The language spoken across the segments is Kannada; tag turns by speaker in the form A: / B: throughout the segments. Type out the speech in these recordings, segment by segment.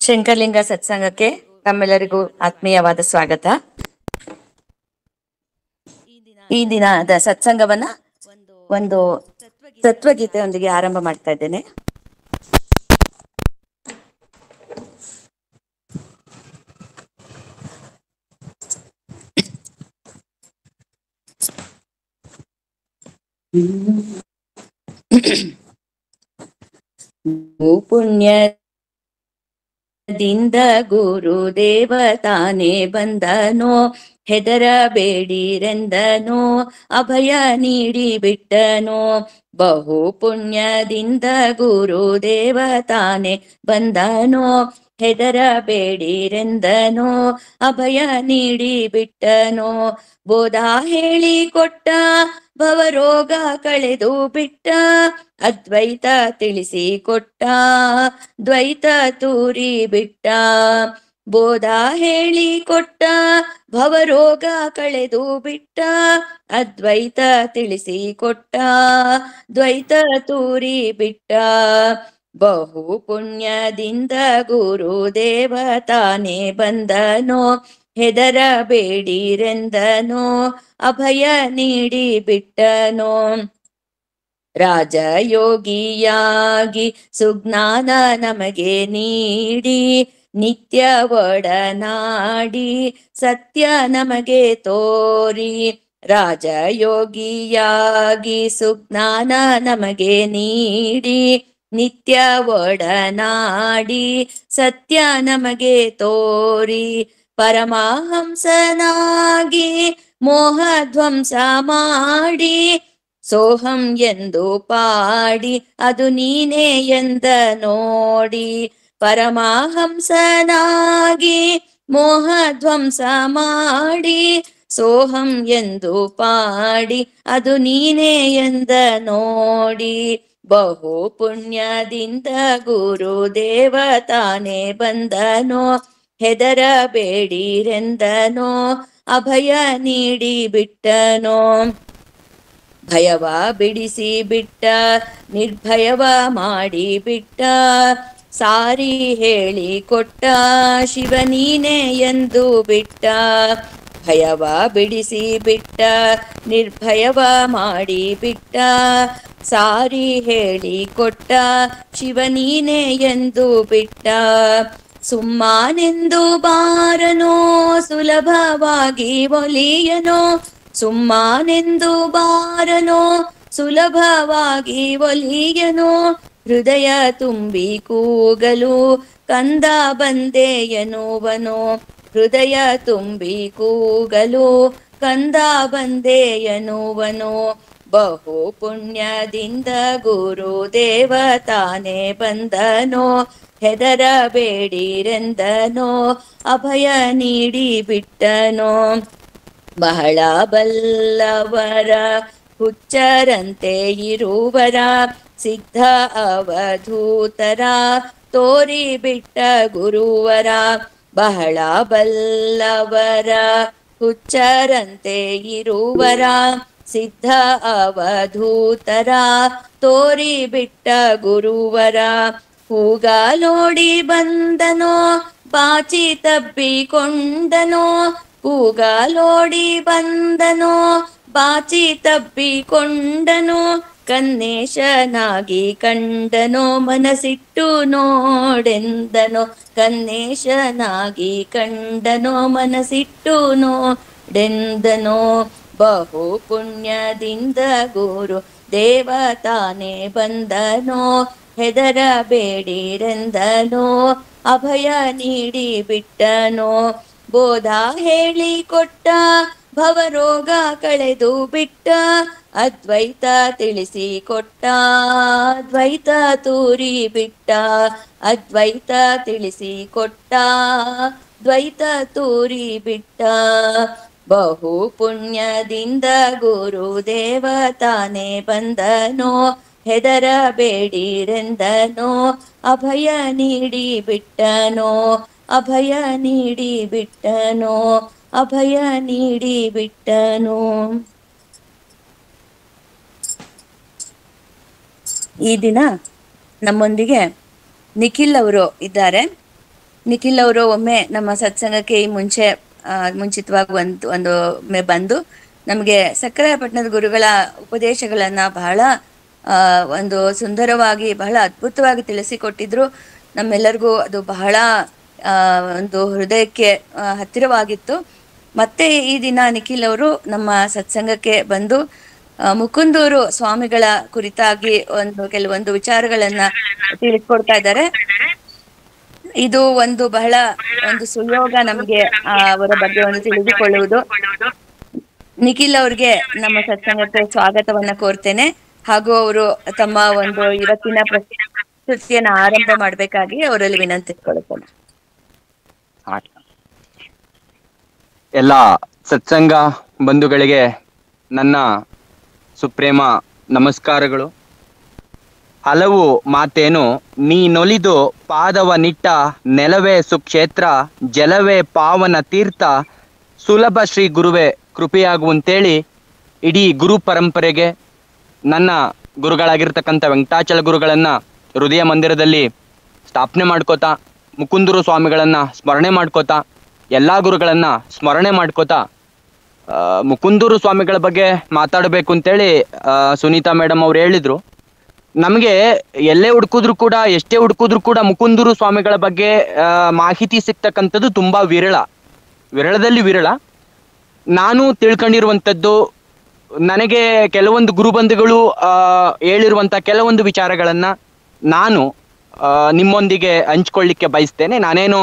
A: ಶಂಕರಲಿಂಗ ಸತ್ಸಂಗಕ್ಕೆ ತಮ್ಮೆಲ್ಲರಿಗೂ ಆತ್ಮೀಯವಾದ ಸ್ವಾಗತ. ಈ ದಿನದ ಸತ್ಸಂಗವನ್ನ ಒಂದು ತತ್ವಗೀತೆಯೊಂದಿಗೆ ಆರಂಭ ಮಾಡ್ತಾ ಇದ್ದೇನೆ. ಪುಣ್ಯದಿಂದ ಗುರು ದೇವತಾನೆ ಬಂದನೋ, ಹೆದರಬೇಡಿರೆಂದನೋ, ಅಭಯ ನೀಡಿ ಬಿಟ್ಟನೋ. ಬಹು ಪುಣ್ಯದಿಂದ ಗುರು ದೇವತಾನೆ ಬಂದನೋ, ಹೆದರಬೇಡಿರೆಂದನೋ, ಅಭಯ ನೀಡಿ ಬಿಟ್ಟನೋ. ಬೋಧ ಹೇಳಿ ಕೊಟ್ಟ, ಭವರೋಗ ಕಳೆದು ಬಿಟ್ಟ, ಅದ್ವೈತ ತಿಳಿಸಿ ಕೊಟ್ಟ, ದ್ವೈತ ತೂರಿ ಬಿಟ್ಟ. ಬೋಧ ಹೇಳಿ ಕೊಟ್ಟ, ಭವರೋಗ ಕಳೆದು ಬಿಟ್ಟ, ಅದ್ವೈತ ತಿಳಿಸಿ ಕೊಟ್ಟ, ದ್ವೈತ ತೂರಿ ಬಿಟ್ಟ. ಬಹು ಪುಣ್ಯದಿಂದ ಗುರು ದೇವತಾನೆ ಬಂದನೋ, ಹೆದರಬೇಡಿರೆಂದನೋ, ಅಭಯ ನೀಡಿ ಬಿಟ್ಟನೋ. ರಾಜಯೋಗಿಯಾಗಿ ಸುಜ್ಞಾನ ನಮಗೆ ನೀಡಿ, ನಿತ್ಯ ಒಡನಾಡಿ ಸತ್ಯ ನಮಗೆ ತೋರಿ. ರಾಜಯೋಗಿಯಾಗಿ ಸುಜ್ಞಾನ ನಮಗೆ ನೀಡಿ, ನಿತ್ಯ ಒಡನಾಡಿ ಸತ್ಯ ನಮಗೆ ತೋರಿ. ಪರಮಹಂಸನಾಗಿ ಮೋಹ ಧ್ವಂಸ ಮಾಡಿ, ಸೋಹಂ ಎಂದು ಪಾಡಿ ಅದು ನೀನೇ ಎಂದ ನೋಡಿ. ಪರಮಹಂಸನಾಗಿ ಮೋಹ ಧ್ವಂಸ ಮಾಡಿ, ಸೋಹಂ ಎಂದು ಪಾಡಿ ಅದು ನೀನೇ ಎಂದ ನೋಡಿ. ಬಹು ಪುಣ್ಯದಿಂದ ಗುರು ದೇವತಾನೆ ಬಂದನೋ, ಹೆದರಬೇಡಿರೆಂದನೋ, ಅಭಯ ನೀಡಿ ಬಿಟ್ಟನೋ. ಭಯವ ಬಿಡಿಸಿ ಬಿಟ್ಟ, ನಿರ್ಭಯವ ಮಾಡಿ ಬಿಟ್ಟ, ಸಾರಿ ಹೇಳಿ ಕೊಟ್ಟ, ಶಿವ ನೀನೇ ಎಂದು ಬಿಟ್ಟ. ಭಯವ ಬಿಡಿಸಿ ಬಿಟ್ಟ, ನಿರ್ಭಯವ ಮಾಡಿ ಬಿಟ್ಟ, ಸಾರಿ ಹೇಳಿ ಕೊಟ್ಟ, ಶಿವ ನೀನೇ ಎಂದು ಬಿಟ್ಟ. ಸುಮ್ಮನೆಂದು ಬಾರನೋ, ಸುಲಭವಾಗಿ ಒಲಿಯನೋ, ಸುಮ್ಮನೆಂದು ಬಾರನೋ, ಸುಲಭವಾಗಿ ಒಲಿಯನೋ. ಹೃದಯ ತುಂಬಿ ಕೂಗಲು ಕಂದ ಬಂದೆ ಎನ್ನುವನೋ, ಹೃದಯ ತುಂಬಿ ಕೂಗಲು ಕಂದ ಬಂದೆ ಎನ್ನುವನೋ. ಬಹು ಪುಣ್ಯದಿಂದ ಗುರು ದೇವತಾನೆ ಬಂದನೋ, ಹೆದರಬೇಡಿರೆಂದನೋ, ಅಭಯ ನೀಡಿ ಬಿಟ್ಟನೋ. ಬಹಳ ಬಲ್ಲವರ ಹುಚ್ಚರಂತೆ ಇರುವರ, ಸಿದ್ಧ ಅವಧೂತರ ತೋರಿ ಬಿಟ್ಟ ಗುರುವರ. ಬಹಳ ಬಲ್ಲವರ ಹುಚ್ಚರಂತೆ ಇರುವರ, ಸಿದ್ಧ ಅವಧೂತರ ತೋರಿ ಬಿಟ್ಟ ಗುರುವರ. ಕೂಗಲೋಡಿ ಬಂದನೋ, ಬಾಚಿ ತಬ್ಬಿಕೊಂಡನೋ, ಕೂಗಲೋಡಿ ಬಂದನೋ, ಬಾಚಿ ತಬ್ಬಿಕೊಂಡನೋ. ಕನ್ನೇಶನಾಗಿ ಕಂಡನೋ, ಮನಸಿಟ್ಟು ನೋಡೆಂದನೋ, ಕನ್ನೇಶನಾಗಿ ಕಂಡನೋ, ಮನಸಿಟ್ಟು ನೋಡೆಂದನೋ. ಬಹು ಪುಣ್ಯದಿಂದ ಗುರು ದೇವತಾನೆ ಬಂದನೋ, ಹೆದರಬೇಡಿರೆಂದನೋ, ಅಭಯ ನೀಡಿ ಬಿಟ್ಟನೋ. ಬೋಧ ಹೇಳಿ ಕೊಟ್ಟ, ಭವರೋಗ ಕಳೆದು ಬಿಟ್ಟ, ಅದ್ವೈತ ತಿಳಿಸಿ ಕೊಟ್ಟ, ದ್ವೈತ ತೂರಿ ಬಿಟ್ಟ. ಅದ್ವೈತ ತಿಳಿಸಿ ಕೊಟ್ಟ, ದ್ವೈತ ತೂರಿ ಬಿಟ್ಟ. ಬಹು ಪುಣ್ಯದಿಂದ ಗುರು ದೇವತಾನೆ ಬಂದನೋ, ಹೆದರಬೇಡಿರೆಂದನೋ, ಅಭಯ ನೀಡಿ ಬಿಟ್ಟನೋ, ಅಭಯ ನೀಡಿ ಬಿಟ್ಟನೋ, ಅಭಯ ನೀಡಿ ಬಿಟ್ಟನೋ. ಈ ದಿನ ನಮ್ಮೊಂದಿಗೆ ನಿಖಿಲ್ ಅವರು ಇದ್ದಾರೆ. ನಿಖಿಲ್ ಅವರು ಒಮ್ಮೆ ನಮ್ಮ ಸತ್ಸಂಗಕ್ಕೆ ಈ ಮುಂಚಿತವಾಗಿ ಒಂದು ಒಮ್ಮೆ ಬಂದು ನಮಗೆ ಸಕ್ಕರೆಪಟ್ಟಣದ ಗುರುಗಳ ಉಪದೇಶಗಳನ್ನ ಬಹಳ ಒಂದು ಸುಂದರವಾಗಿ ಬಹಳ ಅದ್ಭುತವಾಗಿ ತಿಳಿಸಿಕೊಟ್ಟಿದ್ರು. ನಮ್ಮೆಲ್ಲರಿಗೂ ಅದು ಬಹಳ ಒಂದು ಹೃದಯಕ್ಕೆ ಹತ್ತಿರವಾಗಿತ್ತು. ಮತ್ತೆ ಈ ದಿನ ನಿಖಿಲ್ ಅವರು ನಮ್ಮ ಸತ್ಸಂಗಕ್ಕೆ ಬಂದು ಮುಕುಂದೂರು ಸ್ವಾಮಿಗಳ ಕುರಿತಾಗಿ ಕೆಲವೊಂದು ವಿಚಾರಗಳನ್ನ ತಿಳಿಸ್ಕೊಡ್ತಾ ಇದ್ದಾರೆ. ಇದು ಒಂದು ಬಹಳ ಒಂದು ಸುಯೋಗ ನಮ್ಗೆ ಅವರ ಬಗ್ಗೆ ಒಂದು ತಿಳಿದುಕೊಳ್ಳುವುದು. ನಿಖಿಲ್ ಅವ್ರಿಗೆ ನಮ್ಮ ಸತ್ಸಂಗಕ್ಕೆ ಸ್ವಾಗತವನ್ನ ಕೋರ್ತೇನೆ. ಹಾಗೂ ಅವರು ತಮ್ಮ ಒಂದು ಇವತ್ತಿನ ಪ್ರಸ್ತುತಿಯನ್ನ ಆರಂಭ ಮಾಡ್ಬೇಕಾಗಿ ಅವರಲ್ಲಿ ವಿನಂತಿಸಿಕೊಳ್ಳುತ್ತೇನೆ.
B: ಎಲ್ಲ ಸತ್ಸಂಗ ಬಂಧುಗಳಿಗೆ ನನ್ನ ಸುಪ್ರೇಮ ನಮಸ್ಕಾರಗಳು. ಹಲವು ಮಾತೇನು ನೀನೊಲಿದು ಪಾದವ ನಿಟ್ಟ ನೆಲವೇ ಸುಕ್ಷೇತ್ರ, ಜಲವೇ ಪಾವನ ತೀರ್ಥ, ಸುಲಭ ಶ್ರೀ ಗುರುವೇ ಕೃಪೆಯಾಗುವಂತೇಳಿ ಇಡೀ ಗುರು ಪರಂಪರೆಗೆ ನನ್ನ ಗುರುಗಳಾಗಿರ್ತಕ್ಕಂಥ ವೆಂಕಟಾಚಲ ಗುರುಗಳನ್ನ ಹೃದಯ ಮಂದಿರದಲ್ಲಿ ಸ್ಥಾಪನೆ ಮಾಡ್ಕೋತಾ, ಮುಕುಂದೂರು ಸ್ವಾಮಿಗಳನ್ನ ಸ್ಮರಣೆ ಮಾಡ್ಕೋತಾ, ಎಲ್ಲ ಗುರುಗಳನ್ನ ಸ್ಮರಣೆ ಮಾಡ್ಕೋತಾ, ಮುಕುಂದೂರು ಸ್ವಾಮಿಗಳ ಬಗ್ಗೆ ಮಾತಾಡಬೇಕು ಅಂತೇಳಿ ಸುನೀತಾ ಮೇಡಮ್ ಅವ್ರು ಹೇಳಿದ್ರು. ನಮಗೆ ಎಲ್ಲೇ ಹುಡುಕಿದ್ರು ಕೂಡ, ಎಷ್ಟೇ ಹುಡುಕಿದ್ರು ಕೂಡ ಮುಕುಂದೂರು ಸ್ವಾಮಿಗಳ ಬಗ್ಗೆ ಮಾಹಿತಿ ಸಿಗ್ತಕ್ಕಂಥದ್ದು ತುಂಬಾ ವಿರಳದಲ್ಲಿ ವಿರಳ. ನಾನು ತಿಳ್ಕೊಂಡಿರುವಂಥದ್ದು, ನನಗೆ ಕೆಲವೊಂದು ಗುರುಬಂಧುಗಳು ಹೇಳಿರುವಂಥ ಕೆಲವೊಂದು ವಿಚಾರಗಳನ್ನ ನಾನು ನಿಮ್ಮೊಂದಿಗೆ ಹಂಚ್ಕೊಳ್ಳಿಕ್ಕೆ ಬಯಸ್ತೇನೆ. ನಾನೇನು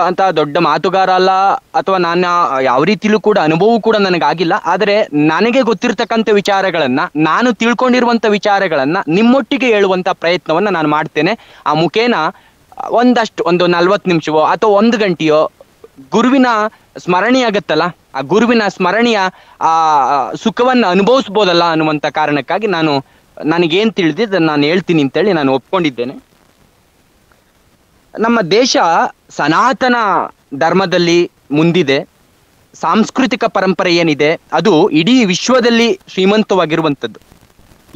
B: ಅಂತ ದೊಡ್ಡ ಮಾತುಗಾರ ಅಲ್ಲ, ಅಥವಾ ನಾನು ಯಾವ ರೀತಿಲೂ ಕೂಡ ಅನುಭವ ಕೂಡ ನನಗಾಗಿಲ್ಲ. ಆದರೆ ನನಗೆ ಗೊತ್ತಿರ್ತಕ್ಕಂಥ ವಿಚಾರಗಳನ್ನ, ನಾನು ತಿಳ್ಕೊಂಡಿರುವಂಥ ವಿಚಾರಗಳನ್ನ ನಿಮ್ಮೊಟ್ಟಿಗೆ ಹೇಳುವಂಥ ಪ್ರಯತ್ನವನ್ನ ನಾನು ಮಾಡ್ತೇನೆ. ಆ ಮುಖೇನ ಒಂದು 40 ನಿಮಿಷವೋ ಅಥವಾ 1 ಗಂಟೆಯೋ ಗುರುವಿನ ಸ್ಮರಣೆ ಆಗತ್ತಲ್ಲ, ಆ ಗುರುವಿನ ಸ್ಮರಣೆಯ ಆ ಸುಖವನ್ನ ಅನುಭವಿಸ್ಬೋದಲ್ಲ ಅನ್ನುವಂಥ ಕಾರಣಕ್ಕಾಗಿ ನನಗೇನು ತಿಳಿದಿದ್ದು ನಾನು ಹೇಳ್ತೀನಿ ಅಂತೇಳಿ ನಾನು ಒಪ್ಕೊಂಡಿದ್ದೇನೆ. ನಮ್ಮ ದೇಶ ಸನಾತನ ಧರ್ಮದಲ್ಲಿ ಮುಂದಿದೆ. ಸಾಂಸ್ಕೃತಿಕ ಪರಂಪರೆ ಏನಿದೆ ಅದು ಇಡೀ ವಿಶ್ವದಲ್ಲಿ ಶ್ರೀಮಂತವಾಗಿರುವಂಥದ್ದು.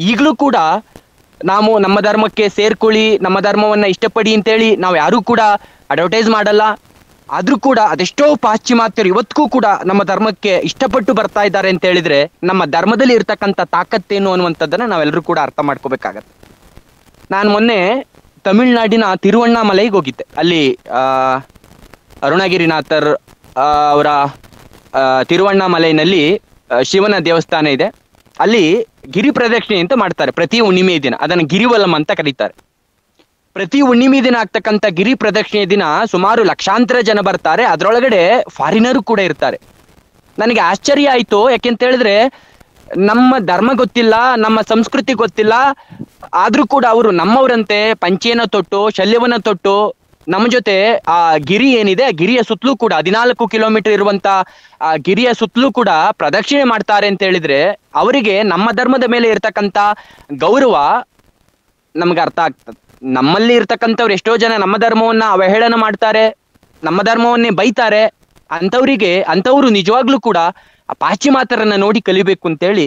B: ಈಗಲೂ ಕೂಡ ನಾವು ನಮ್ಮ ಧರ್ಮಕ್ಕೆ ಸೇರ್ಕೊಳ್ಳಿ, ನಮ್ಮ ಧರ್ಮವನ್ನ ಇಷ್ಟಪಡಿ ಅಂತೇಳಿ ನಾವು ಯಾರೂ ಕೂಡ ಅಡ್ವರ್ಟೈಸ್ ಮಾಡಲ್ಲ. ಆದ್ರೂ ಕೂಡ ಅದೆಷ್ಟೋ ಪಾಶ್ಚಿಮಾತ್ಯರು ಇವತ್ತಿಗೂ ಕೂಡ ನಮ್ಮ ಧರ್ಮಕ್ಕೆ ಇಷ್ಟಪಟ್ಟು ಬರ್ತಾ ಇದ್ದಾರೆ ಅಂತ ಹೇಳಿದ್ರೆ ನಮ್ಮ ಧರ್ಮದಲ್ಲಿ ಇರ್ತಕ್ಕಂಥ ತಾಕತ್ತೇನು ಅನ್ನುವಂಥದ್ದನ್ನ ನಾವೆಲ್ಲರೂ ಕೂಡ ಅರ್ಥ ಮಾಡ್ಕೋಬೇಕಾಗತ್ತೆ. ನಾನು ಮೊನ್ನೆ ತಮಿಳ್ನಾಡಿನ ತಿರುವಣ್ಣಾಮಲೈಗೆ ಹೋಗಿದ್ದೆ. ಅಲ್ಲಿ ಅರುಣಗಿರಿನಾಥರ್ ಅವರ ತಿರುವಣ್ಣಾಮಲೈನಲ್ಲಿ ಶಿವನ ದೇವಸ್ಥಾನ ಇದೆ. ಅಲ್ಲಿ ಗಿರಿ ಪ್ರದಕ್ಷಿಣೆ ಅಂತ ಮಾಡ್ತಾರೆ ಪ್ರತಿ ಹುಣ್ಣಿಮೆ ದಿನ. ಅದನ್ನು ಗಿರಿವಲಂ ಅಂತ ಕರೀತಾರೆ. ಪ್ರತಿ ಹುಣ್ಣಿಮೆ ದಿನ ಆಗ್ತಕ್ಕಂಥ ಗಿರಿ ಪ್ರದಕ್ಷಿಣೆ ದಿನ ಸುಮಾರು ಲಕ್ಷಾಂತರ ಜನ ಬರ್ತಾರೆ. ಅದರೊಳಗಡೆ ಫಾರಿನರು ಕೂಡ ಇರ್ತಾರೆ. ನನಗೆ ಆಶ್ಚರ್ಯ ಆಯ್ತು. ಯಾಕೆಂತ ಹೇಳಿದ್ರೆ ನಮ್ಮ ಧರ್ಮ ಗೊತ್ತಿಲ್ಲ, ನಮ್ಮ ಸಂಸ್ಕೃತಿ ಗೊತ್ತಿಲ್ಲ, ಆದ್ರೂ ಕೂಡ ಅವರು ನಮ್ಮವರಂತೆ ಪಂಚೆಯನ್ನ ತೊಟ್ಟು, ಶಲ್ಯವನ್ನ ತೊಟ್ಟು ನಮ್ಮ ಜೊತೆ ಆ ಗಿರಿ ಏನಿದೆ, ಆ ಗಿರಿಯ ಸುತ್ತಲೂ ಕೂಡ 14 ಕಿಲೋಮೀಟರ್ ಇರುವಂತ ಆ ಗಿರಿಯ ಸುತ್ತಲೂ ಕೂಡ ಪ್ರದಕ್ಷಿಣೆ ಮಾಡ್ತಾರೆ ಅಂತ ಹೇಳಿದ್ರೆ ಅವರಿಗೆ ನಮ್ಮ ಧರ್ಮದ ಮೇಲೆ ಇರ್ತಕ್ಕಂಥ ಗೌರವ ನಮ್ಗೆ ಅರ್ಥ ಆಗ್ತದೆ. ನಮ್ಮಲ್ಲಿ ಇರ್ತಕ್ಕಂಥವ್ರು ಎಷ್ಟೋ ಜನ ನಮ್ಮ ಧರ್ಮವನ್ನ ಅವಹೇಳನ ಮಾಡ್ತಾರೆ, ನಮ್ಮ ಧರ್ಮವನ್ನೇ ಬೈತಾರೆ. ಅಂಥವ್ರು ನಿಜವಾಗ್ಲೂ ಕೂಡ ಆ ಪಾಶ್ಚಿಮಾತ್ಯರನ್ನ ನೋಡಿ ಕಲಿಬೇಕು ಅಂತೇಳಿ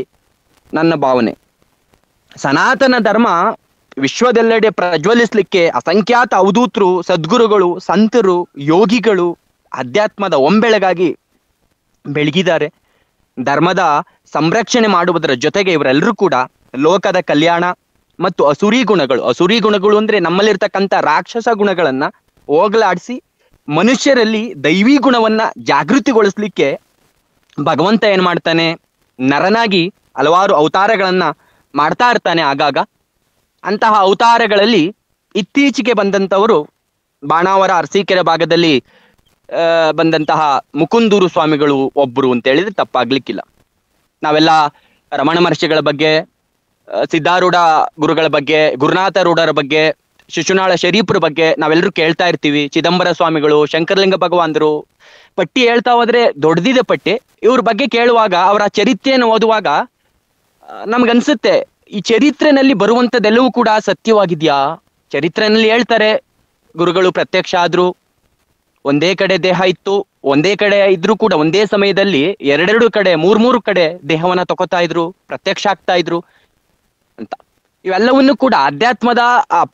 B: ನನ್ನ ಭಾವನೆ. ಸನಾತನ ಧರ್ಮ ವಿಶ್ವದೆಲ್ಲೆಡೆ ಪ್ರಜ್ವಲಿಸ್ಲಿಕ್ಕೆ ಅಸಂಖ್ಯಾತ ಅವಧೂತರು, ಸದ್ಗುರುಗಳು, ಸಂತರು, ಯೋಗಿಗಳು ಅಧ್ಯಾತ್ಮದ ಒಂಬೆಳಗಾಗಿ ಬೆಳಗಿದ್ದಾರೆ. ಧರ್ಮದ ಸಂರಕ್ಷಣೆ ಮಾಡುವುದರ ಜೊತೆಗೆ ಇವರೆಲ್ಲರೂ ಕೂಡ ಲೋಕದ ಕಲ್ಯಾಣ ಮತ್ತು ಅಸುರಿ ಗುಣಗಳು ಅಂದ್ರೆ ನಮ್ಮಲ್ಲಿರ್ತಕ್ಕಂಥ ರಾಕ್ಷಸ ಗುಣಗಳನ್ನ ಹೋಗಲಾಡಿಸಿ ಮನುಷ್ಯರಲ್ಲಿ ದೈವಿ ಗುಣವನ್ನ ಜಾಗೃತಿಗೊಳಿಸ್ಲಿಕ್ಕೆ ಭಗವಂತ ಏನ್ ಮಾಡ್ತಾನೆ, ನರನಾಗಿ ಹಲವಾರು ಅವತಾರಗಳನ್ನ ಮಾಡ್ತಾ ಇರ್ತಾನೆ ಆಗಾಗ. ಅಂತಹ ಅವತಾರಗಳಲ್ಲಿ ಇತ್ತೀಚೆಗೆ ಬಂದಂಥವರು ಬಾಣಾವರ ಅರಸೀಕೆರೆ ಭಾಗದಲ್ಲಿ ಬಂದಂತಹ ಮುಕುಂದೂರು ಸ್ವಾಮಿಗಳು ಒಬ್ರು ಅಂತ ಹೇಳಿದ್ರೆ ತಪ್ಪಾಗ್ಲಿಕ್ಕಿಲ್ಲ. ನಾವೆಲ್ಲ ರಮಣ ಮಹರ್ಷಿಗಳ ಬಗ್ಗೆ, ಸಿದ್ಧಾರೂಢ ಗುರುಗಳ ಬಗ್ಗೆ, ಗುರುನಾಥ ರೂಢರ ಬಗ್ಗೆ, ಶಿಶುನಾಳ ಶರೀಫ್ರ ಬಗ್ಗೆ ನಾವೆಲ್ಲರೂ ಕೇಳ್ತಾ ಇರ್ತೀವಿ. ಚಿದಂಬರ ಸ್ವಾಮಿಗಳು, ಶಂಕರಲಿಂಗ ಭಗವಾನರು, ಪಟ್ಟಿ ಹೇಳ್ತಾ ಹೋದ್ರೆ ದೊಡ್ಡದಿದೆ ಪಟ್ಟಿ. ಇವ್ರ ಬಗ್ಗೆ ಕೇಳುವಾಗ, ಅವರ ಚರಿತ್ರೆಯನ್ನು ಓದುವಾಗ ನಮ್ಗನ್ಸುತ್ತೆ ಈ ಚರಿತ್ರೆನಲ್ಲಿ ಬರುವಂಥದ್ದೆಲ್ಲವೂ ಕೂಡ ಸತ್ಯವಾಗಿದ್ಯಾ? ಚರಿತ್ರೆನಲ್ಲಿ ಹೇಳ್ತಾರೆ ಗುರುಗಳು ಪ್ರತ್ಯಕ್ಷ ಆದ್ರು, ಒಂದೇ ಕಡೆ ದೇಹ ಇತ್ತು, ಒಂದೇ ಕಡೆ ಇದ್ರು ಕೂಡ ಒಂದೇ ಸಮಯದಲ್ಲಿ ಎರಡೆರಡು ಕಡೆ, ಮೂರು ಕಡೆ ದೇಹವನ್ನ ತಗೋತಾ ಇದ್ರು, ಪ್ರತ್ಯಕ್ಷ ಆಗ್ತಾ ಇದ್ರು ಅಂತ. ಇವೆಲ್ಲವನ್ನು ಕೂಡ ಆಧ್ಯಾತ್ಮದ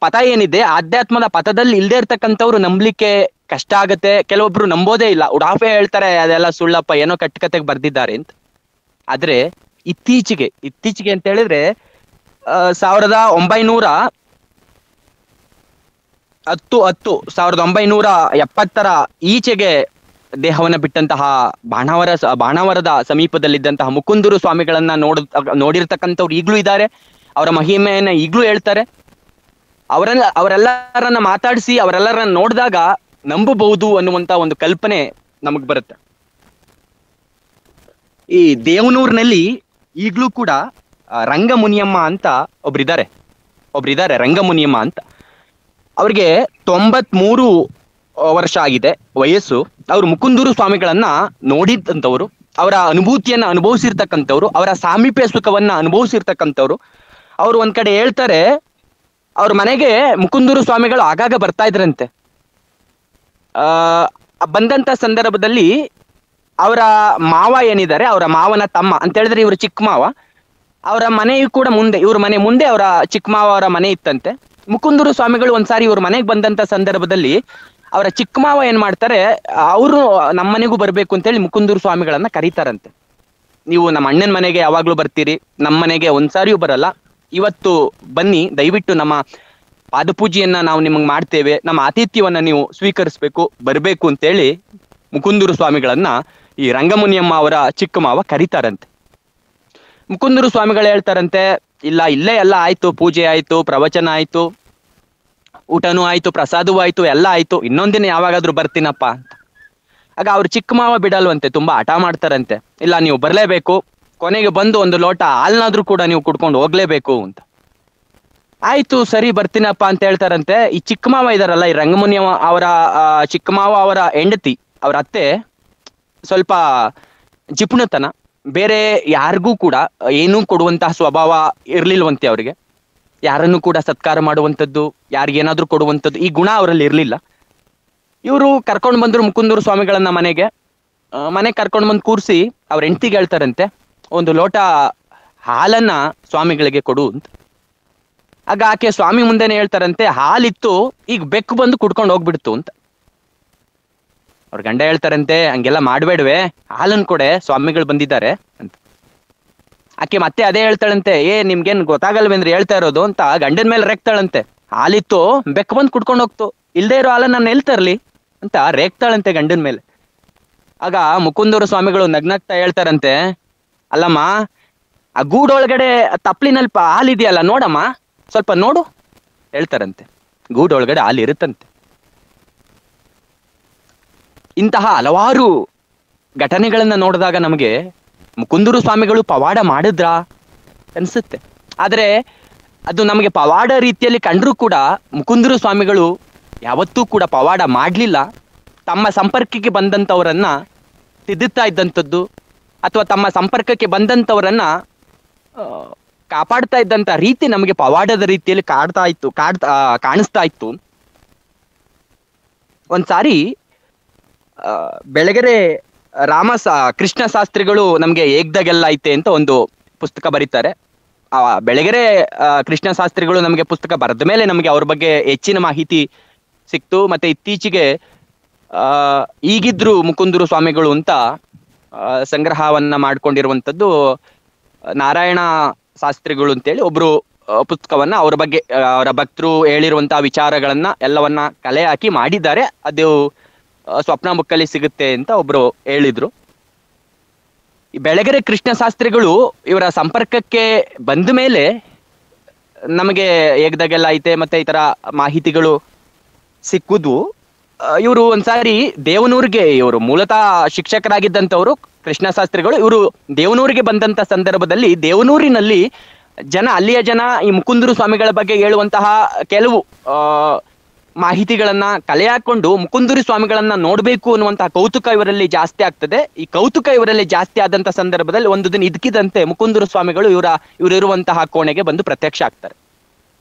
B: ಪಥ ಏನಿದೆ, ಆಧ್ಯಾತ್ಮದ ಪಥದಲ್ಲಿ ಇಲ್ದೇ ಇರ್ತಕ್ಕಂಥವ್ರು ನಂಬಲಿಕ್ಕೆ ಕಷ್ಟ ಆಗತ್ತೆ. ಕೆಲವೊಬ್ರು ನಂಬೋದೇ ಇಲ್ಲ, ಉಡಾಫೆ ಹೇಳ್ತಾರೆ ಅದೆಲ್ಲ ಸುಳ್ಳಪ್ಪ, ಏನೋ ಕಟ್ಟಕತೆಗೆ ಬರ್ದಿದ್ದಾರೆ ಅಂತ. ಆದ್ರೆ ಇತ್ತೀಚೆಗೆ ಅಂತ ಹೇಳಿದ್ರೆ 1970 ಈಚೆಗೆ ದೇಹವನ್ನ ಬಿಟ್ಟಂತಹ ಬಾಣಾವರದ ಸಮೀಪದಲ್ಲಿದ್ದಂತಹ ಮುಕುಂದರು ಸ್ವಾಮಿಗಳನ್ನ ನೋಡಿರ್ತಕ್ಕಂಥವ್ರು ಈಗ್ಲೂ ಇದ್ದಾರೆ. ಅವರ ಮಹಿಮೆಯನ್ನ ಈಗ್ಲೂ ಹೇಳ್ತಾರೆ. ಅವರೆಲ್ಲರನ್ನ ಮಾತಾಡಿಸಿ ಅವರೆಲ್ಲರನ್ನ ನೋಡಿದಾಗ ನಂಬಬಹುದು ಅನ್ನುವಂತ ಒಂದು ಕಲ್ಪನೆ ನಮಗ್ ಬರುತ್ತೆ. ಈ ದೇವನೂರಿನಲ್ಲಿ ಈಗ್ಲೂ ಕೂಡ ರಂಗಮುನಿಯಮ್ಮ ಅಂತ ಒಬ್ರಿದ್ದಾರೆ ರಂಗಮುನಿಯಮ್ಮ ಅಂತ. ಅವ್ರಿಗೆ 93 ವರ್ಷ ಆಗಿದೆ ವಯಸ್ಸು. ಅವ್ರು ಮುಕುಂದೂರು ಸ್ವಾಮಿಗಳನ್ನ ನೋಡಿದಂಥವ್ರು, ಅವರ ಅನುಭೂತಿಯನ್ನ ಅನುಭವಿಸಿರ್ತಕ್ಕಂಥವ್ರು, ಅವರ ಸಾಮೀಪ್ಯ ಸುಖವನ್ನ ಅನುಭವಿಸಿರ್ತಕ್ಕಂಥವ್ರು. ಅವ್ರು ಒಂದ್ ಕಡೆ ಹೇಳ್ತಾರೆ, ಅವ್ರ ಮನೆಗೆ ಮುಕುಂದೂರು ಸ್ವಾಮಿಗಳು ಆಗಾಗ ಬರ್ತಾ ಇದ್ರಂತೆ. ಬಂದಂತ ಸಂದರ್ಭದಲ್ಲಿ ಅವರ ಮಾವ ಏನಿದ್ದಾರೆ, ಅವರ ಮಾವನ ತಮ್ಮ ಅಂತ ಹೇಳಿದ್ರೆ ಇವರು ಚಿಕ್ಕ ಮಾವ, ಅವರ ಮನೆಯು ಕೂಡ ಮುಂದೆ, ಇವ್ರ ಮನೆ ಮುಂದೆ ಅವರ ಚಿಕ್ಕ ಮಾವ ಅವರ ಮನೆ ಇತ್ತಂತೆ. ಮುಕುಂದೂರು ಸ್ವಾಮಿಗಳು ಒಂದ್ಸಾರಿ ಇವ್ರ ಮನೆಗೆ ಬಂದಂತ ಸಂದರ್ಭದಲ್ಲಿ ಅವರ ಚಿಕ್ಕ ಮಾವ ಏನ್ ಮಾಡ್ತಾರೆ, ಅವರು ನಮ್ಮ ಮನೆಗೂ ಬರ್ಬೇಕು ಅಂತೇಳಿ ಮುಕುಂದೂರು ಸ್ವಾಮಿಗಳನ್ನ ಕರೀತಾರಂತೆ. ನೀವು ನಮ್ಮ ಅಣ್ಣನ ಮನೆಗೆ ಯಾವಾಗ್ಲೂ ಬರ್ತೀರಿ, ನಮ್ಮ ಮನೆಗೆ ಒಂದ್ಸಾರಿಯೂ ಬರಲ್ಲ, ಇವತ್ತು ಬನ್ನಿ, ದಯವಿಟ್ಟು ನಮ್ಮ ಪಾದಪೂಜೆಯನ್ನ ನಾವು ನಿಮಗೆ ಮಾಡ್ತೇವೆ, ನಮ್ಮ ಆತಿಥ್ಯವನ್ನ ನೀವು ಸ್ವೀಕರಿಸ್ಬೇಕು, ಬರ್ಬೇಕು ಅಂತೇಳಿ ಮುಕುಂದೂರು ಸ್ವಾಮಿಗಳನ್ನ ಈ ರಂಗಮುನಿಯಮ್ಮ ಅವರ ಚಿಕ್ಕ ಮಾವ ಕರೀತಾರಂತೆ. ಮುಕುಂದೂರು ಸ್ವಾಮಿಗಳು ಹೇಳ್ತಾರಂತೆ, ಇಲ್ಲ, ಇಲ್ಲೇ ಎಲ್ಲ ಆಯ್ತು, ಪೂಜೆ ಆಯ್ತು, ಪ್ರವಚನ ಆಯ್ತು, ಊಟನೂ ಆಯ್ತು, ಪ್ರಸಾದವೂ ಆಯ್ತು, ಎಲ್ಲ ಆಯ್ತು, ಇನ್ನೊಂದಿನ ಯಾವಾಗಾದ್ರೂ ಬರ್ತೀನಪ್ಪ ಅಂತ. ಆಗ ಅವ್ರ ಚಿಕ್ಕ ಮಾವ ಬಿಡಲ್ವಂತೆ, ತುಂಬಾ ಹಠ ಮಾಡ್ತಾರಂತೆ, ಇಲ್ಲ ನೀವು ಬರ್ಲೇಬೇಕು, ಕೊನೆಗೆ ಬಂದು ಒಂದು ಲೋಟ ಹಾಲ್ನಾದ್ರೂ ಕೂಡ ನೀವು ಕುಡ್ಕೊಂಡು ಹೋಗ್ಲೇಬೇಕು ಅಂತ. ಆಯ್ತು ಸರಿ ಬರ್ತೀನಪ್ಪ ಅಂತ ಹೇಳ್ತಾರಂತೆ. ಈ ಚಿಕ್ಕ ಮಾವ ಇದಾರಲ್ಲ, ಈ ರಂಗಮುನಿಯಮ್ಮ ಅವರ ಚಿಕ್ಕ ಮಾವ ಅವರ ಹೆಂಡತಿ, ಅವ್ರ ಅತ್ತೆ ಸ್ವಲ್ಪ ಜಿಪುಣತನ, ಬೇರೆ ಯಾರಿಗೂ ಕೂಡ ಏನೂ ಕೊಡುವಂತಹ ಸ್ವಭಾವ ಇರ್ಲಿಲ್ವಂತೆ ಅವ್ರಿಗೆ. ಯಾರನ್ನು ಕೂಡ ಸತ್ಕಾರ ಮಾಡುವಂಥದ್ದು, ಯಾರಿಗೇನಾದ್ರೂ ಕೊಡುವಂಥದ್ದು ಈ ಗುಣ ಅವರಲ್ಲಿ ಇರ್ಲಿಲ್ಲ. ಇವರು ಕರ್ಕೊಂಡು ಬಂದ್ರು ಮುಕುಂದೂರು ಸ್ವಾಮಿಗಳನ್ನ ಮನೆಗೆ ಕರ್ಕೊಂಡು ಬಂದು ಕೂರಿಸಿ ಅವ್ರ ಹೆಂಡತಿಗೆ ಹೇಳ್ತಾರಂತೆ, ಒಂದು ಲೋಟ ಹಾಲನ್ನ ಸ್ವಾಮಿಗಳಿಗೆ ಕೊಡು ಅಂತ. ಆಗ ಆಕೆ ಸ್ವಾಮಿ ಮುಂದೆನೆ ಹೇಳ್ತಾರಂತೆ, ಹಾಲಿತ್ತು, ಈಗ ಬೆಕ್ಕು ಬಂದು ಕುಡ್ಕೊಂಡು ಹೋಗ್ಬಿಡ್ತು ಅಂತ. ಅವ್ರ ಗಂಡ ಹೇಳ್ತಾರಂತೆ, ಹಂಗೆಲ್ಲ ಮಾಡ್ಬೇಡ್ವೆ, ಹಾಲನ್ ಕೊಡೆ, ಸ್ವಾಮಿಗಳು ಬಂದಿದ್ದಾರೆ ಅಂತ. ಆಕೆ ಮತ್ತೆ ಅದೇ ಹೇಳ್ತಾಳಂತೆ, ನಿಮ್ಗೇನ್ ಗೊತ್ತಾಗಲ್ವೇಂದ್ರೆ ಹೇಳ್ತಾ ಇರೋದು ಅಂತ ಗಂಡನ ಮೇಲೆ ರೇಗ್ತಾಳಂತೆ. ಹಾಲಿತ್ತು, ಬೆಕ್ಕು ಬಂದು ಕುಡ್ಕೊಂಡು ಹೋಗ್ತು, ಇಲ್ದೇ ಇರೋ ಹಾಲನ್ನ ನಾನು ಎಲ್ಲಿ ತರ್ಲಿ ಅಂತ ರೇಗ್ತಾಳಂತೆ ಗಂಡನ ಮೇಲೆ. ಆಗ ಮುಕುಂದೂರು ಸ್ವಾಮಿಗಳು ನಗ್ನಗ್ತಾ ಹೇಳ್ತಾರಂತೆ, ಅಲ್ಲಮ್ಮ, ಆ ಗೂಡೊಳಗಡೆ ತಪ್ಲಿನಲ್ಲಿ ಹಾಲಿದೆಯಲ್ಲ ನೋಡಮ್ಮ, ಸ್ವಲ್ಪ ನೋಡು ಹೇಳ್ತಾರಂತೆ. ಗೂಡೊಳಗಡೆ ಹಾಲು ಇರುತ್ತಂತೆ. ಇಂತಹ ಹಲವಾರು ಘಟನೆಗಳನ್ನ ನೋಡಿದಾಗ ನಮಗೆ ಮುಕುಂದೂರು ಸ್ವಾಮಿಗಳು ಪವಾಡ ಮಾಡಿದ್ರಾ ಅನ್ಸುತ್ತೆ. ಆದ್ರೆ ಅದು ನಮಗೆ ಪವಾಡ ರೀತಿಯಲ್ಲಿ ಕಂಡ್ರೂ ಕೂಡ ಮುಕುಂದೂರು ಸ್ವಾಮಿಗಳು ಯಾವತ್ತೂ ಕೂಡ ಪವಾಡ ಮಾಡ್ಲಿಲ್ಲ. ತಮ್ಮ ಸಂಪರ್ಕಕ್ಕೆ ಬಂದಂಥವರನ್ನ ತಿದ್ದುತ್ತಾ ಇದ್ದಂಥದ್ದು, ಅಥವಾ ತಮ್ಮ ಸಂಪರ್ಕಕ್ಕೆ ಬಂದಂಥವರನ್ನ ಕಾಪಾಡ್ತಾ ಇದ್ದಂತ ರೀತಿ ನಮಗೆ ಪವಾಡದ ರೀತಿಯಲ್ಲಿ ಕಾಣಿಸ್ತಾ ಇತ್ತು. ಒಂದ್ಸಾರಿ ಬೆಳಗೆರೆ ಕೃಷ್ಣ ಶಾಸ್ತ್ರಿಗಳು ನಮ್ಗೆ ಏಗ್ದಾಗೆಲ್ಲ ಐತೆ ಅಂತ ಒಂದು ಪುಸ್ತಕ ಬರೀತಾರೆ. ಬೆಳಗೆರೆ ಕೃಷ್ಣ ಶಾಸ್ತ್ರಿಗಳು ನಮಗೆ ಪುಸ್ತಕ ಬರೆದ ಮೇಲೆ ನಮಗೆ ಅವ್ರ ಬಗ್ಗೆ ಹೆಚ್ಚಿನ ಮಾಹಿತಿ ಸಿಕ್ತು. ಮತ್ತೆ ಇತ್ತೀಚೆಗೆ ಈಗಿದ್ರು ಮುಕುಂದೂರು ಸ್ವಾಮಿಗಳು ಅಂತ ಸಂಗ್ರಹವನ್ನ ಮಾಡ್ಕೊಂಡಿರುವಂಥದ್ದು ನಾರಾಯಣ ಶಾಸ್ತ್ರಿಗಳು ಅಂತೇಳಿ ಒಬ್ರು ಪುಸ್ತಕವನ್ನ ಅವ್ರ ಬಗ್ಗೆ, ಅವರ ಭಕ್ತರು ಹೇಳಿರುವಂತಹ ವಿಚಾರಗಳನ್ನ ಎಲ್ಲವನ್ನ ಕಲೆ ಹಾಕಿ ಮಾಡಿದ್ದಾರೆ. ಅದು ಸ್ವಪ್ನ ಬುಕ್ಕಲ್ಲಿ ಸಿಗುತ್ತೆ ಅಂತ ಒಬ್ರು ಹೇಳಿದ್ರು. ಈ ಬೆಳಗೆರೆ ಕೃಷ್ಣ ಶಾಸ್ತ್ರಿಗಳು ಇವರ ಸಂಪರ್ಕಕ್ಕೆ ಬಂದ ಮೇಲೆ ನಮಗೆ ಏಗ್ದಾಗೆಲ್ಲ ಐತೆ ಮತ್ತೆ ಈ ತರ ಮಾಹಿತಿಗಳು ಸಿಕ್ಕುದು. ಇವರು ಒಂದ್ಸಾರಿ ದೇವನೂರಿಗೆ, ಇವರು ಮೂಲತಃ ಶಿಕ್ಷಕರಾಗಿದ್ದಂಥವ್ರು ಕೃಷ್ಣ ಶಾಸ್ತ್ರಿಗಳು, ಇವರು ದೇವನೂರಿಗೆ ಬಂದಂತ ಸಂದರ್ಭದಲ್ಲಿ ದೇವನೂರಿನಲ್ಲಿ ಅಲ್ಲಿಯ ಜನ ಈ ಮುಕುಂದೂರು ಸ್ವಾಮಿಗಳ ಬಗ್ಗೆ ಹೇಳುವಂತಹ ಕೆಲವು ಮಾಹಿತಿಗಳನ್ನ ಕಲೆ ಹಾಕೊಂಡು ಮುಕುಂದೂರು ಸ್ವಾಮಿಗಳನ್ನ ನೋಡ್ಬೇಕು ಅನ್ನುವಂತಹ ಕೌತುಕ ಇವರಲ್ಲಿ ಜಾಸ್ತಿ ಆಗ್ತದೆ. ಈ ಕೌತುಕ ಇವರಲ್ಲಿ ಜಾಸ್ತಿ ಆದಂತ ಸಂದರ್ಭದಲ್ಲಿ ಒಂದು ದಿನ ಇದ್ಕಿದಂತೆ ಮುಕುಂದೂರು ಸ್ವಾಮಿಗಳು ಇವರಿರುವಂತಹ ಕೋಣೆಗೆ ಬಂದು ಪ್ರತ್ಯಕ್ಷ ಆಗ್ತಾರೆ.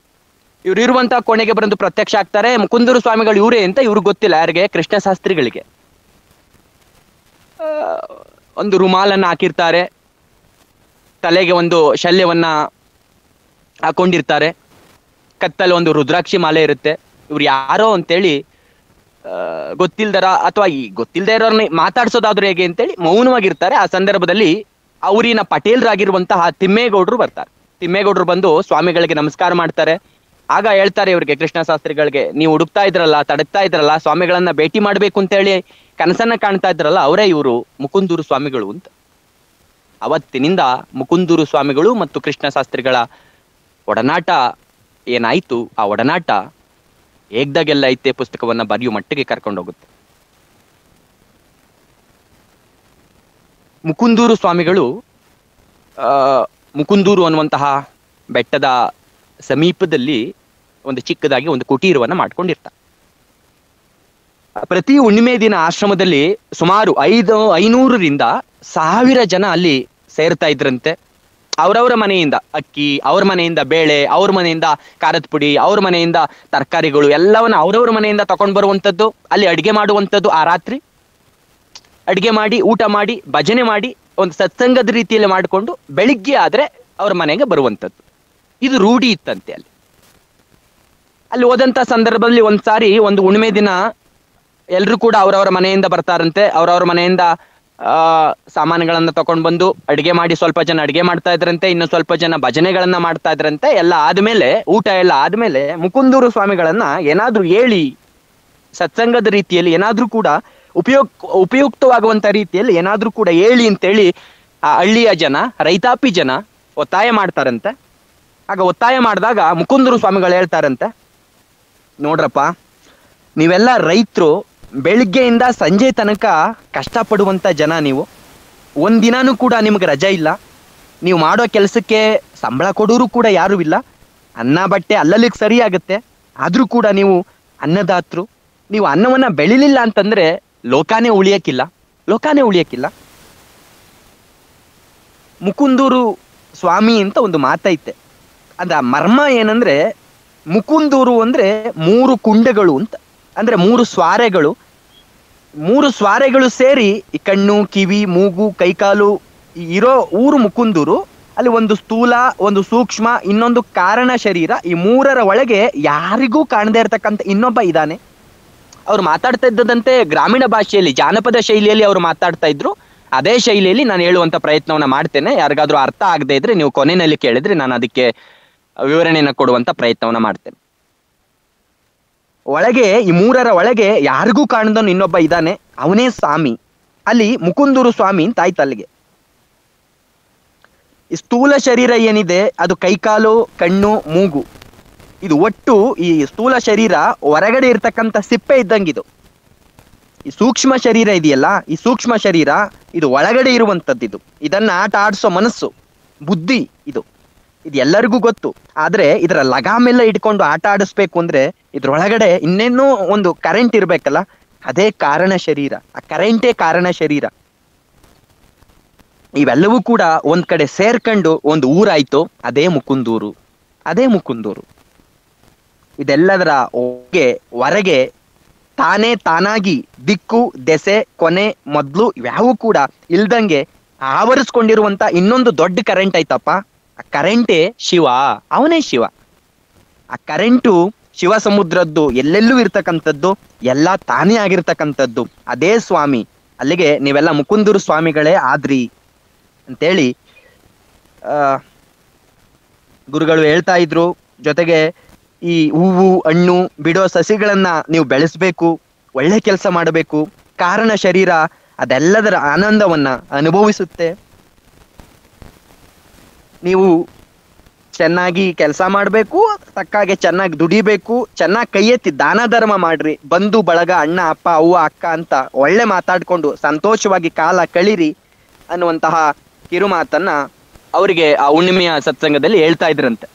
B: ಇವರಿರುವಂತಹ ಕೋಣೆಗೆ ಬಂದು ಪ್ರತ್ಯಕ್ಷ ಆಗ್ತಾರೆ. ಮುಕುಂದೂರು ಸ್ವಾಮಿಗಳು ಇವರೇ ಅಂತ ಇವ್ರಿಗೆ ಗೊತ್ತಿಲ್ಲ, ಯಾರಿಗೆ? ಕೃಷ್ಣ ಶಾಸ್ತ್ರಿಗಳಿಗೆ. ಒಂದು ರುಮಾಲನ್ನ ಹಾಕಿರ್ತಾರೆ, ತಲೆಗೆ ಒಂದು ಶಲ್ಯವನ್ನ ಹಾಕೊಂಡಿರ್ತಾರೆ. ಕತ್ತಲ್ಲಿ ಒಂದು ರುದ್ರಾಕ್ಷಿ ಮಾಲೆ ಇರುತ್ತೆ. ಇವ್ರು ಯಾರೋ ಅಂತೇಳಿ ಗೊತ್ತಿಲ್ದರ ಅಥವಾ ಈ ಗೊತ್ತಿಲ್ದೇ ಇರೋರ್ನ ಮಾತಾಡ್ಸೋದಾದ್ರು ಹೇಗೆ ಅಂತೇಳಿ ಮೌನವಾಗಿರ್ತಾರೆ. ಆ ಸಂದರ್ಭದಲ್ಲಿ ಅವರಿನ ಪಟೇಲ್ರಾಗಿರುವಂತಹ ತಿಮ್ಮೇಗೌಡರು ಬರ್ತಾರೆ. ತಿಮ್ಮೇಗೌಡರು ಬಂದು ಸ್ವಾಮಿಗಳಿಗೆ ನಮಸ್ಕಾರ ಮಾಡ್ತಾರೆ. ಆಗ ಹೇಳ್ತಾರೆ ಇವ್ರಿಗೆ, ಕೃಷ್ಣ ಶಾಸ್ತ್ರಿಗಳಿಗೆ, ನೀವು ಹುಡುಕ್ತಾ ಇದ್ರಲ್ಲ, ತಡಕ್ತಾ ಇದ್ರಲ್ಲ, ಸ್ವಾಮಿಗಳನ್ನ ಭೇಟಿ ಮಾಡ್ಬೇಕು ಅಂತೇಳಿ ಕನಸನ್ನ ಕಾಣ್ತಾ ಇದ್ರಲ್ಲ, ಅವರೇ ಇವರು ಮುಕುಂದೂರು ಸ್ವಾಮಿಗಳು ಅಂತ. ಅವತ್ತಿನಿಂದ ಮುಕುಂದೂರು ಸ್ವಾಮಿಗಳು ಮತ್ತು ಕೃಷ್ಣ ಶಾಸ್ತ್ರಿಗಳ ಒಡನಾಟ ಏನಾಯ್ತು, ಆ ಒಡನಾಟ ಏಗ್ದಾಗೆಲ್ಲ ಐತೆ ಪುಸ್ತಕವನ್ನ ಬರೆಯುವ ಮಟ್ಟಿಗೆ ಕರ್ಕೊಂಡೋಗುತ್ತೆ. ಮುಕುಂದೂರು ಸ್ವಾಮಿಗಳು ಮುಕುಂದೂರು ಅನ್ನುವಂತಹ ಬೆಟ್ಟದ ಸಮೀಪದಲ್ಲಿ ಒಂದು ಚಿಕ್ಕದಾಗಿ ಒಂದು ಕುಟೀರವನ್ನ ಮಾಡ್ಕೊಂಡಿರ್ತಾರೆ. ಪ್ರತಿ ಹುಣ್ಣಿಮೆ ದಿನ ಆಶ್ರಮದಲ್ಲಿ ಸುಮಾರು 500-1000 ಜನ ಅಲ್ಲಿ ಸೇರ್ತಾ ಇದ್ರಂತೆ. ಅವರವರ ಮನೆಯಿಂದ ಅಕ್ಕಿ, ಅವ್ರ ಮನೆಯಿಂದ ಬೇಳೆ, ಅವ್ರ ಮನೆಯಿಂದ ಖಾರದ ಪುಡಿ, ಅವ್ರ ಮನೆಯಿಂದ ತರಕಾರಿಗಳು ಎಲ್ಲವನ್ನ ಅವ್ರವ್ರ ಮನೆಯಿಂದ ತಗೊಂಡ್ ಬರುವಂಥದ್ದು, ಅಲ್ಲಿ ಅಡಿಗೆ ಮಾಡುವಂಥದ್ದು, ಆ ರಾತ್ರಿ ಅಡಿಗೆ ಮಾಡಿ ಊಟ ಮಾಡಿ ಭಜನೆ ಮಾಡಿ ಒಂದು ಸತ್ಸಂಗದ ರೀತಿಯಲ್ಲಿ ಮಾಡಿಕೊಂಡು ಬೆಳಿಗ್ಗೆ ಆದ್ರೆ ಅವ್ರ ಮನೆಗೆ ಬರುವಂಥದ್ದು. ಇದು ರೂಢಿ ಇತ್ತಂತೆ. ಅಲ್ಲಿ ಹೋದಂತ ಸಂದರ್ಭದಲ್ಲಿ ಒಂದ್ಸಾರಿ ಒಂದು ಹುಣ್ಣಿಮೆ ದಿನ ಎಲ್ರು ಕೂಡ ಅವ್ರವ್ರ ಮನೆಯಿಂದ ಬರ್ತಾರಂತೆ. ಅವ್ರವ್ರ ಮನೆಯಿಂದ ಸಾಮಾನುಗಳನ್ನ ತಕೊಂಡ್ ಬಂದು ಅಡಿಗೆ ಮಾಡಿ, ಸ್ವಲ್ಪ ಜನ ಅಡಿಗೆ ಮಾಡ್ತಾ ಇದ್ರಂತೆ, ಇನ್ನು ಸ್ವಲ್ಪ ಜನ ಭಜನೆಗಳನ್ನ ಮಾಡ್ತಾ ಇದ್ರಂತೆ. ಎಲ್ಲ ಆದ್ಮೇಲೆ, ಊಟ ಎಲ್ಲ ಆದ್ಮೇಲೆ ಮುಕುಂದೂರು ಸ್ವಾಮಿಗಳನ್ನ ಏನಾದ್ರೂ ಹೇಳಿ ಸತ್ಸಂಗದ ರೀತಿಯಲ್ಲಿ ಏನಾದ್ರೂ ಕೂಡ ಉಪಯುಕ್ತವಾಗುವಂತ ರೀತಿಯಲ್ಲಿ ಏನಾದ್ರೂ ಕೂಡ ಹೇಳಿ ಅಂತೇಳಿ ಆ ಹಳ್ಳಿಯ ಜನ, ರೈತಾಪಿ ಜನ ಒತ್ತಾಯ ಮಾಡ್ತಾರಂತೆ. ಆಗ ಒತ್ತಾಯ ಮಾಡಿದಾಗ ಮುಕುಂದೂರು ಸ್ವಾಮಿಗಳು ಹೇಳ್ತಾರಂತೆ, ನೋಡ್ರಪ್ಪ, ನೀವೆಲ್ಲ ರೈತರು, ಬೆಳಿಗ್ಗೆಯಿಂದ ಸಂಜೆ ತನಕ ಕಷ್ಟಪಡುವಂತ ಜನ, ನೀವು ಒಂದಿನಾನು ಕೂಡ ನಿಮ್ಗೆ ರಜೆ ಇಲ್ಲ, ನೀವು ಮಾಡೋ ಕೆಲಸಕ್ಕೆ ಸಂಬಳ ಕೊಡೋರು ಕೂಡ ಯಾರು ಇಲ್ಲ, ಅನ್ನ ಬಟ್ಟೆ ಅಲ್ಲಲ್ಲಿಗೆ ಸರಿ ಆಗುತ್ತೆ, ಆದ್ರೂ ಕೂಡ ನೀವು ಅನ್ನದಾತರು, ನೀವು ಅನ್ನವನ್ನ ಬೆಳಿಲಿಲ್ಲ ಅಂತಂದ್ರೆ ಲೋಕಾನೇ ಉಳಿಯಕ್ಕಿಲ್ಲ. ಮುಕುಂದೂರು ಸ್ವಾಮಿ ಅಂತ ಒಂದು ಮಾತೈತೆ. ಅದ ಮರ್ಮ ಏನಂದ್ರೆ, ಮುಕುಂದೂರು ಅಂದ್ರೆ 3 ಕುಂಡಗಳು ಅಂತ, ಅಂದ್ರೆ 3 ಸ್ವಾರೆಗಳು ಸೇರಿ ಈ ಕಣ್ಣು, ಕಿವಿ, ಮೂಗು, ಕೈಕಾಲು ಇರೋ ಊರು ಮುಕುಂದೂರು. ಅಲ್ಲಿ ಒಂದು ಸ್ಥೂಲ, ಒಂದು ಸೂಕ್ಷ್ಮ, ಇನ್ನೊಂದು ಕಾರಣ ಶರೀರ. ಈ 3ರ ಒಳಗೆ ಯಾರಿಗೂ ಕಾಣದೇ ಇರತಕ್ಕಂಥ ಇನ್ನೊಬ್ಬ ಇದ್ದಾನೆ. ಅವ್ರು ಮಾತಾಡ್ತಾ ಇದ್ದದಂತೆ ಗ್ರಾಮೀಣ ಭಾಷೆಯಲ್ಲಿ, ಜಾನಪದ ಶೈಲಿಯಲ್ಲಿ ಅವ್ರು ಮಾತಾಡ್ತಾ ಇದ್ರು. ಅದೇ ಶೈಲಿಯಲ್ಲಿ ನಾನು ಹೇಳುವಂತ ಪ್ರಯತ್ನವನ್ನ ಮಾಡ್ತೇನೆ. ಯಾರಿಗಾದ್ರೂ ಅರ್ಥ ಆಗದೆ ಇದ್ರೆ ನೀವು ಕೊನೆಯಲ್ಲಿ ಕೇಳಿದ್ರೆ ನಾನು ಅದಕ್ಕೆ ವಿವರಣೆಯನ್ನ ಕೊಡುವಂತ ಪ್ರಯತ್ನವನ್ನ ಮಾಡ್ತೇನೆ. ಒಳಗೆ ಈ 3ರ ಒಳಗೆ ಯಾರಿಗೂ ಕಾಣದವನು ಇನ್ನೊಬ್ಬ ಇದ್ದಾನೆ, ಅವನೇ ಸ್ವಾಮಿ. ಅಲ್ಲಿ ಮುಕುಂದೂರು ಸ್ವಾಮಿ ಅಂತ ಆಯ್ತು. ಅಲ್ಲಿಗೆ ಈ ಸ್ಥೂಲ ಶರೀರ ಏನಿದೆ ಅದು ಕೈಕಾಲು, ಕಣ್ಣು, ಮೂಗು, ಇದು ಒಟ್ಟು ಈ ಸ್ಥೂಲ ಶರೀರ ಹೊರಗಡೆ ಇರ್ತಕ್ಕಂಥ ಸಿಪ್ಪೆ ಇದ್ದಂಗಿದು. ಈ ಸೂಕ್ಷ್ಮ ಶರೀರ ಇದೆಯಲ್ಲ, ಈ ಸೂಕ್ಷ್ಮ ಶರೀರ ಇದು ಒಳಗಡೆ ಇರುವಂತದ್ದು. ಇದನ್ನ ಆಟ ಆಡಿಸೋ ಮನಸ್ಸು, ಬುದ್ಧಿ, ಇದು ಎಲ್ಲರಿಗೂ ಗೊತ್ತು. ಆದ್ರೆ ಇದರ ಲಗಾಮೆಲ್ಲ ಇಟ್ಕೊಂಡು ಆಟ ಆಡಿಸ್ಬೇಕು ಅಂದ್ರೆ ಇದ್ರೊಳಗಡೆ ಇನ್ನೇನೋ ಒಂದು ಕರೆಂಟ್ ಇರ್ಬೇಕಲ್ಲ, ಅದೇ ಕಾರಣ ಶರೀರ. ಆ ಕರೆಂಟೇ ಕಾರಣ ಶರೀರ. ಇವೆಲ್ಲವೂ ಕೂಡ ಒಂದ್ ಕಡೆ ಸೇರ್ಕೊಂಡು ಒಂದು ಊರಾಯ್ತು, ಅದೇ ಮುಕುಂದೂರು. ಇದೆಲ್ಲದರ ಹೊರಗೆ ತಾನಾಗಿ ದಿಕ್ಕು, ದೆಸೆ, ಕೊನೆ, ಮೊದ್ಲು ಇವ್ಯಾವು ಕೂಡ ಇಲ್ದಂಗೆ ಆವರಿಸ್ಕೊಂಡಿರುವಂತ ಇನ್ನೊಂದು ದೊಡ್ಡ ಕರೆಂಟ್ ಐತಪ್ಪ. ಆ ಕರೆಂಟೇ ಶಿವ, ಅವನೇ ಶಿವ. ಆ ಕರೆಂಟು ಶಿವ ಸಮುದ್ರದ್ದು, ಎಲ್ಲೆಲ್ಲೂ ಇರ್ತಕ್ಕಂಥದ್ದು, ಎಲ್ಲ ತಾನೇ ಆಗಿರ್ತಕ್ಕಂಥದ್ದು, ಅದೇ ಸ್ವಾಮಿ. ಅಲ್ಲಿಗೆ ನೀವೆಲ್ಲ ಮುಕುಂದೂರು ಸ್ವಾಮಿಗಳೇ ಆದ್ರಿ ಅಂತೇಳಿ ಗುರುಗಳು ಹೇಳ್ತಾ ಇದ್ರು. ಜೊತೆಗೆ ಈ ಹೂವು, ಹಣ್ಣು ಬಿಡೋ ಸಸಿಗಳನ್ನ ನೀವು ಬೆಳೆಸ್ಬೇಕು, ಒಳ್ಳೆ ಕೆಲಸ ಮಾಡಬೇಕು. ಕಾರಣ ಶರೀರ ಅದೆಲ್ಲದರ ಆನಂದವನ್ನ ಅನುಭವಿಸುತ್ತೆ. ನೀವು ಚೆನ್ನಾಗಿ ಕೆಲಸ ಮಾಡಬೇಕು, ತಕ್ಕಾಗೆ ಚೆನ್ನಾಗಿ ದುಡಿಬೇಕು, ಚೆನ್ನಾಗಿ ಕೈ ಎತ್ತಿ ದಾನ ಧರ್ಮ ಮಾಡ್ರಿ, ಬಂಧು ಬಳಗ, ಅಣ್ಣ, ಅಪ್ಪ, ಅವ್ವ, ಅಕ್ಕ ಅಂತ ಒಳ್ಳೆ ಮಾತಾಡ್ಕೊಂಡು ಸಂತೋಷವಾಗಿ ಕಾಲ ಕಳೀರಿ ಅನ್ನುವಂತಹ ಕಿರುಮಾತನ್ನ ಅವರಿಗೆ ಆ ಹುಣ್ಣಿಮೆಯ ಸತ್ಸಂಗದಲ್ಲಿ ಹೇಳ್ತಾ ಇದ್ರಂತೆ.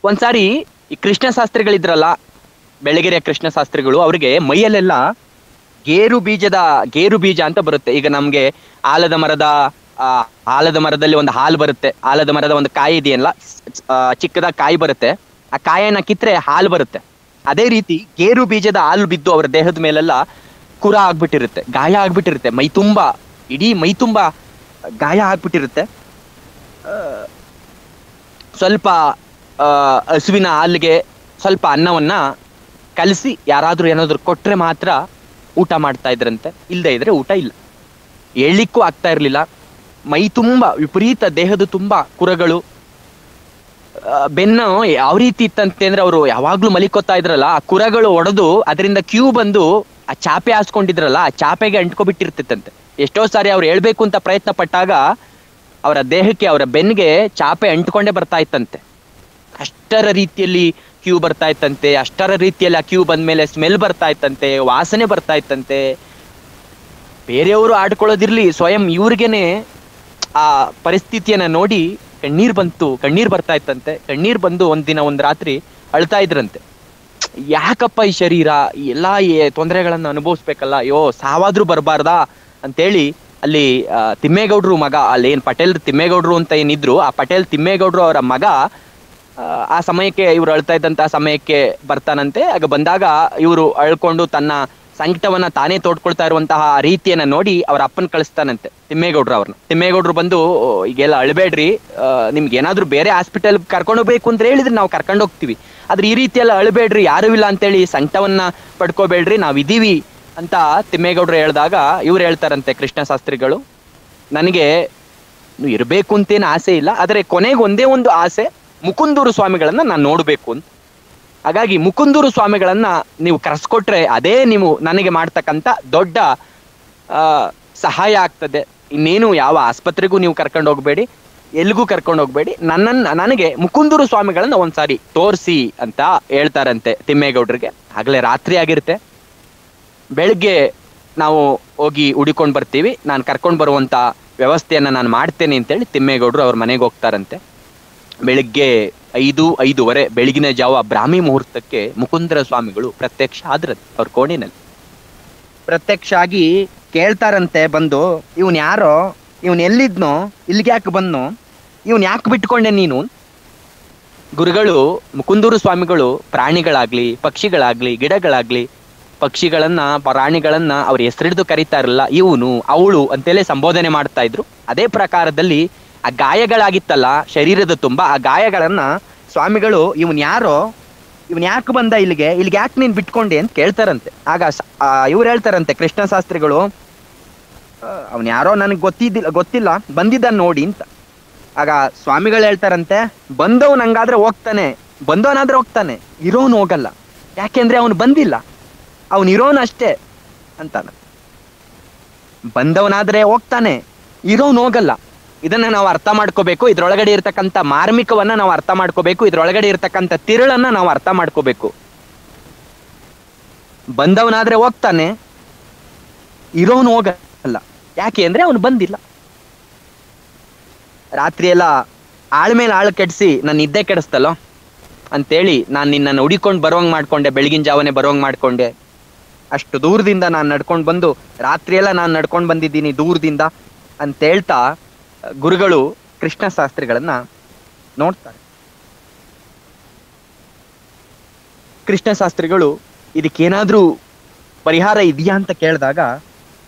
B: ಒಂದ್ಸಾರಿ ಈ ಕೃಷ್ಣ ಶಾಸ್ತ್ರಿಗಳಿದ್ರಲ್ಲ, ಬೆಳಗೆರೆಯ ಕೃಷ್ಣ ಶಾಸ್ತ್ರಿಗಳು, ಅವರಿಗೆ ಮೈಯಲ್ಲೆಲ್ಲ ಗೇರು ಬೀಜ ಅಂತ ಬರುತ್ತೆ. ಈಗ ನಮ್ಗೆ ಆಲದ ಮರದಲ್ಲಿ ಒಂದು ಹಾಲು ಬರುತ್ತೆ, ಆಲದ ಮರದ ಒಂದು ಕಾಯಿ ಇದೆಯಲ್ಲ, ಚಿಕ್ಕದಾಗಿ ಕಾಯಿ ಬರುತ್ತೆ. ಆ ಕಾಯನ್ನ ಕಿತ್ರೆ ಹಾಲು ಬರುತ್ತೆ. ಅದೇ ರೀತಿ ಗೇರು ಬೀಜದ ಹಾಲು ಬಿದ್ದು ಅವರ ದೇಹದ ಮೇಲೆಲ್ಲ ಕುರ ಆಗ್ಬಿಟ್ಟಿರುತ್ತೆ, ಗಾಯ ಆಗ್ಬಿಟ್ಟಿರುತ್ತೆ. ಇಡೀ ಮೈ ತುಂಬಾ ಗಾಯ ಆಗ್ಬಿಟ್ಟಿರುತ್ತೆ. ಸ್ವಲ್ಪ ಹಸುವಿನ ಹಾಲಿಗೆ ಸ್ವಲ್ಪ ಅನ್ನವನ್ನ ಕಲಸಿ ಯಾರಾದ್ರೂ ಏನಾದ್ರು ಕೊಟ್ರೆ ಮಾತ್ರ ಊಟ ಮಾಡ್ತಾ ಇದ್ರಂತೆ, ಇಲ್ಲದೆ ಇದ್ರೆ ಊಟ ಇಲ್ಲ. ಹೇಳಲಿಕ್ಕೂ ಆಗ್ತಾ ಇರ್ಲಿಲ್ಲ. ಮೈ ತುಂಬ ವಿಪರೀತ, ದೇಹದ ತುಂಬ ಕುರಗಳು. ಬೆನ್ನು ಯಾವ ರೀತಿ ಇತ್ತಂತೆ ಅಂದ್ರೆ ಅವರು ಯಾವಾಗ್ಲೂ ಮಲಿಕೋತಾ ಇದ್ರಲ್ಲ, ಆ ಕುರಗಳು ಒಡೆದು ಅದರಿಂದ ಕ್ಯೂ ಬಂದು ಆ ಚಾಪೆ ಹಾಸ್ಕೊಂಡಿದ್ರಲ್ಲ, ಆ ಚಾಪೆಗೆ ಅಂಟ್ಕೊಬಿಟ್ಟಿರ್ತಿತ್ತಂತೆ. ಎಷ್ಟೋ ಸಾರಿ ಅವ್ರು ಹೇಳ್ಬೇಕು ಅಂತ ಪ್ರಯತ್ನ ಪಟ್ಟಾಗ ಅವರ ದೇಹಕ್ಕೆ, ಅವರ ಬೆನ್ನಿಗೆ ಚಾಪೆ ಅಂಟ್ಕೊಂಡೇ ಬರ್ತಾ ಇತ್ತಂತೆ. ಅಷ್ಟರ ರೀತಿಯಲ್ಲಿ ಕ್ಯೂ ಬರ್ತಾ ಇತ್ತಂತೆ. ಅಷ್ಟರ ರೀತಿಯಲ್ಲಿ ಆ ಕ್ಯೂ ಬಂದ್ಮೇಲೆ ಸ್ಮೆಲ್ ಬರ್ತಾ ಇತ್ತಂತೆ, ವಾಸನೆ ಬರ್ತಾ ಇತ್ತಂತೆ. ಬೇರೆಯವರು ಆಡ್ಕೊಳ್ಳೋದಿರ್ಲಿ, ಸ್ವಯಂ ಇವ್ರಿಗೇನೆ ಆ ಪರಿಸ್ಥಿತಿಯನ್ನ ನೋಡಿ ಕಣ್ಣೀರ್ ಬರ್ತಾ ಇತ್ತಂತೆ. ಕಣ್ಣೀರ್ ಬಂದು ಒಂದ್ ರಾತ್ರಿ ಅಳ್ತಾ ಇದ್ರಂತೆ. ಯಾಕಪ್ಪ ಈ ಶರೀರ, ಈ ಎಲ್ಲಾ ತೊಂದರೆಗಳನ್ನ ಅನುಭವಿಸ್ಬೇಕಲ್ಲ, ಅಯ್ಯೋ ಸಾವಾದ್ರೂ ಬರಬಾರ್ದಾ ಅಂತೇಳಿ ಅಲ್ಲಿ ತಿಮ್ಮೇಗೌಡ್ರು ಮಗ, ಅಲ್ಲಿ ಏನ್ ಪಟೇಲ್ ತಿಮ್ಮೇಗೌಡ್ರು ಅಂತ ಏನಿದ್ರು, ಆ ಪಟೇಲ್ ತಿಮ್ಮೇಗೌಡ್ರು ಅವರ ಮಗ ಆ ಸಮಯಕ್ಕೆ, ಇವ್ರು ಅಳ್ತಾ ಇದ್ದಂತಹ ಸಮಯಕ್ಕೆ ಬರ್ತಾನಂತೆ. ಆಗ ಬಂದಾಗ ಇವರು ಅಳ್ಕೊಂಡು ತನ್ನ ಸಂಕಟವನ್ನ ತಾನೇ ತೋಡ್ಕೊಳ್ತಾ ಇರುವಂತಹ ರೀತಿಯನ್ನ ನೋಡಿ ಅವ್ರ ಅಪ್ಪನ್ ಕಳಿಸ್ತಾನಂತೆ ತಿಮ್ಮೇಗೌಡ್ರು ಅವ್ರನ್ನ. ತಿಮ್ಮೇಗೌಡ್ರು ಬಂದು, ಈಗೆಲ್ಲ ಅಳ್ಬೇಡ್ರಿ, ನಿಮ್ಗೆ ಏನಾದ್ರು ಬೇರೆ ಹಾಸ್ಪಿಟಲ್ ಕರ್ಕೊಂಡೋಗ್ಬೇಕು ಅಂತ ಹೇಳಿದ್ರೆ ನಾವು ಕರ್ಕೊಂಡು ಹೋಗ್ತೀವಿ, ಆದ್ರೆ ಈ ರೀತಿ ಎಲ್ಲ ಅಳ್ಬೇಡ್ರಿ, ಯಾರು ಇಲ್ಲ ಅಂತೇಳಿ ಸಂಕಟವನ್ನ ಪಡ್ಕೋಬೇಡ್ರಿ, ನಾವಿದೀವಿ ಅಂತ ತಿಮ್ಮೇಗೌಡ್ರು ಹೇಳಿದಾಗ ಇವ್ರು ಹೇಳ್ತಾರಂತೆ ಕೃಷ್ಣ ಶಾಸ್ತ್ರಿಗಳು, ನನಗೆ ಇರ್ಬೇಕು ಅಂತೇನು ಆಸೆ ಇಲ್ಲ, ಆದ್ರೆ ಕೊನೆಗೆ ಒಂದೇ ಒಂದು ಆಸೆ, ಮುಕುಂದೂರು ಸ್ವಾಮಿಗಳನ್ನ ನಾನು ನೋಡ್ಬೇಕು ಅಂತ. ಹಾಗಾಗಿ ಮುಕುಂದೂರು ಸ್ವಾಮಿಗಳನ್ನ ನೀವು ಕರೆಸ್ಕೊಟ್ರೆ ಅದೇ ನೀವು ನನಗೆ ಮಾಡ್ತಕ್ಕಂಥ ದೊಡ್ಡ ಸಹಾಯ ಆಗ್ತದೆ. ಇನ್ನೇನು ಯಾವ ಆಸ್ಪತ್ರೆಗೂ ನೀವು ಕರ್ಕೊಂಡು ಹೋಗ್ಬೇಡಿ, ಎಲ್ಗೂ ಕರ್ಕೊಂಡು ಹೋಗ್ಬೇಡಿ, ನನಗೆ ಮುಕುಂದೂರು ಸ್ವಾಮಿಗಳನ್ನ ಒಂದ್ಸಾರಿ ತೋರಿಸಿ ಅಂತ ಹೇಳ್ತಾರಂತೆ ತಿಮ್ಮೇಗೌಡ್ರಿಗೆ. ಆಗ್ಲೇ ರಾತ್ರಿ ಆಗಿರುತ್ತೆ. ಬೆಳಿಗ್ಗೆ ನಾವು ಹೋಗಿ ಹುಡಿಕೊಂಡು ಬರ್ತೀವಿ, ನಾನು ಕರ್ಕೊಂಡು ಬರುವಂತ ವ್ಯವಸ್ಥೆಯನ್ನ ನಾನು ಮಾಡ್ತೇನೆ ಅಂತೇಳಿ ತಿಮ್ಮೇಗೌಡರು ಅವ್ರ ಮನೆಗೆ ಹೋಗ್ತಾರಂತೆ. ಬೆಳಿಗ್ಗೆ 5:05 ಬೆಳಗಿನ ಜಾವ ಬ್ರಾಹ್ಮಿ ಮುಹೂರ್ತಕ್ಕೆ ಮುಕುಂದರ ಸ್ವಾಮಿಗಳು ಪ್ರತ್ಯಕ್ಷ ಆದ್ರಂತೆ. ಅವ್ರ ಕೋಣೆನಲ್ಲಿ ಪ್ರತ್ಯಕ್ಷ ಆಗಿ ಕೇಳ್ತಾರಂತೆ ಬಂದು, ಇವನ್ ಯಾರೋ, ಇವನ್ ಎಲ್ಲಿದ್ನೋ, ಇಲ್ಲಿಗೆ ಯಾಕೆ ಬಂದ್ನೋ, ಇವನ್ ಯಾಕೆ ಬಿಟ್ಕೊಂಡೆ ನೀನು? ಗುರುಗಳು, ಮುಕುಂದೂರು ಸ್ವಾಮಿಗಳು ಪ್ರಾಣಿಗಳಾಗ್ಲಿ, ಪಕ್ಷಿಗಳಾಗ್ಲಿ, ಗಿಡಗಳಾಗ್ಲಿ, ಪಕ್ಷಿಗಳನ್ನ, ಪ್ರಾಣಿಗಳನ್ನ ಅವ್ರ ಹೆಸರಿಡ್ದು ಕರೀತಾ ಇರಲ್ಲ, ಇವನು ಅವಳು ಅಂತೇಳಿ ಸಂಬೋಧನೆ ಮಾಡ್ತಾ ಇದ್ರು. ಅದೇ ಪ್ರಕಾರದಲ್ಲಿ ಆ ಗಾಯಗಳಾಗಿತ್ತಲ್ಲ ಶರೀರದ ತುಂಬ, ಆ ಗಾಯಗಳನ್ನ ಸ್ವಾಮಿಗಳು, ಇವನ್ ಯಾರೋ, ಇವನ್ ಯಾಕೆ ಬಂದ ಇಲ್ಲಿಗೆ ಯಾಕೆ ನೀನ್ ಬಿಟ್ಕೊಂಡೆ ಅಂತ ಕೇಳ್ತಾರಂತೆ. ಆಗ ಇವ್ರು ಹೇಳ್ತಾರಂತೆ ಕೃಷ್ಣ ಶಾಸ್ತ್ರಿಗಳು, ಅವನ್ ಯಾರೋ ನನಗೆ ಗೊತ್ತಿಲ್ಲ, ಬಂದಿದ್ದಾನೆ ನೋಡಿ ಅಂತ. ಆಗ ಸ್ವಾಮಿಗಳು ಹೇಳ್ತಾರಂತೆ, ಬಂದವನ್ ಹಂಗಾದ್ರೆ ಹೋಗ್ತಾನೆ, ಇರೋನ್ ಹೋಗಲ್ಲ, ಯಾಕೆಂದ್ರೆ ಅವನು ಬಂದಿಲ್ಲ, ಅವನ್ ಇರೋನ್ ಅಷ್ಟೇ ಅಂತಾನ. ಬಂದವನಾದ್ರೆ ಹೋಗ್ತಾನೆ, ಇರೋನ್ ಹೋಗಲ್ಲ. ಇದನ್ನ ನಾವು ಅರ್ಥ ಮಾಡ್ಕೋಬೇಕು. ಇದ್ರೊಳಗಡೆ ಇರ್ತಕ್ಕಂಥ ಮಾರ್ಮಿಕವನ್ನ ನಾವು ಅರ್ಥ ಮಾಡ್ಕೋಬೇಕು. ಇದ್ರೊಳಗಡೆ ಇರ್ತಕ್ಕಂಥ ತಿರುಳನ್ನ ನಾವು ಅರ್ಥ ಮಾಡ್ಕೋಬೇಕು. ಬಂದವನಾದ್ರೆ ಹೋಗ್ತಾನೆ, ಇರೋನು ಹೋಗಲ್ಲ, ಯಾಕೆ ಅಂದ್ರೆ ಅವನು ಬಂದಿಲ್ಲ. ರಾತ್ರಿ ಎಲ್ಲ ಆಳ್ಮೇಲೆ ಆಳು ಕೆಡಿಸಿ ನನ್ನ ನಿದ್ದೆ ಕೆಡಿಸ್ತಲ್ಲೋ ಅಂತೇಳಿ ನಾನು ನಿನ್ನನ್ನು ಹುಡಿಕೊಂಡು ಬರುವಂಗ್ ಮಾಡ್ಕೊಂಡೆ, ಬೆಳಗಿನ ಜಾವನೆ ಬರುವಂಗ್ ಮಾಡ್ಕೊಂಡೆ. ಅಷ್ಟು ದೂರದಿಂದ ನಾನು ನಡ್ಕೊಂಡು ಬಂದು, ರಾತ್ರಿ ಎಲ್ಲ ನಾನು ನಡ್ಕೊಂಡು ಬಂದಿದ್ದೀನಿ ದೂರದಿಂದ ಅಂತ ಹೇಳ್ತಾ ಗುರುಗಳು ಕೃಷ್ಣ ಶಾಸ್ತ್ರಿಗಳನ್ನ ನೋಡ್ತಾರೆ. ಕೃಷ್ಣ ಶಾಸ್ತ್ರಿಗಳು ಇದಕ್ಕೇನಾದ್ರೂ ಪರಿಹಾರ ಇದೆಯಾ ಅಂತ ಕೇಳಿದಾಗ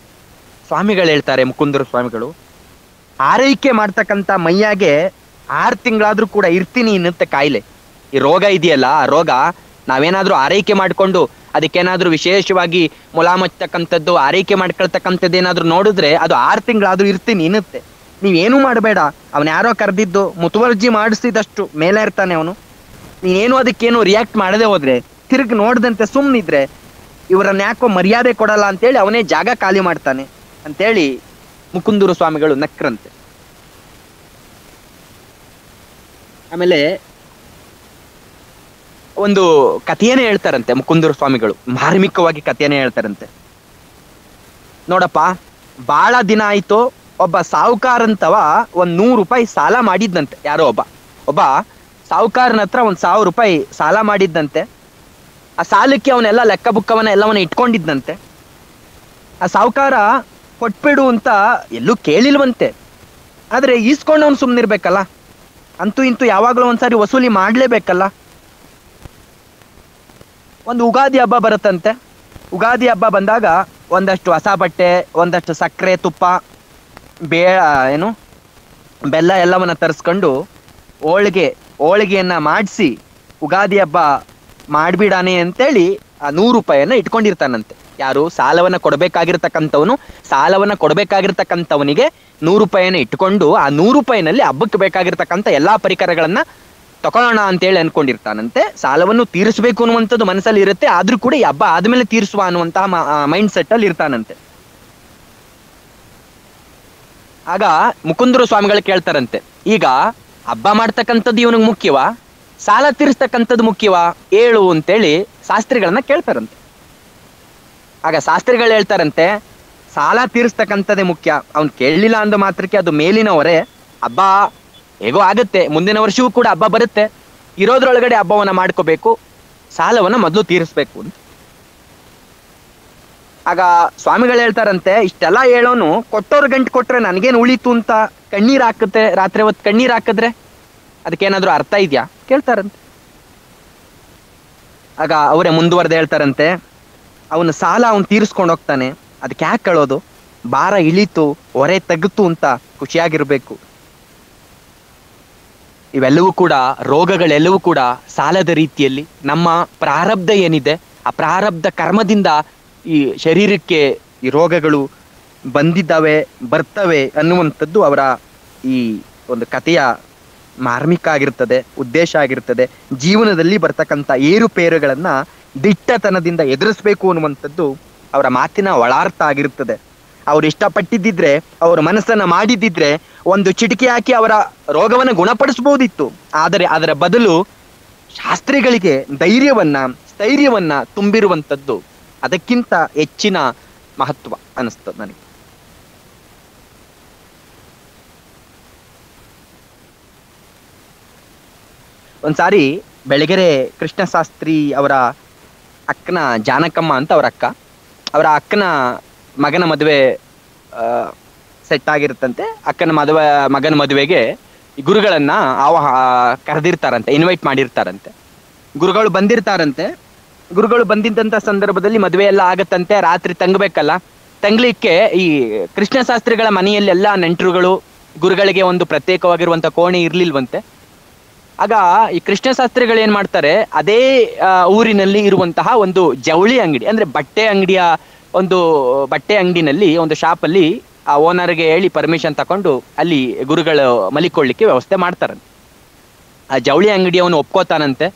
B: ಸ್ವಾಮಿಗಳು ಹೇಳ್ತಾರೆ, ಮುಕುಂದರ ಸ್ವಾಮಿಗಳು, ಆರೈಕೆ ಮಾಡ್ತಕ್ಕಂಥ ಮೈಯಾಗೆ 6 ತಿಂಗಳಾದ್ರೂ ಕೂಡ ಇರ್ತೀನಿ ಇನ್ನತ್ತೆ ಕಾಯಿಲೆ. ಈ ರೋಗ ಇದೆಯಲ್ಲ, ಆ ರೋಗ ನಾವೇನಾದ್ರೂ ಆರೈಕೆ ಮಾಡ್ಕೊಂಡು ಅದಕ್ಕೇನಾದ್ರೂ ವಿಶೇಷವಾಗಿ ಮುಲಾಮಚ್ಚತಕ್ಕಂಥದ್ದು, ಆರೈಕೆ ಮಾಡ್ಕೊಳ್ತಕ್ಕಂಥದ್ದು ಏನಾದ್ರೂ ನೋಡಿದ್ರೆ ಅದು 6 ತಿಂಗಳಾದ್ರೂ ಇರ್ತೀನಿ ಇನ್ನತ್ತೆ. ನೀವೇನು ಮಾಡಬೇಡ, ಅವನ್ ಯಾರೋ ಕರೆದಿದ್ದು ಮುತುವರ್ಜಿ ಮಾಡಿಸಿದಷ್ಟು ಮೇಲೆ ಇರ್ತಾನೆ ಅವನು. ನೀನೇನು ಅದಕ್ಕೇನು ರಿಯಾಕ್ಟ್ ಮಾಡದೆ ಹೋದ್ರೆ, ತಿರುಗಿ ನೋಡ್ದಂತೆ ಸುಮ್ಮನಿದ್ರೆ ಇವರನ್ನ ಯಾಕೋ ಮರ್ಯಾದೆ ಕೊಡಲ್ಲ ಅಂತೇಳಿ ಅವನೇ ಜಾಗ ಖಾಲಿ ಮಾಡ್ತಾನೆ ಅಂತೇಳಿ ಮುಕುಂದೂರು ಸ್ವಾಮಿಗಳು ನಕ್ರಂತೆ. ಆಮೇಲೆ ಒಂದು ಕಥೆಯನ್ನೇ ಹೇಳ್ತಾರಂತೆ ಮುಕುಂದೂರು ಸ್ವಾಮಿಗಳು, ಮಾರ್ಮಿಕವಾಗಿ ಕಥೆಯನ್ನೇ ಹೇಳ್ತಾರಂತೆ. ನೋಡಪ್ಪ, ಬಹಳ ದಿನ ಆಯ್ತು, ಒಬ್ಬ ಸಾಹುಕಾರಂತವ 100 ರೂಪಾಯಿ ಸಾಲ ಮಾಡಿದ್ದಂತೆ. ಯಾರೋ ಒಬ್ಬ ಸಾಹುಕಾರನ ಹತ್ರ 1000 ರೂಪಾಯಿ ಸಾಲ ಮಾಡಿದ್ದಂತೆ. ಆ ಸಾಲಕ್ಕೆ ಅವನೆಲ್ಲ ಲೆಕ್ಕ ಬುಕ್ಕವನ್ನ ಎಲ್ಲವನ್ನ ಇಟ್ಕೊಂಡಿದ್ದಂತೆ. ಆ ಸಾಹುಕಾರ ಕೊಟ್ಬಿಡು ಅಂತ ಎಲ್ಲೂ ಕೇಳಿಲ್ವಂತೆ. ಆದ್ರೆ ಈಸ್ಕೊಂಡವನು ಸುಮ್ಮನಿರ್ಬೇಕಲ್ಲ, ಅಂತೂ ಇಂತೂ ಯಾವಾಗಲೂ ಒಂದ್ಸಾರಿ ವಸೂಲಿ ಮಾಡ್ಲೇಬೇಕಲ್ಲ. ಒಂದು ಉಗಾದಿ ಹಬ್ಬ ಬರುತ್ತಂತೆ. ಉಗಾದಿ ಹಬ್ಬ ಬಂದಾಗ ಒಂದಷ್ಟು ಹೊಸ ಬಟ್ಟೆ, ಒಂದಷ್ಟು ಸಕ್ಕರೆ, ತುಪ್ಪ, ಬೆಲ್ಲ ಎಲ್ಲವನ್ನ ತರಿಸ್ಕೊಂಡು ಹೋಳಿಗೆಯನ್ನ ಮಾಡಿಸಿ ಉಗಾದಿ ಹಬ್ಬ ಮಾಡ್ಬಿಡಾನೆ ಅಂತೇಳಿ ಆ 100 ರೂಪಾಯಿಯನ್ನ ಇಟ್ಕೊಂಡಿರ್ತಾನಂತೆ. ಯಾರು ಸಾಲವನ್ನ ಕೊಡಬೇಕಾಗಿರ್ತಕ್ಕಂಥವನಿಗೆ 100 ರೂಪಾಯಿಯನ್ನ ಇಟ್ಕೊಂಡು ಆ 100 ರೂಪಾಯಿನಲ್ಲಿ ಹಬ್ಬಕ್ಕೆ ಬೇಕಾಗಿರ್ತಕ್ಕಂಥ ಎಲ್ಲಾ ಪರಿಕರಗಳನ್ನ ತಗೊಳ್ಳೋಣ ಅಂತೇಳಿ ಅನ್ಕೊಂಡಿರ್ತಾನಂತೆ. ಸಾಲವನ್ನು ತೀರಿಸಬೇಕು ಅನ್ನುವಂಥದ್ದು ಮನಸ್ಸಲ್ಲಿ ಇರುತ್ತೆ, ಆದ್ರೂ ಕೂಡ ಈ ಹಬ್ಬ ಆದ್ಮೇಲೆ ತೀರಿಸುವ ಅನ್ನುವಂತಹ ಮೈಂಡ್ ಸೆಟ್ ಅಲ್ಲಿ ಇರ್ತಾನಂತೆ. ಆಗ ಮುಕುಂದರು ಸ್ವಾಮಿಗಳು ಕೇಳ್ತಾರಂತೆ, ಈಗ ಹಬ್ಬ ಮಾಡ್ತಕ್ಕಂಥದ್ದು ಇವನಿಗೆ ಮುಖ್ಯವಾ, ಸಾಲ ತೀರಿಸ್ತಕ್ಕಂಥದ್ದು ಮುಖ್ಯವಾ ಹೇಳು ಅಂತೇಳಿ ಶಾಸ್ತ್ರಿಗಳನ್ನ ಕೇಳ್ತಾರಂತೆ. ಆಗ ಶಾಸ್ತ್ರಿಗಳು ಹೇಳ್ತಾರಂತೆ, ಸಾಲ ತೀರಿಸ್ತಕ್ಕಂಥದ್ದೇ ಮುಖ್ಯ. ಅವ್ನು ಕೇಳಲಿಲ್ಲ ಅಂದ ಮಾತ್ರಕ್ಕೆ ಅದು ಮೇಲಿನ ಹೊರೆ. ಹಬ್ಬ ಹೇಗೋ ಆಗತ್ತೆ, ಮುಂದಿನ ವರ್ಷವೂ ಕೂಡ ಹಬ್ಬ ಬರುತ್ತೆ, ಇರೋದ್ರೊಳಗಡೆ ಹಬ್ಬವನ್ನ ಮಾಡ್ಕೋಬೇಕು, ಸಾಲವನ್ನ ಮೊದಲು ತೀರಿಸ್ಬೇಕು ಅಂತ. ಆಗ ಸ್ವಾಮಿಗಳು ಹೇಳ್ತಾರಂತೆ, ಇಷ್ಟೆಲ್ಲ ಹೇಳೋನು ಕೊಟ್ಟೋರ್ ಗಂಟು ಕೊಟ್ರೆ ನನ್ಗೇನು ಉಳಿತು ಅಂತ ಕಣ್ಣೀರ್ ಹಾಕುತ್ತೆ, ರಾತ್ರಿ ಹೊತ್ತು ಕಣ್ಣೀರ್ ಹಾಕಿದ್ರೆ ಅದಕ್ಕೇನಾದ್ರೂ ಅರ್ಥ ಇದೆಯಾ ಕೇಳ್ತಾರಂತೆ. ಆಗ ಅವರೇ ಮುಂದುವರೆದು ಹೇಳ್ತಾರಂತೆ, ಅವನ ಸಾಲ ಅವನು ತೀರಿಸ್ಕೊಂಡು ಹೋಗ್ತಾನೆ, ಅದಕ್ಕೆ ಯಾಕೆ ಕಳೋದು, ಭಾರ ಇಳೀತು, ಹೊರೆ ತೆಗಿತು ಅಂತ ಖುಷಿಯಾಗಿರ್ಬೇಕು. ಇವೆಲ್ಲವೂ ಕೂಡ, ರೋಗಗಳೆಲ್ಲವೂ ಕೂಡ ಸಾಲದ ರೀತಿಯಲ್ಲಿ ನಮ್ಮ ಪ್ರಾರಬ್ಧ ಏನಿದೆ ಆ ಪ್ರಾರಬ್ಧ ಕರ್ಮದಿಂದ ಈ ಶರೀರಕ್ಕೆ ಈ ರೋಗಗಳು ಬಂದಿದ್ದಾವೆ, ಬರ್ತವೆ ಅನ್ನುವಂಥದ್ದು ಅವರ ಈ ಒಂದು ಕಥೆಯ ಮಾರ್ಮಿಕ ಆಗಿರ್ತದೆ, ಉದ್ದೇಶ ಆಗಿರ್ತದೆ. ಜೀವನದಲ್ಲಿ ಬರ್ತಕ್ಕಂಥ ಏರುಪೇರುಗಳನ್ನ ದಿಟ್ಟತನದಿಂದ ಎದುರಿಸ್ಬೇಕು ಅನ್ನುವಂಥದ್ದು ಅವರ ಮಾತಿನ ಒಳಾರ್ಥ ಆಗಿರ್ತದೆ. ಅವ್ರು ಇಷ್ಟಪಟ್ಟಿದ್ದಿದ್ರೆ, ಅವ್ರ ಮನಸ್ಸನ್ನ ಮಾಡಿದ್ದಿದ್ರೆ ಒಂದು ಚಿಟಿಕೆ ಹಾಕಿ ಅವರ ರೋಗವನ್ನು ಗುಣಪಡಿಸಬಹುದಿತ್ತು. ಆದರೆ ಅದರ ಬದಲು ಶಾಸ್ತ್ರಿಗಳಿಗೆ ಧೈರ್ಯವನ್ನ, ಸ್ಥೈರ್ಯವನ್ನ ತುಂಬಿರುವಂಥದ್ದು ಅದಕ್ಕಿಂತ ಹೆಚ್ಚಿನ ಮಹತ್ವ ಅನಿಸ್ತದೆ ನನಗೆ. ಒಂದ್ಸಾರಿ ಬೆಳಗೆರೆ ಕೃಷ್ಣಶಾಸ್ತ್ರಿ ಅವರ ಅಕ್ಕನ ಜಾನಕಮ್ಮ ಅಂತ ಅವರ ಅಕ್ಕನ ಮಗನ ಮದುವೆ ಸೆಟ್ ಆಗಿರುತ್ತಂತೆ. ಮಗನ ಮದುವೆಗೆ ಗುರುಗಳನ್ನ ಕರೆದಿರ್ತಾರಂತೆ, ಇನ್ವೈಟ್ ಮಾಡಿರ್ತಾರಂತೆ. ಗುರುಗಳು ಬಂದಿದ್ದಂತ ಸಂದರ್ಭದಲ್ಲಿ ಮದುವೆ ಎಲ್ಲ ಆಗತ್ತಂತೆ. ರಾತ್ರಿ ತಂಗ್ಲಿಕ್ಕೆ ಈ ಕೃಷ್ಣಶಾಸ್ತ್ರಿಗಳ ಮನೆಯಲ್ಲಿ ಎಲ್ಲ ನೆಂಟರುಗಳು, ಗುರುಗಳಿಗೆ ಒಂದು ಪ್ರತ್ಯೇಕವಾಗಿರುವಂತ ಕೋಣೆ ಇರ್ಲಿಲ್ವಂತೆ. ಆಗ ಈ ಕೃಷ್ಣಶಾಸ್ತ್ರಿಗಳು ಏನ್ ಮಾಡ್ತಾರೆ, ಅದೇ ಊರಿನಲ್ಲಿ ಇರುವಂತಹ ಒಂದು ಜವಳಿ ಅಂಗಡಿ, ಅಂದ್ರೆ ಬಟ್ಟೆ ಅಂಗಡಿನಲ್ಲಿ ಒಂದು ಶಾಪಲ್ಲಿ ಆ ಓನರ್ಗೆ ಹೇಳಿ ಪರ್ಮಿಷನ್ ತಕೊಂಡು ಅಲ್ಲಿ ಗುರುಗಳು ಮಲಿಕೊಳ್ಳಿಕ್ಕೆ ವ್ಯವಸ್ಥೆ ಮಾಡ್ತಾರಂತೆ. ಆ ಜವಳಿ ಅಂಗಡಿಯವನು ಒಪ್ಕೋತಾನಂತೆ.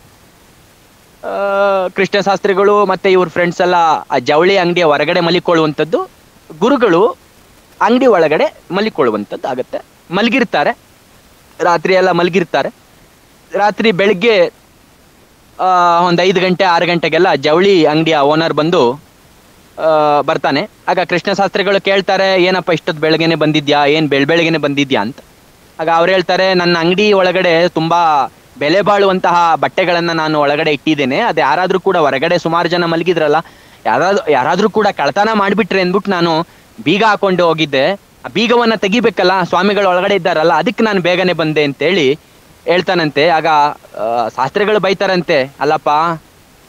B: ಕೃಷ್ಣಶಾಸ್ತ್ರಿಗಳು ಮತ್ತೆ ಇವ್ರ ಫ್ರೆಂಡ್ಸ್ ಎಲ್ಲ ಆ ಜವಳಿ ಅಂಗಡಿಯ ಹೊರಗಡೆ ಮಲಿಕೊಳ್ಳುವಂಥದ್ದು, ಗುರುಗಳು ಅಂಗಡಿ ಒಳಗಡೆ ಮಲಿಕೊಳ್ಳುವಂಥದ್ದು ಆಗತ್ತೆ. ರಾತ್ರಿ ಎಲ್ಲ ಮಲಗಿರ್ತಾರೆ. ರಾತ್ರಿ ಬೆಳಿಗ್ಗೆ ಒಂದು 5 ಗಂಟೆ 6 ಗಂಟೆಗೆಲ್ಲ ಜವಳಿ ಅಂಗಡಿಯ ಓನರ್ ಬರ್ತಾನೆ. ಆಗ ಕೃಷ್ಣಶಾಸ್ತ್ರಿಗಳು ಕೇಳ್ತಾರೆ, ಏನಪ್ಪ ಇಷ್ಟೊತ್ತು ಬೆಳಗ್ಗೆನೆ ಬಂದಿದ್ಯಾ, ಏನ್ ಬೆಳಗ್ಗೆನೆ ಬಂದಿದ್ಯಾ ಅಂತ. ಆಗ ಅವ್ರು ಹೇಳ್ತಾರೆ, ನನ್ನ ಅಂಗಡಿ ಒಳಗಡೆ ತುಂಬಾ ಬೆಲೆ ಬಾಳುವಂತಹ ಬಟ್ಟೆಗಳನ್ನ ನಾನು ಒಳಗಡೆ ಇಟ್ಟಿದ್ದೇನೆ, ಅದು ಯಾರಾದ್ರೂ ಕೂಡ ಹೊರಗಡೆ ಸುಮಾರು ಜನ ಮಲಗಿದ್ರಲ್ಲ, ಯಾರಾದ್ರೂ ಕೂಡ ಕಳ್ತನ ಮಾಡ್ಬಿಟ್ರೆ ಅಂದ್ಬಿಟ್ಟು ನಾನು ಬೀಗ ಹಾಕೊಂಡು ಹೋಗಿದ್ದೆ, ಆ ಬೀಗವನ್ನ ತೆಗಿಬೇಕಲ್ಲ, ಸ್ವಾಮಿಗಳು ಒಳಗಡೆ ಇದ್ದಾರಲ್ಲ, ಅದಕ್ಕೆ ನಾನು ಬೇಗನೆ ಬಂದೆ ಅಂತೇಳಿ ಹೇಳ್ತಾನಂತೆ. ಆಗ ಶಾಸ್ತ್ರಿಗಳು ಬೈತಾರಂತೆ, ಅಲ್ಲಪ್ಪ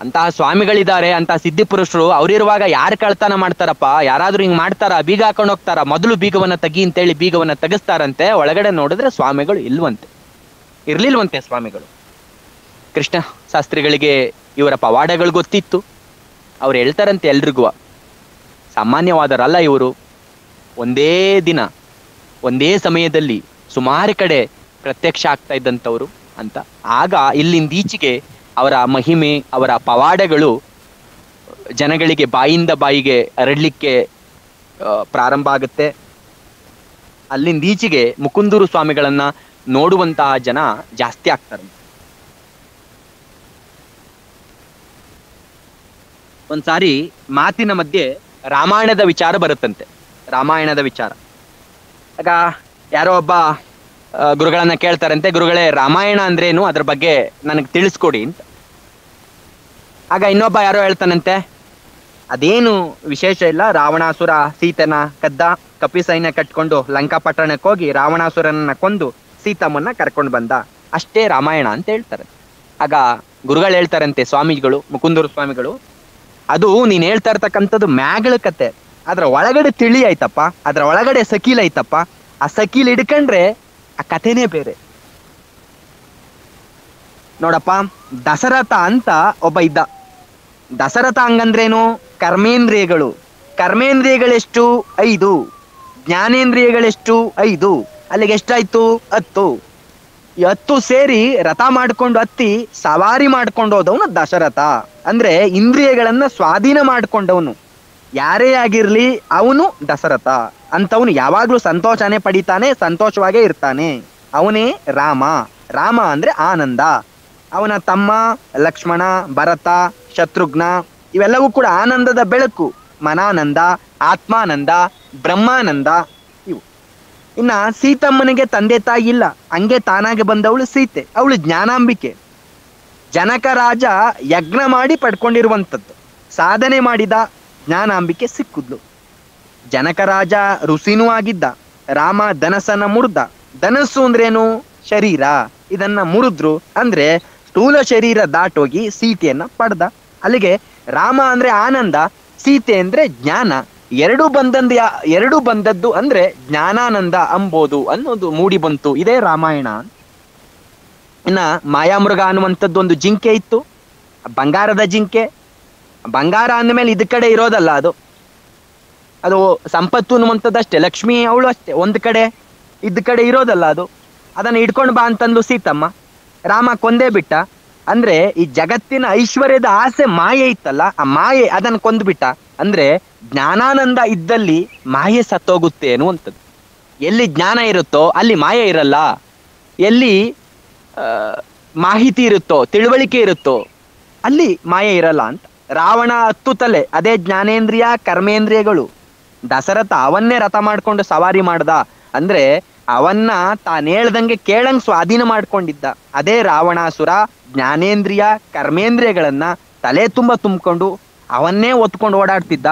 B: ಅಂತಹ ಸ್ವಾಮಿಗಳಿದ್ದಾರೆ, ಅಂತಹ ಸಿದ್ಧಿ ಪುರುಷರು, ಅವ್ರಿರುವಾಗ ಯಾರು ಕಳ್ತನ ಮಾಡ್ತಾರಪ್ಪ, ಯಾರಾದ್ರೂ ಹಿಂಗ್ ಮಾಡ್ತಾರ, ಬೀಗ ಹಾಕೊಂಡು ಹೋಗ್ತಾರ, ಮೊದಲು ಬೀಗವನ್ನ ತೆಗಿ ಅಂತೇಳಿ ಬೀಗವನ್ನ ತೆಗಿಸ್ತಾರಂತೆ. ಒಳಗಡೆ ನೋಡಿದ್ರೆ ಸ್ವಾಮಿಗಳು ಇರ್ಲಿಲ್ವಂತೆ ಸ್ವಾಮಿಗಳು. ಕೃಷ್ಣ ಶಾಸ್ತ್ರಿಗಳಿಗೆ ಇವರ ಪವಾಡಗಳು ಗೊತ್ತಿತ್ತು. ಅವ್ರು ಹೇಳ್ತಾರಂತೆ ಎಲ್ರಿಗೂ, ಸಾಮಾನ್ಯವಾದರಲ್ಲ ಇವರು, ಒಂದೇ ದಿನ ಒಂದೇ ಸಮಯದಲ್ಲಿ ಸುಮಾರು ಕಡೆ ಪ್ರತ್ಯಕ್ಷ ಆಗ್ತಾ ಇದ್ದಂಥವ್ರು ಅಂತ. ಆಗ ಇಲ್ಲಿಂದೀಚೆಗೆ ಅವರ ಮಹಿಮೆ, ಅವರ ಪವಾಡಗಳು ಜನಗಳಿಗೆ ಬಾಯಿಂದ ಬಾಯಿಗೆ ಹರಡ್ಲಿಕ್ಕೆ ಪ್ರಾರಂಭ ಆಗುತ್ತೆ. ಅಲ್ಲಿಂದೀಚೆಗೆ ಮುಕುಂದೂರು ಸ್ವಾಮಿಗಳನ್ನ ನೋಡುವಂತಹ ಜನ ಜಾಸ್ತಿ ಆಗ್ತಾರೆ. ಒಂದ್ಸಾರಿ ಮಾತಿನ ಮಧ್ಯೆ ರಾಮಾಯಣದ ವಿಚಾರ ಬರುತ್ತಂತೆ. ಆಗ ಯಾರೋ ಒಬ್ಬ ಗುರುಗಳನ್ನ ಕೇಳ್ತಾರಂತೆ, ಗುರುಗಳೇ ರಾಮಾಯಣ ಅಂದ್ರೇನು, ಅದ್ರ ಬಗ್ಗೆ ನನಗೆ ತಿಳಿಸ್ಕೊಡಿ ಅಂತ. ಆಗ ಇನ್ನೊಬ್ಬ ಯಾರೋ ಹೇಳ್ತಾನಂತೆ, ಅದೇನು ವಿಶೇಷ ಇಲ್ಲ, ರಾವಣಾಸುರ ಸೀತೆನ ಕದ್ದ, ಕಪಿ ಸೈನ್ಯ ಕಟ್ಕೊಂಡು ಲಂಕಾ ಪಟ್ಟಣಕ್ಕೆ ಹೋಗಿ ರಾವಣಾಸುರನನ್ನ ಕೊಂದು ಸೀತಮ್ಮನ್ನ ಕರ್ಕೊಂಡು ಬಂದ, ಅಷ್ಟೇ ರಾಮಾಯಣ ಅಂತ ಹೇಳ್ತಾರೆ. ಆಗ ಗುರುಗಳು ಹೇಳ್ತಾರಂತೆ, ಸ್ವಾಮಿಗಳು, ಮುಕುಂದೂರು ಸ್ವಾಮಿಗಳು, ಅದು ನೀನ್ ಹೇಳ್ತಾ ಇರ್ತಕ್ಕಂಥದ್ದು ಮ್ಯಾಗಳ ಕತೆ, ಅದ್ರ ಒಳಗಡೆ ತಿಳಿ ಆಯ್ತಪ್ಪ, ಅದ್ರ ಒಳಗಡೆ ಸಕೀಲ್ ಐತಪ್ಪ, ಆ ಸಕೀಲ್ ಹಿಡ್ಕೊಂಡ್ರೆ ಆ ಕಥೆನೇ ಬೇರೆ. ನೋಡಪ್ಪ, ದಶರಥ ಅಂತ ಒಬ್ಬ ಇದ್ದ. ದಶರಥ ಹಂಗಂದ್ರೇನು? ಕರ್ಮೇಂದ್ರಿಯಗಳು. ಕರ್ಮೇಂದ್ರಿಯಗಳೆಷ್ಟು? 5. ಜ್ಞಾನೇಂದ್ರಿಯಗಳೆಷ್ಟು? 5. ಅಲ್ಲಿಗೆ ಎಷ್ಟಾಯ್ತು? 10. ಈ 10 ಸೇರಿ ರಥ ಮಾಡ್ಕೊಂಡು ಹತ್ತಿ ಸವಾರಿ ಮಾಡ್ಕೊಂಡು ಹೋದವನು ದಶರಥ. ಅಂದ್ರೆ ಇಂದ್ರಿಯಗಳನ್ನ ಸ್ವಾಧೀನ ಮಾಡ್ಕೊಂಡವನು ಯಾರೇ ಆಗಿರ್ಲಿ ಅವನು ದಶರಥ. ಅಂತವನು ಯಾವಾಗ್ಲೂ ಸಂತೋಷನೇ ಪಡಿತಾನೆ, ಸಂತೋಷವಾಗೇ ಇರ್ತಾನೆ. ಅವನೇ ರಾಮ. ರಾಮ ಅಂದ್ರೆ ಆನಂದ. ಅವನ ತಮ್ಮ ಲಕ್ಷ್ಮಣ, ಭರತ, ಶತ್ರುಘ್ನ ಇವೆಲ್ಲವೂ ಕೂಡ ಆನಂದದ ಬೆಳಕು. ಮನಾನಂದ, ಆತ್ಮಾನಂದ, ಬ್ರಹ್ಮಾನಂದ ಇವು. ಇನ್ನ ಸೀತಮ್ಮನಿಗೆ ತಂದೆ ತಾಯಿ ಇಲ್ಲ, ಹಂಗೆ ತಾನಾಗೆ ಬಂದವಳು ಸೀತೆ. ಅವಳು ಜ್ಞಾನಾಂಬಿಕೆ. ಜನಕ ರಾಜ ಯಜ್ಞ ಮಾಡಿ ಪಡ್ಕೊಂಡಿರುವಂಥದ್ದು, ಸಾಧನೆ ಮಾಡಿದ ಜ್ಞಾನಾಂಬಿಕೆ ಸಿಕ್ಕುದ್ಲು. ಜನಕ ರಾಜ ಋಷಿನೂ ಆಗಿದ್ದ. ರಾಮ ಧನಸ್ಸನ್ನ ಮುರಿದ. ಧನಸ್ಸು ಅಂದ್ರೇನು? ಶರೀರ. ಇದನ್ನ ಮುರಿದ್ರು ಅಂದ್ರೆ ಸ್ಥೂಲ ಶರೀರ ದಾಟೋಗಿ ಸೀತೆಯನ್ನ ಪಡೆದ. ಅಲ್ಲಿಗೆ ರಾಮ ಅಂದ್ರೆ ಆನಂದ, ಸೀತೆ ಅಂದ್ರೆ ಜ್ಞಾನ. ಎರಡು ಬಂದದ್ದು ಅಂದ್ರೆ ಜ್ಞಾನಾನಂದ ಅಂಬೋದು ಅನ್ನೋದು ಮೂಡಿ ಬಂತು. ಇದೇ ರಾಮಾಯಣ. ಇನ್ನ ಮಾಯಾಮೃಗ ಅನ್ನುವಂಥದ್ದು ಒಂದು ಜಿಂಕೆ ಇತ್ತು, ಬಂಗಾರದ ಜಿಂಕೆ. ಬಂಗಾರ ಅಂದಮೇಲೆ ಇದ್ ಕಡೆ ಇರೋದಲ್ಲ, ಅದು ಸಂಪತ್ತು ಅನ್ನುವಂಥದ್ದಷ್ಟೇ. ಲಕ್ಷ್ಮಿ ಅವಳು ಅಷ್ಟೇ, ಒಂದ್ ಕಡೆ ಇದ್ ಕಡೆ ಇರೋದಲ್ಲ ಅದು. ಅದನ್ನ ಹಿಡ್ಕೊಂಡು ಬಾ ಅಂತಂದು ಸೀತಮ್ಮ. ರಾಮ ಕೊಂದೇ ಬಿಟ್ಟ. ಅಂದ್ರೆ ಈ ಜಗತ್ತಿನ ಐಶ್ವರ್ಯದ ಆಸೆ ಮಾಯೆ ಇತ್ತಲ್ಲ, ಆ ಮಾಯೆ ಅದನ್ನ ಕೊಂದ್ಬಿಟ್ಟ. ಅಂದ್ರೆ ಜ್ಞಾನಾನಂದ ಇದ್ದಲ್ಲಿ ಮಾಯೆ ಸತ್ತೋಗುತ್ತೆ ಅನ್ನುವಂಥದ್ದು. ಎಲ್ಲಿ ಜ್ಞಾನ ಇರುತ್ತೋ ಅಲ್ಲಿ ಮಾಯೆ ಇರಲ್ಲ. ಎಲ್ಲಿ ಮಾಹಿತಿ ಇರುತ್ತೋ, ತಿಳುವಳಿಕೆ ಇರುತ್ತೋ ಅಲ್ಲಿ ಮಾಯೆ ಇರಲ್ಲ ಅಂತ. ರಾವಣ 10 ತಲೆ, ಅದೇ ಜ್ಞಾನೇಂದ್ರಿಯ, ಕರ್ಮೇಂದ್ರಿಯಗಳು. ದಶರಥ ಅವನ್ನೇ ರಥ ಮಾಡ್ಕೊಂಡು ಸವಾರಿ ಮಾಡ್ದ. ಅಂದ್ರೆ ಅವನ್ನ ತಾನು ಹೇಳ್ದಂಗೆ ಕೇಳಂಗ್ ಸ್ವಾಧೀನ ಮಾಡ್ಕೊಂಡಿದ್ದ. ಅದೇ ರಾವಣಾಸುರ ಜ್ಞಾನೇಂದ್ರಿಯ, ಕರ್ಮೇಂದ್ರಿಯಗಳನ್ನ ತಲೆ ತುಂಬ ತುಂಬಿಕೊಂಡು ಅವನ್ನೇ ಒತ್ಕೊಂಡು ಓಡಾಡ್ತಿದ್ದ.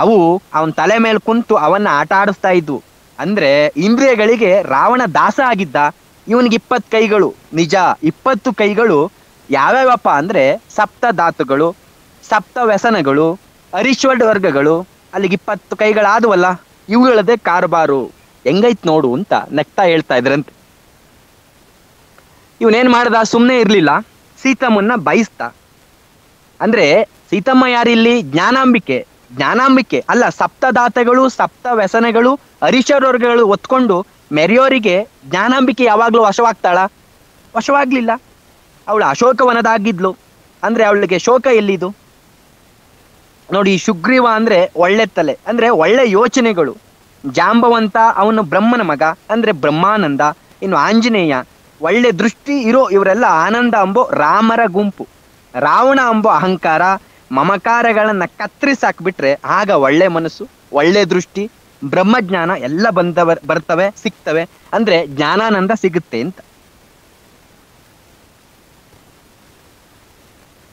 B: ಅವು ಅವನ ತಲೆ ಮೇಲೆ ಕುಂತು ಅವನ್ನ ಆಟ ಆಡಿಸ್ತಾ ಇದ್ವು. ಅಂದ್ರೆ ಇಂದ್ರಿಯಗಳಿಗೆ ರಾವಣ ದಾಸ ಆಗಿದ್ದ. ಇವನಿಗೆ 20 ಕೈಗಳು. ನಿಜ, 20 ಕೈಗಳು ಯಾವ್ಯಾವಪ್ಪ ಅಂದ್ರೆ ಸಪ್ತ ಧಾತುಗಳು, ಸಪ್ತ ವ್ಯಸನಗಳು, ಅರಿಶ್ವಡ್ ವರ್ಗಗಳು. ಅಲ್ಲಿಗೆ 20 ಕೈಗಳಾದವಲ್ಲ, ಇವುಗಳದೇ ಕಾರ್ಬಾರು. ಹೆಂಗೈತ್ ನೋಡು ಅಂತ ನಗ್ತಾ ಹೇಳ್ತಾ ಇದ್ರಂತೆ. ಇವನೇನ್ ಮಾಡ್ದ? ಸುಮ್ಮನೆ ಇರ್ಲಿಲ್ಲ, ಸೀತಮ್ಮನ್ನ ಬಯಸ್ತ. ಅಂದ್ರೆ ಸೀತಮ್ಮ ಯಾರಿಲ್ಲಿ? ಜ್ಞಾನಾಂಬಿಕೆ. ಜ್ಞಾನಾಂಬಿಕೆ ಅಲ್ಲ, ಸಪ್ತದಾತಗಳು, ಸಪ್ತ ವ್ಯಸನಗಳು, ಅರಿಷರ್ವರ್ಗಗಳು ಒತ್ಕೊಂಡು ಮೆರೆಯೋರಿಗೆ ಜ್ಞಾನಾಂಬಿಕೆ ಯಾವಾಗ್ಲೂ ವಶವಾಗ್ತಾಳ? ವಶವಾಗ್ಲಿಲ್ಲ. ಅವಳು ಅಶೋಕವನದಾಗಿದ್ಲು. ಅಂದ್ರೆ ಅವಳಿಗೆ ಶೋಕ ಎಲ್ಲಿದು? ನೋಡಿ, ಸುಗ್ರೀವ ಅಂದ್ರೆ ಒಳ್ಳೆ ತಲೆ, ಅಂದ್ರೆ ಒಳ್ಳೆ ಯೋಚನೆಗಳು. ಜಾಂಬವಂತ ಅವನು ಬ್ರಹ್ಮನ ಮಗ, ಅಂದ್ರೆ ಬ್ರಹ್ಮಾನಂದ. ಇನ್ನು ಆಂಜನೇಯ ಒಳ್ಳೆ ದೃಷ್ಟಿ ಇರೋ. ಇವರೆಲ್ಲ ಆನಂದ ಅಂಬೋ ರಾಮರ ಗುಂಪು. ರಾವಣ ಅಂಬೋ ಅಹಂಕಾರ, ಮಮಕಾರಗಳನ್ನ ಕತ್ತರಿಸಾಕ್ಬಿಟ್ರೆ ಆಗ ಒಳ್ಳೆ ಮನಸ್ಸು, ಒಳ್ಳೆ ದೃಷ್ಟಿ, ಬ್ರಹ್ಮಜ್ಞಾನ ಎಲ್ಲ ಬರ್ತವೆ, ಸಿಗ್ತವೆ. ಅಂದ್ರೆ ಜ್ಞಾನಾನಂದ ಸಿಗುತ್ತೆ ಅಂತ.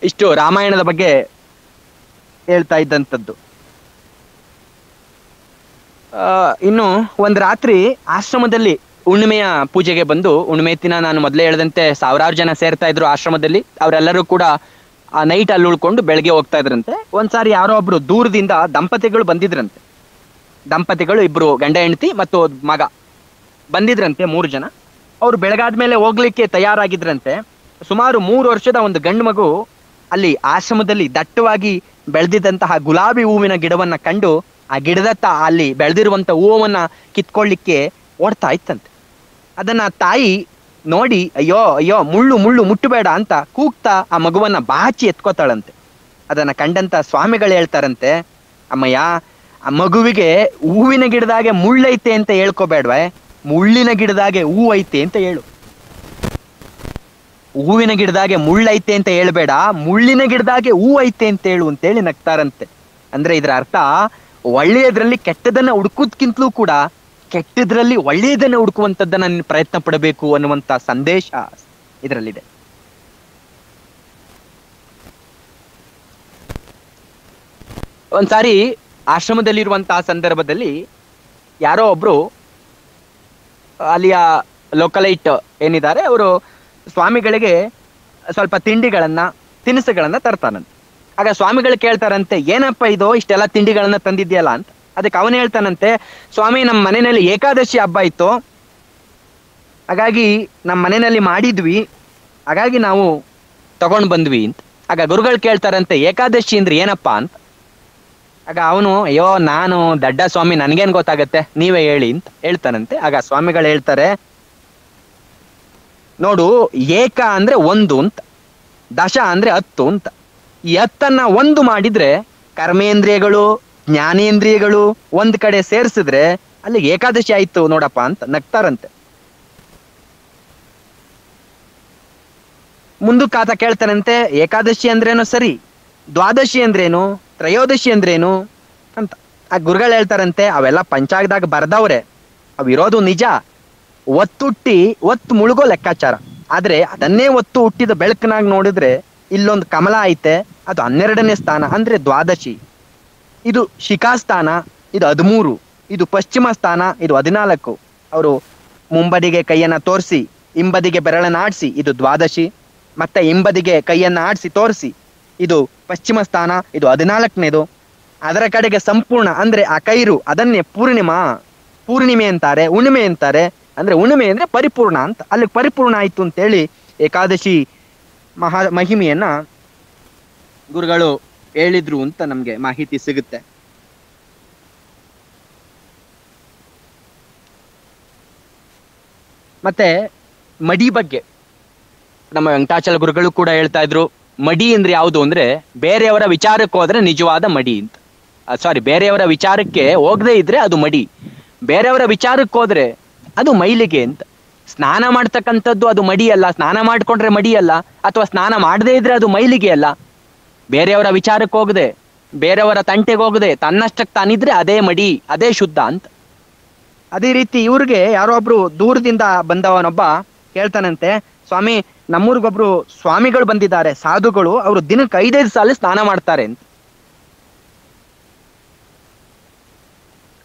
B: ಇಷ್ಟು ರಾಮಾಯಣದ ಬಗ್ಗೆ ಹೇಳ್ತಾ ಇದ್ದಂಥದ್ದು. ಇನ್ನು ಒಂದು ರಾತ್ರಿ ಆಶ್ರಮದಲ್ಲಿ ಹುಣ್ಣಿಮೆಯ ಪೂಜೆಗೆ ಬಂದು, ಹುಣ್ಣಿಮೆ ದಿನ ನಾನು ಮೊದಲೇ ಹೇಳಿದಂತೆ 1000 ಜನ ಸೇರ್ತಾ ಇದ್ರು ಆಶ್ರಮದಲ್ಲಿ. ಅವರೆಲ್ಲರೂ ಕೂಡ ಆ ನೈಟ್ ಅಲ್ಲಿ ಉಳ್ಕೊಂಡು ಬೆಳಗ್ಗೆ ಹೋಗ್ತಾ ಇದ್ರಂತೆ. ಒಂದ್ಸಾರಿ ಯಾರೋ ಒಬ್ರು ದೂರದಿಂದ ದಂಪತಿಗಳು ಬಂದಿದ್ರಂತೆ. ದಂಪತಿಗಳು ಇಬ್ರು, ಗಂಡ ಹೆಂಡತಿ ಮತ್ತು ಮಗ ಬಂದಿದ್ರಂತೆ, 3 ಜನ. ಅವ್ರು ಬೆಳಗಾದ್ಮೇಲೆ ಹೋಗ್ಲಿಕ್ಕೆ ತಯಾರಾಗಿದ್ರಂತೆ. ಸುಮಾರು 3 ವರ್ಷದ ಒಂದು ಗಂಡು ಮಗು ಅಲ್ಲಿ ಆಶ್ರಮದಲ್ಲಿ ದಟ್ಟವಾಗಿ ಬೆಳೆದಿದ್ದಂತಹ ಗುಲಾಬಿ ಹೂವಿನ ಗಿಡವನ್ನ ಕಂಡು ಆ ಗಿಡದತ್ತ ಅಲ್ಲಿ ಬೆಳೆದಿರುವಂತ ಹೂವನ್ನ ಕಿತ್ಕೊಳ್ಳಿಕ್ಕೆ ಓಡ್ತಾ ಇತ್ತಂತೆ. ಅದನ್ನ ತಾಯಿ ನೋಡಿ, ಅಯ್ಯೋ ಅಯ್ಯೋ ಮುಳ್ಳು ಮುಳ್ಳು ಮುಟ್ಟಬೇಡ ಅಂತ ಕೂಗ್ತಾ ಆ ಮಗುವನ್ನ ಬಾಚಿ ಎತ್ಕೋತಾಳಂತೆ. ಅದನ್ನ ಕಂಡಂತ ಸ್ವಾಮಿಗಳು ಹೇಳ್ತಾರಂತೆ, ಅಮ್ಮಯ್ಯ, ಆ ಮಗುವಿಗೆ ಹೂವಿನ ಗಿಡದಾಗೆ ಮುಳ್ಳೈತೆ ಅಂತ ಹೇಳ್ಕೋಬೇಡ್ವೆ, ಮುಳ್ಳಿನ ಗಿಡದಾಗೆ ಹೂ ಐತೆ ಅಂತ ಹೇಳು. ಹೂವಿನ ಗಿಡದಾಗೆ ಮುಳ್ಳೈತೆ ಅಂತ ಹೇಳ್ಬೇಡ, ಮುಳ್ಳಿನ ಗಿಡದಾಗೆ ಹೂ ಐತೆ ಅಂತ ಹೇಳು ಅಂತೇಳಿ ನಗ್ತಾರಂತೆ. ಅಂದ್ರೆ ಇದರ ಅರ್ಥ, ಒಳ್ಳೆಯದ್ರಲ್ಲಿ ಕೆಟ್ಟದನ್ನ ಹುಡುಕೋದ್ಕಿಂತಲೂ ಕೂಡ ಕೆಟ್ಟದ್ರಲ್ಲಿ ಒಳ್ಳೆಯದನ್ನ ಹುಡುಕುವಂಥದ್ದನ್ನ ನೀನು ಪ್ರಯತ್ನ ಪಡಬೇಕು ಅನ್ನುವಂತ ಸಂದೇಶ ಇದರಲ್ಲಿದೆ. ಒಂದ್ಸಾರಿ ಆಶ್ರಮದಲ್ಲಿರುವಂತಹ ಸಂದರ್ಭದಲ್ಲಿ ಯಾರೋ ಒಬ್ರು ಅಲ್ಲಿಯ ಲೋಕಲೈಟ್ ಏನಿದ್ದಾರೆ ಅವರು ಸ್ವಾಮಿಗಳಿಗೆ ಸ್ವಲ್ಪ ತಿನಿಸುಗಳನ್ನ ತರ್ತಾನಂತೆ. ಆಗ ಸ್ವಾಮಿಗಳು ಕೇಳ್ತಾರಂತೆ, ಏನಪ್ಪ ಇದು ಇಷ್ಟೆಲ್ಲ ತಿಂಡಿಗಳನ್ನ ತಂದಿದ್ಯಲ್ಲ ಅಂತ. ಅದಕ್ಕೆ ಅವನು ಹೇಳ್ತಾನಂತೆ, ಸ್ವಾಮಿ, ನಮ್ಮ ಮನೆಯಲ್ಲಿ ಏಕಾದಶಿ ಹಬ್ಬ ಇತ್ತು, ಹಾಗಾಗಿ ನಮ್ಮ ಮನೆಯಲ್ಲಿ ಮಾಡಿದ್ವಿ, ಹಾಗಾಗಿ ನಾವು ತಗೊಂಡ್ ಬಂದ್ವಿ ಅಂತ. ಆಗ ಗುರುಗಳು ಕೇಳ್ತಾರಂತೆ ಏಕಾದಶಿ ಅಂದ್ರೆ ಏನಪ್ಪಾ ಅಂತ. ಆಗ ಅವನು ಅಯ್ಯೋ ನಾನು ದಡ್ಡ ಸ್ವಾಮಿ, ನನ್ಗೇನ್ ಗೊತ್ತಾಗತ್ತೆ, ನೀವೇ ಹೇಳಿ ಅಂತ ಹೇಳ್ತಾನಂತೆ. ಆಗ ಸ್ವಾಮಿಗಳು ಹೇಳ್ತಾರೆ, ನೋಡು, ಏಕ ಅಂದ್ರೆ ಒಂದು ಅಂತ, ದಶ ಅಂದ್ರೆ 10 ಅಂತ. ಈ 10ನ್ನ ಒಂದು ಮಾಡಿದ್ರೆ ಕರ್ಮೇಂದ್ರಿಯಗಳು ಜ್ಞಾನೇಂದ್ರಿಯಗಳು ಒಂದ್ ಕಡೆ ಸೇರ್ಸಿದ್ರೆ ಅಲ್ಲಿ ಏಕಾದಶಿ ಆಯ್ತು ನೋಡಪ್ಪ ಅಂತ ನಗ್ತಾರಂತೆ. ಮುಂದಕ್ಕೆ ಆತ ಕೇಳ್ತಾನಂತೆ, ಏಕಾದಶಿ ಅಂದ್ರೇನು ಸರಿ, ದ್ವಾದಶಿ ಅಂದ್ರೇನು, ತ್ರಯೋದಶಿ ಅಂದ್ರೇನು ಅಂತ. ಆ ಗುರುಗಳು ಹೇಳ್ತಾರಂತೆ, ಅವೆಲ್ಲ ಪಂಚಾಂಗದಾಗ ಬರ್ದವ್ರೆ, ಅವಿರೋದು ನಿಜ, ಒತ್ತುಟ್ಟಿ ಒತ್ತು ಮುಳುಗೋ ಲೆಕ್ಕಾಚಾರ. ಆದ್ರೆ ಅದನ್ನೇ ಒತ್ತು ಹುಟ್ಟಿದ ಬೆಳಕನಾಗ ನೋಡಿದ್ರೆ ಇಲ್ಲೊಂದು ಕಮಲ ಐತೆ, ಅದು 12ನೇ ಸ್ಥಾನ ಅಂದ್ರೆ ದ್ವಾದಶಿ. ಇದು ಶಿಖಾಸ್ಥಾನ, ಇದು 13. ಇದು ಪಶ್ಚಿಮ ಸ್ಥಾನ, ಇದು 14. ಅವರು ಮುಂಬದಿಗೆ ಕೈಯನ್ನ ತೋರಿಸಿ ಹಿಂಬದಿಗೆ ಬೆರಳನ್ನ ಆಡಿಸಿ, ಇದು ದ್ವಾದಶಿ. ಮತ್ತೆ ಹಿಂಬದಿಗೆ ಕೈಯನ್ನ ಆಡಿಸಿ ತೋರಿಸಿ, ಇದು ಪಶ್ಚಿಮ ಸ್ಥಾನ, ಇದು 14ನೇದು. ಅದರ ಕಡೆಗೆ ಸಂಪೂರ್ಣ ಅಂದ್ರೆ ಆ ಕೈರು, ಅದನ್ನೇ ಪೂರ್ಣಿಮೆ ಅಂತಾರೆ, ಹುಣ್ಣಿಮೆ ಅಂತಾರೆ. ಅಂದ್ರೆ ಹುಣ್ಣಿಮೆ ಅಂದ್ರೆ ಪರಿಪೂರ್ಣ ಅಂತ, ಅಲ್ಲಿ ಪರಿಪೂರ್ಣ ಆಯ್ತು ಅಂತೇಳಿ ಏಕಾದಶಿ ಮಹಿಮೆಯನ್ನ ಗುರುಗಳು ಹೇಳಿದ್ರು ಅಂತ ನಮ್ಗೆ ಮಾಹಿತಿ ಸಿಗುತ್ತೆ. ಮತ್ತೆ ಮಡಿ ಬಗ್ಗೆ ನಮ್ಮ ವೆಂಕಟಾಚಲ ಗುರುಗಳು ಕೂಡ ಹೇಳ್ತಾ ಇದ್ರು. ಮಡಿ ಅಂದ್ರೆ ಯಾವುದು ಅಂದ್ರೆ ಬೇರೆಯವರ ವಿಚಾರಕ್ಕೆ ಹೋದ್ರೆ ನಿಜವಾದ ಮಡಿ ಅಂತ. ಸಾರಿ, ಬೇರೆಯವರ ವಿಚಾರಕ್ಕೆ ಹೋಗದೆ ಇದ್ರೆ ಅದು ಮಡಿ, ಬೇರೆಯವರ ವಿಚಾರಕ್ಕೆ ಹೋದ್ರೆ ಅದು ಮೈಲಿಗೆ ಅಂತ. ಸ್ನಾನ ಮಾಡ್ತಕ್ಕಂಥದ್ದು ಅದು ಮಡಿ ಅಲ್ಲ, ಸ್ನಾನ ಮಾಡ್ಕೊಂಡ್ರೆ ಮಡಿ ಅಲ್ಲ, ಅಥವಾ ಸ್ನಾನ ಮಾಡದೇ ಇದ್ರೆ ಅದು ಮೈಲಿಗೆ ಅಲ್ಲ. ಬೇರೆಯವರ ವಿಚಾರಕ್ಕೆ ಹೋಗದೆ, ಬೇರೆಯವರ ತಂಟೆಗೆ ಹೋಗದೆ ತನ್ನಷ್ಟಕ್ಕೆ ತಾನಿದ್ರೆ ಅದೇ ಮಡಿ, ಅದೇ ಶುದ್ಧ ಅಂತ. ಅದೇ ರೀತಿ ಇವ್ರಿಗೆ ಯಾರೋ ಒಬ್ರು ದೂರದಿಂದ ಬಂದವನೊಬ್ಬ ಕೇಳ್ತಾನಂತೆ, ಸ್ವಾಮಿ ನಮ್ಮೂರಿಗೊಬ್ರು ಸ್ವಾಮಿಗಳು ಬಂದಿದ್ದಾರೆ, ಸಾಧುಗಳು, ಅವರು ದಿನಕ್ಕೆ 5-5 ಸಾಲ ಸ್ನಾನ ಮಾಡ್ತಾರೆ ಅಂತ.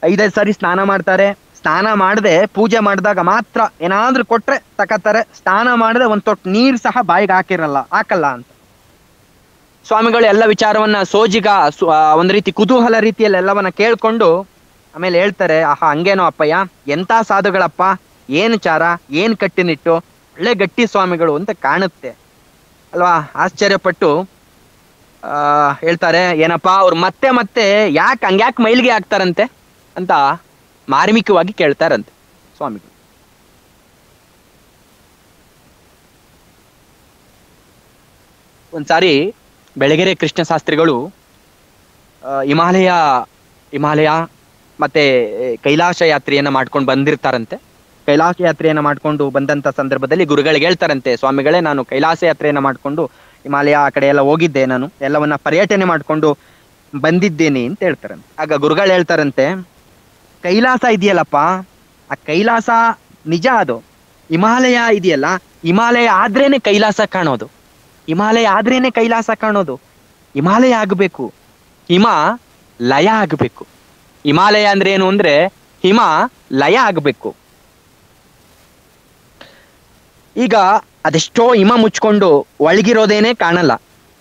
B: 5-5 ಸಾರಿ ಸ್ನಾನ ಮಾಡ್ತಾರೆ. ಸ್ನಾನ ಮಾಡದೆ ಪೂಜೆ ಮಾಡಿದಾಗ ಮಾತ್ರ ಏನಾದ್ರೂ ಕೊಟ್ರೆ ತಕತಾರೆ, ಸ್ನಾನ ಮಾಡದೆ ಒಂದ್ ತೊಟ್ಟು ನೀರು ಸಹ ಬಾಯಿಗೆ ಹಾಕಲ್ಲ ಅಂತ. ಸ್ವಾಮಿಗಳು ಎಲ್ಲ ವಿಚಾರವನ್ನ ಸೋಜಿಗ ಒಂದ್ ರೀತಿ ಕುತೂಹಲ ರೀತಿಯಲ್ಲಿ ಎಲ್ಲವನ್ನ ಕೇಳ್ಕೊಂಡು ಆಮೇಲೆ ಹೇಳ್ತಾರೆ, ಆಹಾ ಹಂಗೇನೋ ಅಪ್ಪಯ್ಯ, ಎಂತ ಸಾಧುಗಳಪ್ಪ, ಏನ್ ಚಾರ, ಏನ್ ಕಟ್ಟಿನಿಟ್ಟು, ಒಳ್ಳೆ ಗಟ್ಟಿ ಸ್ವಾಮಿಗಳು ಅಂತ ಕಾಣುತ್ತೆ ಅಲ್ವಾ. ಆಶ್ಚರ್ಯಪಟ್ಟು ಹೇಳ್ತಾರೆ, ಏನಪ್ಪಾ ಅವ್ರು ಮತ್ತೆ ಮತ್ತೆ ಹಂಗ್ಯಾಕ್ ಮೈಲಿಗೆ ಹಾಕ್ತಾರಂತೆ ಅಂತ ಮಾರ್ಮಿಕವಾಗಿ ಕೇಳ್ತಾರಂತೆ ಸ್ವಾಮಿಗಳು. ಒಂದ್ಸಾರಿ ಬೆಳಗೆರೆ ಕೃಷ್ಣ ಶಾಸ್ತ್ರಿಗಳು ಹಿಮಾಲಯ ಮತ್ತೆ ಕೈಲಾಸ ಯಾತ್ರೆಯನ್ನ ಮಾಡ್ಕೊಂಡು ಬಂದಿರ್ತಾರಂತೆ. ಕೈಲಾಸ ಯಾತ್ರೆಯನ್ನ ಮಾಡ್ಕೊಂಡು ಬಂದಂತ ಸಂದರ್ಭದಲ್ಲಿ ಗುರುಗಳಿಗೆ ಹೇಳ್ತಾರಂತೆ, ಸ್ವಾಮಿಗಳೇ ನಾನು ಕೈಲಾಸ ಯಾತ್ರೆಯನ್ನ ಮಾಡ್ಕೊಂಡು ಹಿಮಾಲಯ ಆ ಕಡೆ ಎಲ್ಲ ಹೋಗಿದ್ದೆ, ನಾನು ಎಲ್ಲವನ್ನ ಪರ್ಯಟನೆ ಮಾಡ್ಕೊಂಡು ಬಂದಿದ್ದೇನೆ ಅಂತ ಹೇಳ್ತಾರಂತೆ. ಆಗ ಗುರುಗಳು ಹೇಳ್ತಾರಂತೆ, ಕೈಲಾಸ ಇದೆಯಲ್ಲಪ್ಪ, ಆ ಕೈಲಾಸ ನಿಜ, ಅದು ಹಿಮಾಲಯ ಇದೆಯಲ್ಲ, ಹಿಮಾಲಯ ಆದ್ರೇನೆ ಕೈಲಾಸ ಕಾಣೋದು, ಹಿಮಾಲಯ ಆದ್ರೇನೆ ಕೈಲಾಸ ಕಾಣೋದು. ಹಿಮಾಲಯ ಆಗಬೇಕು, ಹಿಮ ಲಯ ಆಗಬೇಕು. ಹಿಮಾಲಯ ಅಂದ್ರೆ ಏನು ಅಂದ್ರೆ ಹಿಮ ಲಯ ಆಗಬೇಕು. ಈಗ ಅದೆಷ್ಟೋ ಹಿಮ ಮುಚ್ಕೊಂಡು ಒಳಗಿರೋದೇನೆ ಕಾಣಲ್ಲ.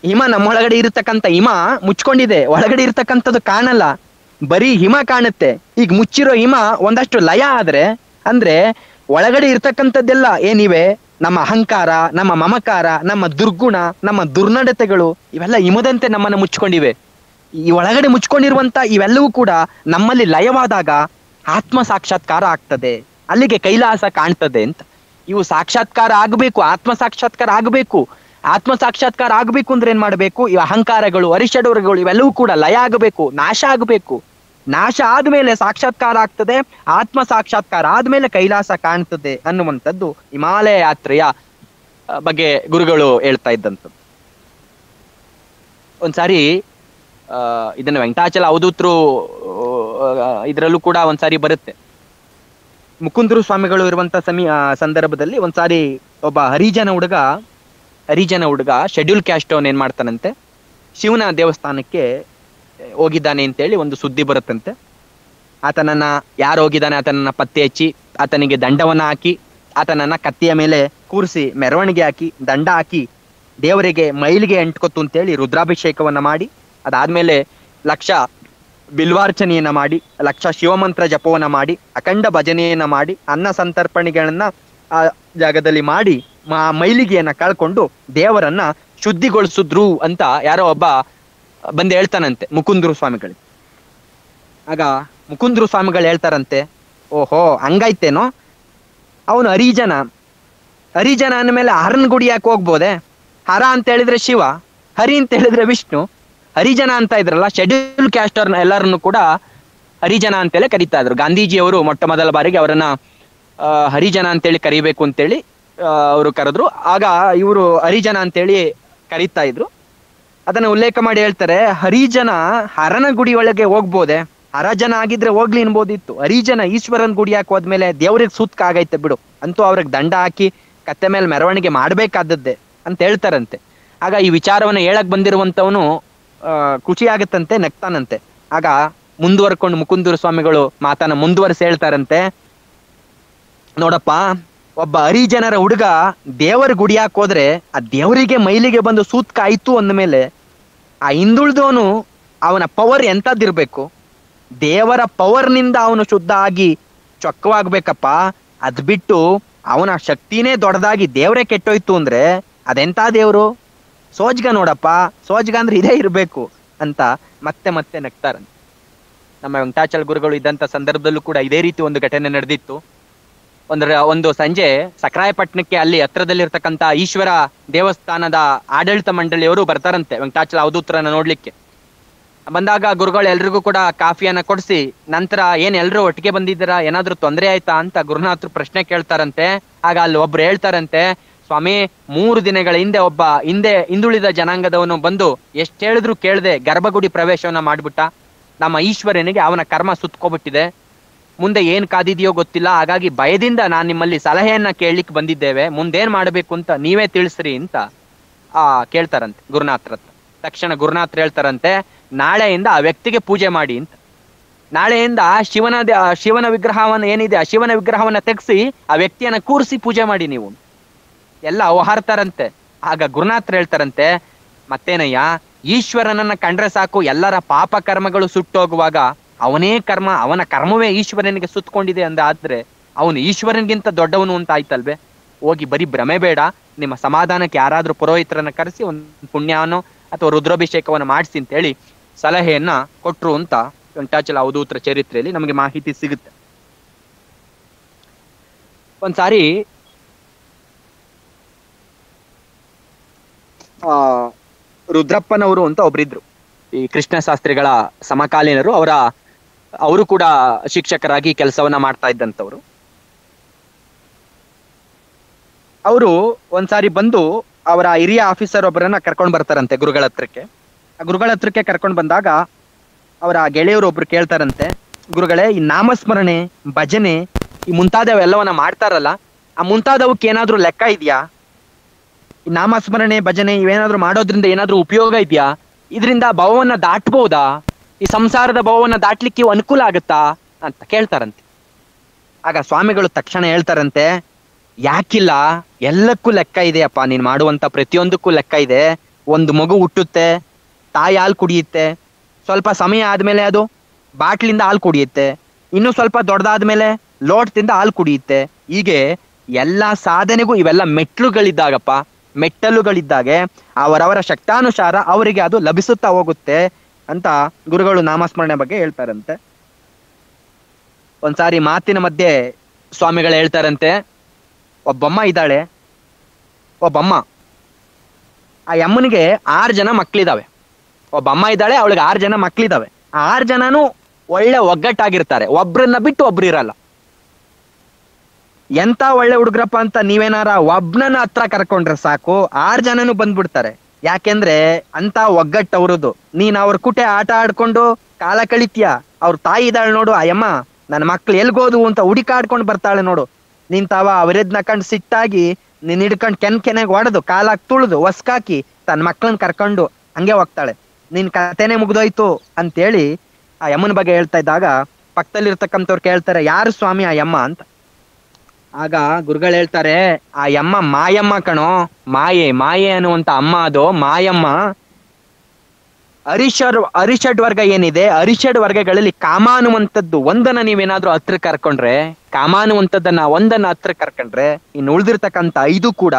B: ಹಿಮ ನಮ್ಮೊಳಗಡೆ ಇರತಕ್ಕಂಥ ಹಿಮ ಮುಚ್ಕೊಂಡಿದೆ, ಒಳಗಡೆ ಇರ್ತಕ್ಕಂಥದ್ದು ಕಾಣಲ್ಲ, ಬರೀ ಹಿಮ ಕಾಣುತ್ತೆ. ಈಗ ಮುಚ್ಚಿರೋ ಹಿಮ ಒಂದಷ್ಟು ಲಯ ಆದ್ರೆ, ಅಂದ್ರೆ ಒಳಗಡೆ ಇರ್ತಕ್ಕಂಥದ್ದೆಲ್ಲ ಏನಿವೆ, ನಮ್ಮ ಅಹಂಕಾರ, ನಮ್ಮ ಮಮಕಾರ, ನಮ್ಮ ದುರ್ಗುಣ, ನಮ್ಮ ದುರ್ನಡತೆಗಳು, ಇವೆಲ್ಲ ಹಿಮದಂತೆ ನಮ್ಮನ್ನ ಮುಚ್ಕೊಂಡಿವೆ. ಈ ಒಳಗಡೆ ಮುಚ್ಕೊಂಡಿರುವಂತ ಇವೆಲ್ಲವೂ ಕೂಡ ನಮ್ಮಲ್ಲಿ ಲಯವಾದಾಗ ಆತ್ಮ ಸಾಕ್ಷಾತ್ಕಾರ ಆಗ್ತದೆ, ಅಲ್ಲಿಗೆ ಕೈಲಾಸ ಕಾಣ್ತದೆ ಅಂತ. ಇವು ಸಾಕ್ಷಾತ್ಕಾರ ಆಗಬೇಕು, ಆತ್ಮ ಸಾಕ್ಷಾತ್ಕಾರ ಆಗಬೇಕು. ಆತ್ಮ ಸಾಕ್ಷಾತ್ಕಾರ ಆಗಬೇಕು ಅಂದ್ರೆ ಏನ್ ಮಾಡ್ಬೇಕು, ಈ ಅಹಂಕಾರಗಳು, ಅರಿಷಡವರ್ಗಗಳು ಇವೆಲ್ಲವೂ ಕೂಡ ಲಯ ಆಗಬೇಕು, ನಾಶ ಆಗಬೇಕು. ನಾಶ ಆದ್ಮೇಲೆ ಸಾಕ್ಷಾತ್ಕಾರ ಆಗ್ತದೆ, ಆತ್ಮ ಸಾಕ್ಷಾತ್ಕಾರ ಆದ್ಮೇಲೆ ಕೈಲಾಸ ಕಾಣ್ತದೆ ಅನ್ನುವಂಥದ್ದು ಹಿಮಾಲಯ ಯಾತ್ರೆಯ ಬಗ್ಗೆ ಗುರುಗಳು ಹೇಳ್ತಾ ಇದ್ದಂಥದ್ದು. ಒಂದ್ಸಾರಿ ಇದನ್ನ ವೆಂಕಟಾಚಲ ಅವಧೂತರು ಇದರಲ್ಲೂ ಕೂಡ ಒಂದ್ಸಾರಿ ಬರುತ್ತೆ. ಮುಕುಂದರು ಸ್ವಾಮಿಗಳು ಇರುವಂತ ಸಂದರ್ಭದಲ್ಲಿ ಒಂದ್ಸಾರಿ ಒಬ್ಬ ಹರಿಜನ ಹುಡುಗ ಶೆಡ್ಯೂಲ್ ಕ್ಯಾಸ್ಟ್ ಅವನ್ ಏನ್ ಮಾಡ್ತಾನಂತೆ, ಶಿವನ ದೇವಸ್ಥಾನಕ್ಕೆ ಹೋಗಿದ್ದಾನೆ ಅಂತೇಳಿ ಒಂದು ಸುದ್ದಿ ಬರುತ್ತಂತೆ. ಆತನನ್ನ ಯಾರು ಹೋಗಿದ್ದಾನೆ ಆತನನ್ನ ಪತ್ತೆ ಹಚ್ಚಿ ಆತನಿಗೆ ದಂಡವನ್ನ ಹಾಕಿ ಆತನನ್ನ ಕತ್ತಿಯ ಮೇಲೆ ಕೂರಿಸಿ ಮೆರವಣಿಗೆ ಹಾಕಿ ದಂಡ ಹಾಕಿ ದೇವರಿಗೆ ಮೈಲಿಗೆ ಅಂಟ್ಕೊತ್ತು ಅಂತೇಳಿ ರುದ್ರಾಭಿಷೇಕವನ್ನ ಮಾಡಿ, ಅದಾದ್ಮೇಲೆ ಲಕ್ಷ ಬಿಲ್ವಾರ್ಚನೆಯನ್ನ ಮಾಡಿ, ಲಕ್ಷ ಶಿವಮಂತ್ರ ಜಪವನ್ನ ಮಾಡಿ, ಅಖಂಡ ಭಜನೆಯನ್ನ ಮಾಡಿ, ಅನ್ನ ಸಂತರ್ಪಣೆಗಳನ್ನ ಆ ಜಾಗದಲ್ಲಿ ಮಾಡಿ ಮೈಲಿಗೆಯನ್ನ ಕಳ್ಕೊಂಡು ದೇವರನ್ನ ಶುದ್ಧಿಗೊಳಿಸಿದ್ರು ಅಂತ ಯಾರೋ ಒಬ್ಬ ಬಂದು ಹೇಳ್ತಾನಂತೆ ಮುಕುಂದ್ರು ಸ್ವಾಮಿಗಳು. ಆಗ ಮುಕುಂದ್ರು ಸ್ವಾಮಿಗಳು ಹೇಳ್ತಾರಂತೆ, ಓಹೋ ಹಂಗೈತೇನೋ, ಅವನು ಹರಿಜನ. ಹರಿಜನ ಅಂದಮೇಲೆ ಹರನ್ ಗುಡಿ ಯಾಕೆ ಹೋಗ್ಬೋದೆ? ಹರ ಅಂತ ಹೇಳಿದ್ರೆ ಶಿವ, ಹರಿ ಅಂತ ಹೇಳಿದ್ರೆ ವಿಷ್ಣು. ಹರಿಜನ ಅಂತ ಇದ್ರಲ್ಲ, ಶೆಡ್ಯೂಲ್ ಕ್ಯಾಸ್ಟರ್ ಎಲ್ಲರನ್ನು ಕೂಡ ಹರಿಜನ ಅಂತೇಳಿ ಕರೀತಾ ಇದ್ರು. ಗಾಂಧೀಜಿಯವರು ಮೊಟ್ಟ ಮೊದಲ ಬಾರಿಗೆ ಅವರನ್ನ ಹರಿಜನ ಅಂತೇಳಿ ಕರಿಬೇಕು ಅಂತೇಳಿ ಅವರು ಕರೆದ್ರು. ಆಗ ಇವರು ಹರಿಜನ ಅಂತೇಳಿ ಕರೀತಾ ಇದ್ರು. ಅದನ್ನ ಉಲ್ಲೇಖ ಮಾಡಿ ಹೇಳ್ತಾರೆ, ಹರಿಜನ ಹರನ ಗುಡಿ ಒಳಗೆ ಹೋಗ್ಬೋದೆ? ಹರಜನ ಆಗಿದ್ರೆ ಹೋಗ್ಲಿ ಅನ್ಬೋದಿತ್ತು. ಹರಿಜನ ಈಶ್ವರನ್ ಗುಡಿ ಯಾಕೆ ಹೋದ್ಮೇಲೆ ದೇವ್ರಿಗೆ ಸೂತ್ಕ ಆಗೈತೆ ಬಿಡು, ಅಂತೂ ಅವ್ರಿಗೆ ದಂಡ ಹಾಕಿ ಕತ್ತೆ ಮೇಲೆ ಮೆರವಣಿಗೆ ಮಾಡ್ಬೇಕಾದದ್ದೇ ಅಂತ ಹೇಳ್ತಾರಂತೆ. ಆಗ ಈ ವಿಚಾರವನ್ನ ಹೇಳಕ್ ಬಂದಿರುವಂತವನು ಖುಷಿ ಆಗತ್ತಂತೆ, ನಗ್ತಾನಂತೆ. ಆಗ ಮುಂದುವರ್ಕೊಂಡು ಮುಕುಂದೂರು ಸ್ವಾಮಿಗಳು ಮಾತನ್ನ ಮುಂದುವರಿಸಿ ಹೇಳ್ತಾರಂತೆ, ನೋಡಪ್ಪ, ಒಬ್ಬ ಹರಿಜನರ ಹುಡುಗ ದೇವರ ಗುಡಿಯಾಕ್ ಹೋದ್ರೆ ಆ ದೇವರಿಗೆ ಮೈಲಿಗೆ ಬಂದು ಸೂತ್ಕ ಆಯ್ತು ಅಂದ್ಮೇಲೆ ಆ ಹಿಂದುಳಿದವನು ಅವನ ಪವರ್ ಎಂತದ್ದಿರ್ಬೇಕು? ದೇವರ ಪವರ್ನಿಂದ ಅವನು ಶುದ್ಧ ಆಗಿ ಚೊಕ್ಕವಾಗ್ಬೇಕಪ್ಪ. ಅದ್ ಬಿಟ್ಟು ಅವನ ಶಕ್ತಿನೇ ದೊಡ್ಡದಾಗಿ ದೇವ್ರೇ ಕೆಟ್ಟೋಯ್ತು ಅಂದ್ರೆ ಅದೆಂತ ದೇವ್ರು? ಸೋಜ್ಗ ನೋಡಪ್ಪ, ಸೋಜ್ಗ ಅಂದ್ರೆ ಇದೇ ಇರ್ಬೇಕು ಅಂತ ಮತ್ತೆ ಮತ್ತೆ ನಗ್ತಾರಂತೆ. ನಮ್ಮ ವೆಂಕಟಾಚಲ ಗುರುಗಳು ಇದ್ದಂತ ಸಂದರ್ಭದಲ್ಲೂ ಕೂಡ ಇದೇ ರೀತಿ ಒಂದು ಘಟನೆ ನಡೆದಿತ್ತು. ಒಂದು ಸಂಜೆ ಸಕ್ರಾಯಪಟ್ಟಣಕ್ಕೆ ಅಲ್ಲಿ ಹತ್ರದಲ್ಲಿರ್ತಕ್ಕಂಥ ಈಶ್ವರ ದೇವಸ್ಥಾನದ ಆಡಳಿತ ಮಂಡಳಿಯವರು ಬರ್ತಾರಂತೆ ವೆಂಕಟಾಚಲ ಅವಧೂತರನ್ನ ನೋಡ್ಲಿಕ್ಕೆ. ಬಂದಾಗ ಗುರುಗಳು ಎಲ್ರಿಗೂ ಕೂಡ ಕಾಫಿಯನ್ನ ಕೊಡಿಸಿ ನಂತರ ಏನ್ ಎಲ್ರು ಒಟ್ಟಿಗೆ ಬಂದಿದ್ದೀರಾ, ಏನಾದ್ರೂ ತೊಂದರೆ ಆಯ್ತಾ ಅಂತ ಗುರುನಾಥರು ಪ್ರಶ್ನೆ ಕೇಳ್ತಾರಂತೆ. ಆಗ ಅಲ್ಲಿ ಒಬ್ರು ಹೇಳ್ತಾರಂತೆ, ಸ್ವಾಮಿ 3 ದಿನಗಳ ಹಿಂದೆ ಹಿಂದುಳಿದ ಜನಾಂಗದವನು ಬಂದು ಎಷ್ಟ್ ಹೇಳಿದ್ರು ಕೇಳದೆ ಗರ್ಭಗುಡಿ ಪ್ರವೇಶವನ್ನ ಮಾಡ್ಬಿಟ್ಟ. ನಮ್ಮ ಈಶ್ವರನಿಗೆ ಅವನ ಕರ್ಮ ಸುತ್ಕೊಬಿಟ್ಟಿದೆ, ಮುಂದೆ ಏನ್ ಕಾದಿದೆಯೋ ಗೊತ್ತಿಲ್ಲ. ಹಾಗಾಗಿ ಭಯದಿಂದ ನಾನ್ ನಿಮ್ಮಲ್ಲಿ ಸಲಹೆಯನ್ನ ಕೇಳಲಿಕ್ಕೆ ಬಂದಿದ್ದೇವೆ, ಮುಂದೇನ್ ಮಾಡ್ಬೇಕು ಅಂತ ನೀವೇ ತಿಳಿಸ್ರಿ ಅಂತ ಕೇಳ್ತಾರಂತೆ ಗುರುನಾಥರ ಹತ್ರ. ತಕ್ಷಣ ಗುರುನಾಥರು ಹೇಳ್ತಾರಂತೆ, ನಾಳೆಯಿಂದ ಆ ವ್ಯಕ್ತಿಗೆ ಪೂಜೆ ಮಾಡಿ ಅಂತ. ನಾಳೆಯಿಂದ ಶಿವನ ವಿಗ್ರಹವನ್ನ ಏನಿದೆ ಆ ಶಿವನ ವಿಗ್ರಹವನ್ನ ತೆಗೆಸಿ ಆ ವ್ಯಕ್ತಿಯನ್ನ ಕೂರಿಸಿ ಪೂಜೆ ಮಾಡಿ ನೀವು ಎಲ್ಲ ಹಾರ್ತಾರಂತೆ. ಆಗ ಗುರುನಾಥರು ಹೇಳ್ತಾರಂತೆ, ಮತ್ತೇನಯ್ಯ, ಈಶ್ವರನನ್ನ ಕಂಡ್ರೆ ಸಾಕು ಎಲ್ಲರ ಪಾಪ ಕರ್ಮಗಳು ಸುಟ್ಟೋಗುವಾಗ ಅವನ ಕರ್ಮವೇ ಈಶ್ವರನಿಗೆ ಸುತ್ತಕೊಂಡಿದೆ ಅಂದಾದ್ರೆ ಅವನು ಈಶ್ವರನಿಗಿಂತ ದೊಡ್ಡವನು ಅಂತ ಆಯ್ತಲ್ವೇ? ಹೋಗಿ ಬರೀ ಭ್ರಮೆ ಬೇಡ, ನಿಮ್ಮ ಸಮಾಧಾನಕ್ಕೆ ಯಾರಾದ್ರೂ ಪುರೋಹಿತರನ್ನ ಕರೆಸಿ ಒಂದು ಪುಣ್ಯವನ್ನು ಅಥವಾ ರುದ್ರಾಭಿಷೇಕವನ್ನು ಮಾಡಿಸಿ ಅಂತ ಹೇಳಿ ಸಲಹೆಯನ್ನ ಕೊಟ್ರು ಅಂತ ವೆಂಕಟಾಚಲ ಅವಧೂತರ ಚರಿತ್ರೆಯಲ್ಲಿ ನಮಗೆ ಮಾಹಿತಿ ಸಿಗುತ್ತೆ. ಒಂದ್ಸಾರಿ ರುದ್ರಪ್ಪನವರು ಅಂತ ಒಬ್ರಿದ್ರು, ಈ ಕೃಷ್ಣ ಶಾಸ್ತ್ರಿಗಳ ಸಮಕಾಲೀನರು. ಅವರು ಕೂಡ ಶಿಕ್ಷಕರಾಗಿ ಕೆಲಸವನ್ನ ಮಾಡ್ತಾ ಇದ್ದಂಥವ್ರು. ಅವರು ಒಂದ್ಸಾರಿ ಬಂದು ಅವರ ಹಿರಿಯ ಆಫೀಸರ್ ಒಬ್ಬರನ್ನ ಕರ್ಕೊಂಡು ಬರ್ತಾರಂತೆ ಗುರುಗಳ ಹತ್ರಕ್ಕೆ. ಆ ಗುರುಗಳ ಹತ್ರಕ್ಕೆ ಕರ್ಕೊಂಡು ಬಂದಾಗ ಅವರ ಗೆಳೆಯರು ಒಬ್ರು ಕೇಳ್ತಾರಂತೆ, ಗುರುಗಳೇ, ಈ ನಾಮಸ್ಮರಣೆ, ಭಜನೆ, ಈ ಮುಂತಾದವೆಲ್ಲವನ್ನ ಮಾಡ್ತಾರಲ್ಲ, ಆ ಮುಂತಾದವಕ್ಕೆ ಏನಾದ್ರೂ ಲೆಕ್ಕ ಇದೆಯಾ? ಈ ನಾಮಸ್ಮರಣೆ, ಭಜನೆ ಇವೇನಾದ್ರೂ ಮಾಡೋದ್ರಿಂದ ಏನಾದ್ರೂ ಉಪಯೋಗ ಇದೆಯಾ? ಇದರಿಂದ ಭವವನ್ನ ದಾಟ್ಬೋದಾ? ಈ ಸಂಸಾರದ ಭವವನ್ನ ದಾಟ್ಲಿಕ್ಕೆ ಅನುಕೂಲ ಆಗುತ್ತಾ ಅಂತ ಕೇಳ್ತಾರಂತೆ. ಆಗ ಸ್ವಾಮಿಗಳು ತಕ್ಷಣ ಹೇಳ್ತಾರಂತೆ, ಯಾಕಿಲ್ಲ, ಎಲ್ಲಕ್ಕೂ ಲೆಕ್ಕ ಇದೆಯಪ್ಪ, ನೀನ್ ಮಾಡುವಂತ ಪ್ರತಿಯೊಂದಕ್ಕೂ ಲೆಕ್ಕ ಇದೆ. ಒಂದು ಮಗು ಹುಟ್ಟುತ್ತೆ, ತಾಯಿ ಹಾಲು ಕುಡಿಯುತ್ತೆ, ಸ್ವಲ್ಪ ಸಮಯ ಆದ್ಮೇಲೆ ಅದು ಬಾಟ್ಲಿಂದ ಹಾಲು ಕುಡಿಯುತ್ತೆ, ಇನ್ನು ಸ್ವಲ್ಪ ದೊಡ್ಡದಾದ್ಮೇಲೆ ಲೋಟದಿಂದ ಹಾಲು ಕುಡಿಯುತ್ತೆ. ಹೀಗೆ ಎಲ್ಲಾ ಸಾಧನೆಗೂ ಇವೆಲ್ಲ ಮೆಟ್ಲುಗಳಿದ್ದಾಗಪ್ಪ. ಮೆಟ್ಟಲುಗಳಿದ್ದಾಗೆ ಅವರವರ ಶಕ್ತಾನುಸಾರ ಅವರಿಗೆ ಅದು ಲಭಿಸುತ್ತಾ ಹೋಗುತ್ತೆ ಅಂತ ಗುರುಗಳು ನಾಮಸ್ಮರಣೆ ಬಗ್ಗೆ ಹೇಳ್ತಾರಂತೆ. ಒಂದ್ಸಾರಿ ಮಾತಿನ ಮಧ್ಯೆ ಸ್ವಾಮಿಗಳು ಹೇಳ್ತಾರಂತೆ, ಒಬ್ಬಮ್ಮ ಇದ್ದಾಳೆ, ಒಬ್ಬಮ್ಮ, ಆ ಅಮ್ಮನಿಗೆ 6 ಜನ ಮಕ್ಳಿದಾವೆ. ಒಬ್ಬಮ್ಮ ಇದ್ದಾಳೆ, ಅವಳಿಗೆ 6 ಜನ ಮಕ್ಳಿದಾವೆ. ಆ 6 ಜನನು ಒಳ್ಳೆ ಒಗ್ಗಟ್ಟಾಗಿರ್ತಾರೆ, ಒಬ್ರನ್ನ ಬಿಟ್ಟು ಒಬ್ರು ಇರಲ್ಲ. ಎಂತ ಒಳ್ಳೆ ಹುಡುಗ್ರಪ್ಪ ಅಂತ ನೀವೇನಾರ ಒಬ್ನನ್ನ ಹತ್ರ ಕರ್ಕೊಂಡ್ರೆ ಸಾಕು, 6 ಜನನು ಬಂದ್ಬಿಡ್ತಾರೆ. ಯಾಕೆಂದ್ರೆ ಅಂತ ಒಗ್ಗಟ್ಟು ಅವ್ರದ್ದು. ನೀನ್ ಅವ್ರ ಕುಟೆ ಆಟ ಆಡ್ಕೊಂಡು ಕಾಲ ಕಳಿತೀಯ, ಅವ್ರ ತಾಯಿ ಇದ್ದಾಳೆ ನೋಡು, ಆ ಅಮ್ಮ ನನ್ನ ಮಕ್ಳು ಎಲ್ಗೋದು ಅಂತ ಹುಡಿಕಾಡ್ಕೊಂಡು ಬರ್ತಾಳೆ ನೋಡು, ನೀನ್ ತಾವ ಅವರದ್ನ ಕಂಡು ಸಿಟ್ಟಾಗಿ ನೀನ್ ಹಿಡ್ಕೊಂಡು ಕೆನೆಗೆ ಹೊಡೆದು ಕಾಲಾಕ್ ತುಳಿದು ಹೊಸ್ಕಾಕಿ ತನ್ನ ಮಕ್ಳನ್ನ ಕರ್ಕೊಂಡು ಹಂಗೆ ಹೋಗ್ತಾಳೆ. ನಿನ್ ಕತೆನೆ ಮುಗ್ದೋಯ್ತು ಅಂತೇಳಿ ಆ ಯಮ್ಮನ ಬಗ್ಗೆ ಹೇಳ್ತಾ ಇದ್ದಾಗ ಪಕ್ಕದಲ್ಲಿರ್ತಕ್ಕಂಥವ್ರು ಕೇಳ್ತಾರೆ, ಯಾರು ಸ್ವಾಮಿ ಆ ಯಮ್ಮ ಅಂತ. ಆಗ ಗುರುಗಳು ಹೇಳ್ತಾರೆ, ಆ ಯಮ್ಮ ಮಾಯಮ್ಮ ಕಣೋ, ಮಾಯೆ ಅನ್ನುವಂತ ಅಮ್ಮ, ಅದು ಮಾಯಮ್ಮ. ಅರಿಷಡ್ ವರ್ಗ ಏನಿದೆ, ಅರಿಷಡ್ ವರ್ಗಗಳಲ್ಲಿ ಕಾಮ ಅನ್ನುವಂಥದ್ದು ಒಂದನ್ನ ನೀವೇನಾದ್ರೂ ಹತ್ರ ಕರ್ಕೊಂಡ್ರೆ, ಕಾಮ ಅನ್ನುವಂಥದ್ದನ್ನ ಒಂದನ್ನ ಹತ್ರ ಕರ್ಕೊಂಡ್ರೆ, ಇನ್ನು ಉಳಿದಿರ್ತಕ್ಕಂಥ 5 ಕೂಡ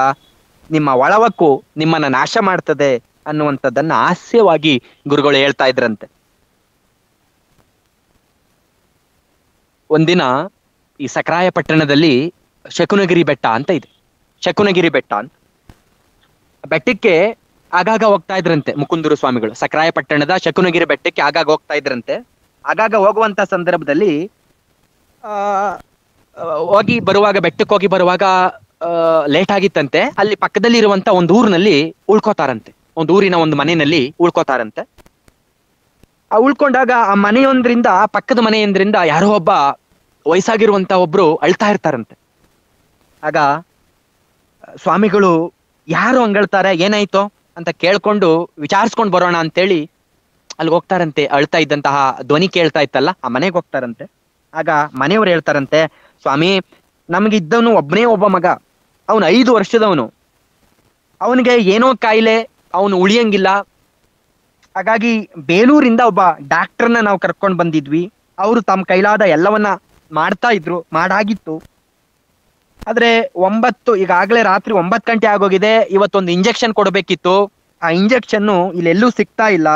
B: ನಿಮ್ಮ ಒಳವಕ್ಕೂ ನಿಮ್ಮನ್ನ ನಾಶ ಮಾಡ್ತದೆ ಅನ್ನುವಂಥದ್ದನ್ನ ಹಾಸ್ಯವಾಗಿ ಗುರುಗಳು ಹೇಳ್ತಾ ಇದ್ರಂತೆ. ಒಂದಿನ ಈ ಸಕ್ರಾಯ ಪಟ್ಟಣದಲ್ಲಿ ಶಕುನಗಿರಿ ಬೆಟ್ಟ ಅಂತ ಇದೆ. ಶಕುನಗಿರಿ ಬೆಟ್ಟ ಅಂತ ಬೆಟ್ಟಕ್ಕೆ ಆಗಾಗ ಹೋಗ್ತಾ ಇದ್ರಂತೆ ಮುಕುಂದರು ಸ್ವಾಮಿಗಳು. ಸಕ್ರಾಯ ಪಟ್ಟಣದ ಶಕುನಗಿರಿ ಬೆಟ್ಟಕ್ಕೆ ಆಗಾಗ ಹೋಗ್ತಾ ಇದ್ರಂತೆ. ಆಗಾಗ ಹೋಗುವಂತ ಸಂದರ್ಭದಲ್ಲಿ ಹೋಗಿ ಬರುವಾಗ, ಬೆಟ್ಟಕ್ಕೆ ಹೋಗಿ ಬರುವಾಗ ಲೇಟ್ ಆಗಿತ್ತಂತೆ. ಅಲ್ಲಿ ಪಕ್ಕದಲ್ಲಿ ಇರುವಂತ ಒಂದು ಊರಿನಲ್ಲಿ ಉಳ್ಕೋತಾರಂತೆ. ಒಂದು ಊರಿನ ಒಂದು ಮನೆಯಲ್ಲಿ ಉಳ್ಕೋತಾರಂತೆ. ಆ ಉಳ್ಕೊಂಡಾಗ ಆ ಮನೆಯೊಂದ್ರಿಂದ, ಪಕ್ಕದ ಮನೆಯೊಂದ್ರಿಂದ ಯಾರೋ ಒಬ್ಬ ವಯಸ್ಸಾಗಿರುವಂತ ಒಬ್ರು ಅಳ್ತಾ ಇರ್ತಾರಂತೆ. ಆಗ ಸ್ವಾಮಿಗಳು ಯಾರು ಹಂಗಳ್ತಾರೆ, ಏನಾಯ್ತು ಅಂತ ಕೇಳ್ಕೊಂಡು ವಿಚಾರಿಸ್ಕೊಂಡು ಬರೋಣ ಅಂತೇಳಿ ಅಲ್ಲಿಗೆ ಹೋಗ್ತಾರಂತೆ. ಅಳ್ತಾ ಇದ್ದಂತಹ ಧ್ವನಿ ಕೇಳ್ತಾ ಇತ್ತಲ್ಲ, ಆ ಮನೆಗೆ ಹೋಗ್ತಾರಂತೆ. ಆಗ ಮನೆಯವ್ರು ಹೇಳ್ತಾರಂತೆ, ಸ್ವಾಮಿ ನಮಗಿದ್ದವನು ಒಬ್ಬನೇ ಒಬ್ಬ ಮಗ, ಅವನು 5 ವರ್ಷದವನು, ಅವನಿಗೆ ಏನೋ ಕಾಯಿಲೆ, ಅವನು ಉಳಿಯಂಗಿಲ್ಲ. ಹಾಗಾಗಿ ಬೇಲೂರಿಂದ ಒಬ್ಬ ಡಾಕ್ಟರ್ನ ನಾವು ಕರ್ಕೊಂಡು ಬಂದಿದ್ವಿ. ಅವರು ತಮ್ಮ ಕೈಲಾದ ಎಲ್ಲವನ್ನ ಮಾಡ್ತಾ ಇದ್ರು, ಮಾಡಾಗಿತ್ತು. ಆದ್ರೆ ಈಗಾಗಲೇ ರಾತ್ರಿ 9 ಗಂಟೆ ಆಗೋಗಿದೆ. ಇವತ್ತೊಂದು ಇಂಜೆಕ್ಷನ್ ಕೊಡ್ಬೇಕಿತ್ತು. ಆ ಇಂಜೆಕ್ಷನ್ ಇಲ್ಲೆಲ್ಲೂ ಸಿಗ್ತಾ ಇಲ್ಲ.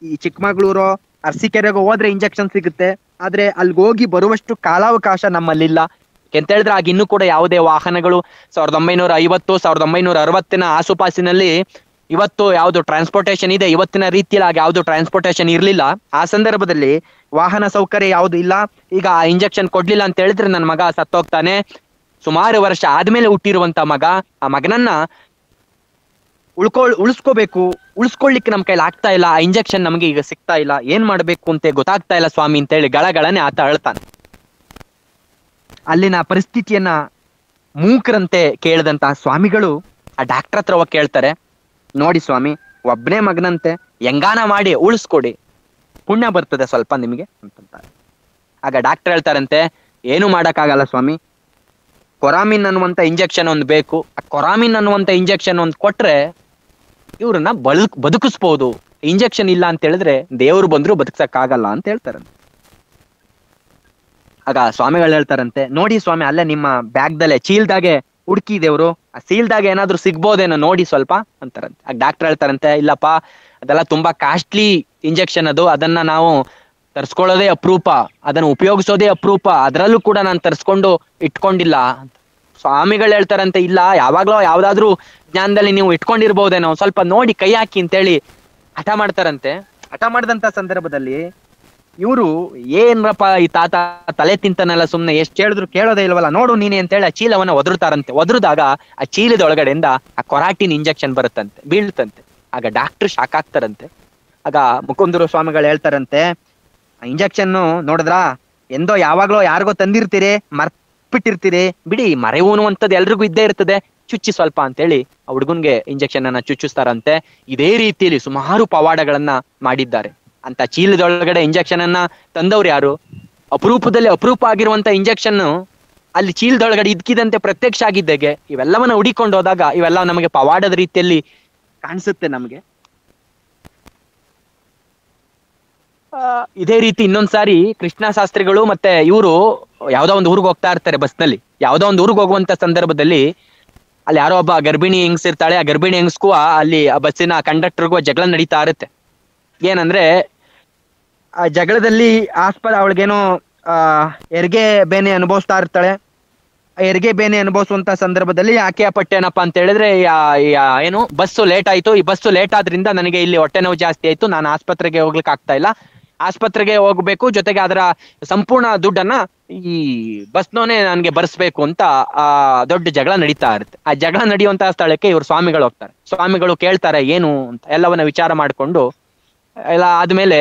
B: ಈ ಚಿಕ್ಕಮಗಳೂರು ಅರಸೀಕೆರೆಗೆ ಹೋದ್ರೆ ಇಂಜೆಕ್ಷನ್ ಸಿಗುತ್ತೆ, ಆದ್ರೆ ಅಲ್ಲಿಗೆ ಹೋಗಿ ಬರುವಷ್ಟು ಕಾಲಾವಕಾಶ ನಮ್ಮಲ್ಲಿಲ್ಲ. ಎಂತ ಹೇಳಿದ್ರೆ ಆಗ ಇನ್ನೂ ಕೂಡ ಯಾವುದೇ ವಾಹನಗಳು 1950 1960 ಆಸುಪಾಸಿನಲ್ಲಿ ಇವತ್ತು ಯಾವ್ದು ಟ್ರಾನ್ಸ್ಪೋರ್ಟೇಶನ್ ಇದೆ, ಇವತ್ತಿನ ರೀತಿಯಲ್ಲಿ ಆಗ ಯಾವ್ದು ಟ್ರಾನ್ಸ್ಪೋರ್ಟೇಶನ್ ಇರ್ಲಿಲ್ಲ. ಆ ಸಂದರ್ಭದಲ್ಲಿ ವಾಹನ ಸೌಕರ್ಯ ಯಾವ್ದು ಇಲ್ಲ. ಈಗ ಆ ಇಂಜೆಕ್ಷನ್ ಕೊಡ್ಲಿಲ್ಲ ಅಂತ ಹೇಳಿದ್ರೆ ನನ್ನ ಮಗ ಸತ್ತೋಗ್ತಾನೆ. ಸುಮಾರು ವರ್ಷ ಆದ್ಮೇಲೆ ಹುಟ್ಟಿರುವಂತ ಮಗ, ಆ ಮಗನನ್ನ ಉಳಿಸ್ಕೊಳ್ಳಿಕ್ಕೆ ನಮ್ ಕೈಲಿ ಆಗ್ತಾ ಇಲ್ಲ. ಆ ಇಂಜೆಕ್ಷನ್ ನಮ್ಗೆ ಈಗ ಸಿಗ್ತಾ ಇಲ್ಲ, ಏನ್ ಮಾಡ್ಬೇಕು ಅಂತ ಗೊತ್ತಾಗ್ತಾ ಇಲ್ಲ ಸ್ವಾಮಿ ಅಂತ ಹೇಳಿ ಗಳಗಳನೆ ಆತ ಅಳ್ತಾನೆ. ಅಲ್ಲಿನ ಪರಿಸ್ಥಿತಿಯನ್ನ ಮೂಕರಂತೆ ಕೇಳಿದಂತಹ ಸ್ವಾಮಿಗಳು ಆ ಡಾಕ್ಟರ್ ಹತ್ರ ಹೋಗಿ ಕೇಳ್ತಾರೆ, ನೋಡಿ ಸ್ವಾಮಿ, ಒಬ್ಬನೇ ಮಗನಂತೆ, ಹೆಂಗಾನ ಮಾಡಿ ಉಳಿಸ್ಕೊಡಿ, ಪುಣ್ಯ ಬರ್ತದೆ ಸ್ವಲ್ಪ ನಿಮಗೆ ಅಂತಂತಾರೆ. ಆಗ ಡಾಕ್ಟರ್ ಹೇಳ್ತಾರಂತೆ, ಏನು ಮಾಡಕ್ಕಾಗಲ್ಲ ಸ್ವಾಮಿ, ಕೊರಾಮಿನ್ ಅನ್ನುವಂತ ಇಂಜೆಕ್ಷನ್ ಒಂದು ಬೇಕು. ಆ ಕೊರಾಮಿನ್ ಅನ್ನುವಂತ ಇಂಜೆಕ್ಷನ್ ಒಂದು ಕೊಟ್ರೆ ಇವ್ರನ್ನ ಬದುಕಿಸ್ಬೋದು. ಇಂಜೆಕ್ಷನ್ ಇಲ್ಲ ಅಂತ ಹೇಳಿದ್ರೆ ದೇವ್ರು ಬಂದ್ರು ಬದುಕ್ಸಕ್ಕಾಗಲ್ಲ ಅಂತ ಹೇಳ್ತಾರಂತೆ. ಆಗ ಸ್ವಾಮಿಗಳು ಹೇಳ್ತಾರಂತೆ, ನೋಡಿ ಸ್ವಾಮಿ, ಅಲ್ಲೇ ನಿಮ್ಮ ಬ್ಯಾಗ್ದಲ್ಲೇ ಚೀಲ್ದಾಗೆ ಹುಡುಕಿ ದೇವ್ರು, ಆ ಸೀಲ್ದಾಗ ಏನಾದ್ರು ಸಿಗ್ಬೋದೇನೋ ನೋಡಿ ಸ್ವಲ್ಪ ಅಂತಾರಂತೆ. ಆಗ ಡಾಕ್ಟರ್ ಹೇಳ್ತಾರಂತೆ, ಇಲ್ಲಪ್ಪ ಅದೆಲ್ಲ ತುಂಬಾ ಕಾಸ್ಟ್ಲಿ ಇಂಜೆಕ್ಷನ್ ಅದು, ಅದನ್ನ ನಾವು ತರ್ಸ್ಕೊಳ್ಳೋದೇ ಅಪರೂಪ, ಅದನ್ನ ಉಪಯೋಗಿಸೋದೇ ಅಪರೂಪ, ಅದರಲ್ಲೂ ಕೂಡ ನಾನು ತರ್ಸ್ಕೊಂಡು ಇಟ್ಕೊಂಡಿಲ್ಲ ಅಂತ ಸ್ವಾಮಿಗಳು ಹೇಳ್ತಾರಂತೆ. ಇಲ್ಲ, ಯಾವಾಗ್ಲೋ ಯಾವ್ದಾದ್ರು ಜ್ಞಾನದಲ್ಲಿ ನೀವು ಇಟ್ಕೊಂಡಿರ್ಬೋದೇನೋ, ಸ್ವಲ್ಪ ನೋಡಿ ಕೈ ಹಾಕಿ ಅಂತೇಳಿ ಹಠ ಮಾಡ್ತಾರಂತೆ. ಹಠ ಮಾಡಿದಂತ ಸಂದರ್ಭದಲ್ಲಿ ಇವರು ಏನ್ರಪ್ಪ ಈ ತಾತ ತಲೆ ತಿಂತಾನಲ್ಲ, ಸುಮ್ನೆ ಎಷ್ಟ್ ಹೇಳಿದ್ರು ಕೇಳೋದೇ ಇಲ್ವಲ್ಲ, ನೋಡು ನೀನೆ ಅಂತೇಳಿ ಆ ಚೀಲವನ್ನ ಒದರುತ್ತಾರಂತೆ. ಒದರಿದಾಗ ಆ ಚೀಲದ ಒಳಗಡೆಯಿಂದ ಆ ಕೊರಾಟಿನ್ ಇಂಜೆಕ್ಷನ್ ಬರುತ್ತಂತೆ, ಬೀಳ್ತಂತೆ. ಆಗ ಡಾಕ್ಟರ್ ಶಾಕ್ ಆಗ್ತಾರಂತೆ. ಆಗ ಮುಕುಂದರು ಸ್ವಾಮಿಗಳು ಹೇಳ್ತಾರಂತೆ, ಇಂಜೆಕ್ಷನ್ ನೋಡಿದ್ರ ಎಂದೋ ಯಾವಾಗ್ಲೋ ಯಾರಿಗೋ ತಂದಿರ್ತೀರಿ, ಮರ್ಬಿಟ್ಟಿರ್ತೀರಿ, ಬಿಡಿ, ಮರೆವು ಅನ್ನುವಂಥದ್ದು ಎಲ್ರಿಗೂ ಇದ್ದೇ ಇರ್ತದೆ, ಚುಚ್ಚಿ ಸ್ವಲ್ಪ ಅಂತೇಳಿ ಆ ಹುಡುಗನ್ಗೆ ಇಂಜೆಕ್ಷನ್ ಅನ್ನ ಚುಚ್ಚಿಸ್ತಾರಂತೆ. ಇದೇ ರೀತಿಯಲ್ಲಿ ಸುಮಾರು ಪವಾಡಗಳನ್ನ ಮಾಡಿದ್ದಾರೆ. ಅಂತ ಚೀಲದೊಳಗಡೆ ಇಂಜೆಕ್ಷನ್ ಅನ್ನ ತಂದವ್ರು ಯಾರು? ಅಪರೂಪದಲ್ಲಿ ಅಪರೂಪ ಆಗಿರುವಂತ ಇಂಜೆಕ್ಷನ್ ಅಲ್ಲಿ ಚೀಲದೊಳಗಡೆ ಇದ್ಕಿದಂತೆ ಪ್ರತ್ಯಕ್ಷ ಆಗಿದ್ದಾಗೆ ಇವೆಲ್ಲವನ್ನ ಹುಡಿಕೊಂಡು ಹೋದಾಗ ಇವೆಲ್ಲ ನಮಗೆ ಪವಾಡದ ರೀತಿಯಲ್ಲಿ ಕಾಣಿಸುತ್ತೆ ನಮಗೆ. ಇದೇ ರೀತಿ ಇನ್ನೊಂದ್ಸಾರಿ ಕೃಷ್ಣ ಶಾಸ್ತ್ರಿಗಳು ಮತ್ತೆ ಇವರು ಯಾವ್ದೋ ಒಂದು ಊರಿಗೆ ಹೋಗ್ತಾ ಇರ್ತಾರೆ ಬಸ್ನಲ್ಲಿ. ಯಾವ್ದೋ ಒಂದು ಊರಿಗೆ ಹೋಗುವಂತ ಸಂದರ್ಭದಲ್ಲಿ ಅಲ್ಲಿ ಯಾರೋ ಒಬ್ಬ ಗರ್ಭಿಣಿ ಹೆಂಗಸಿರ್ತಾಳೆ. ಆ ಗರ್ಭಿಣಿ ಹೆಂಗಸ್ಗೂ ಅಲ್ಲಿ ಆ ಬಸ್ಸಿನ ಕಂಡಕ್ಟರ್ಗೂ ಜಗಳ ನಡೀತಾ ಇರುತ್ತೆ. ಏನಂದ್ರೆ ಆ ಜಗಳದಲ್ಲಿ ಅವಳಿಗೇನೋ ಹೆರಿಗೆ ಬೇನೆ ಅನುಭವಿಸ್ತಾ ಇರ್ತಾಳೆ. ಹೆರಿಗೆ ಬೇನೆ ಅನುಭವಿಸುವಂತ ಸಂದರ್ಭದಲ್ಲಿ ಆಕೆ ಪಟ್ಟೆ ಏನಪ್ಪಾ ಅಂತ ಹೇಳಿದ್ರೆ, ಏನು ಬಸ್ಸು ಲೇಟ್ ಆಯ್ತು, ಈ ಬಸ್ಸು ಲೇಟ್ ಆದ್ರಿಂದ ನನಗೆ ಇಲ್ಲಿ ಹೊಟ್ಟೆ ನೋವು ಜಾಸ್ತಿ ಆಯ್ತು, ನಾನು ಆಸ್ಪತ್ರೆಗೆ ಹೋಗ್ಲಿಕ್ಕೆ ಆಗ್ತಾ ಇಲ್ಲ, ಆಸ್ಪತ್ರೆಗೆ ಹೋಗ್ಬೇಕು, ಜೊತೆಗೆ ಅದರ ಸಂಪೂರ್ಣ ದುಡ್ಡನ್ನ ಈ ಬಸ್ನೋನೆ ನನ್ಗೆ ಬರ್ಸ್ಬೇಕು ಅಂತ ದೊಡ್ಡ ಜಗಳ ನಡೀತಾ ಇರುತ್ತೆ. ಆ ಜಗಳ ನಡೆಯುವಂತಹ ಸ್ಥಳಕ್ಕೆ ಇವ್ರು ಸ್ವಾಮಿಗಳು ಹೋಗ್ತಾರೆ. ಸ್ವಾಮಿಗಳು ಕೇಳ್ತಾರೆ ಏನು ಅಂತ ಎಲ್ಲವನ್ನ ವಿಚಾರ ಮಾಡ್ಕೊಂಡು ಎಲ್ಲ ಆದ್ಮೇಲೆ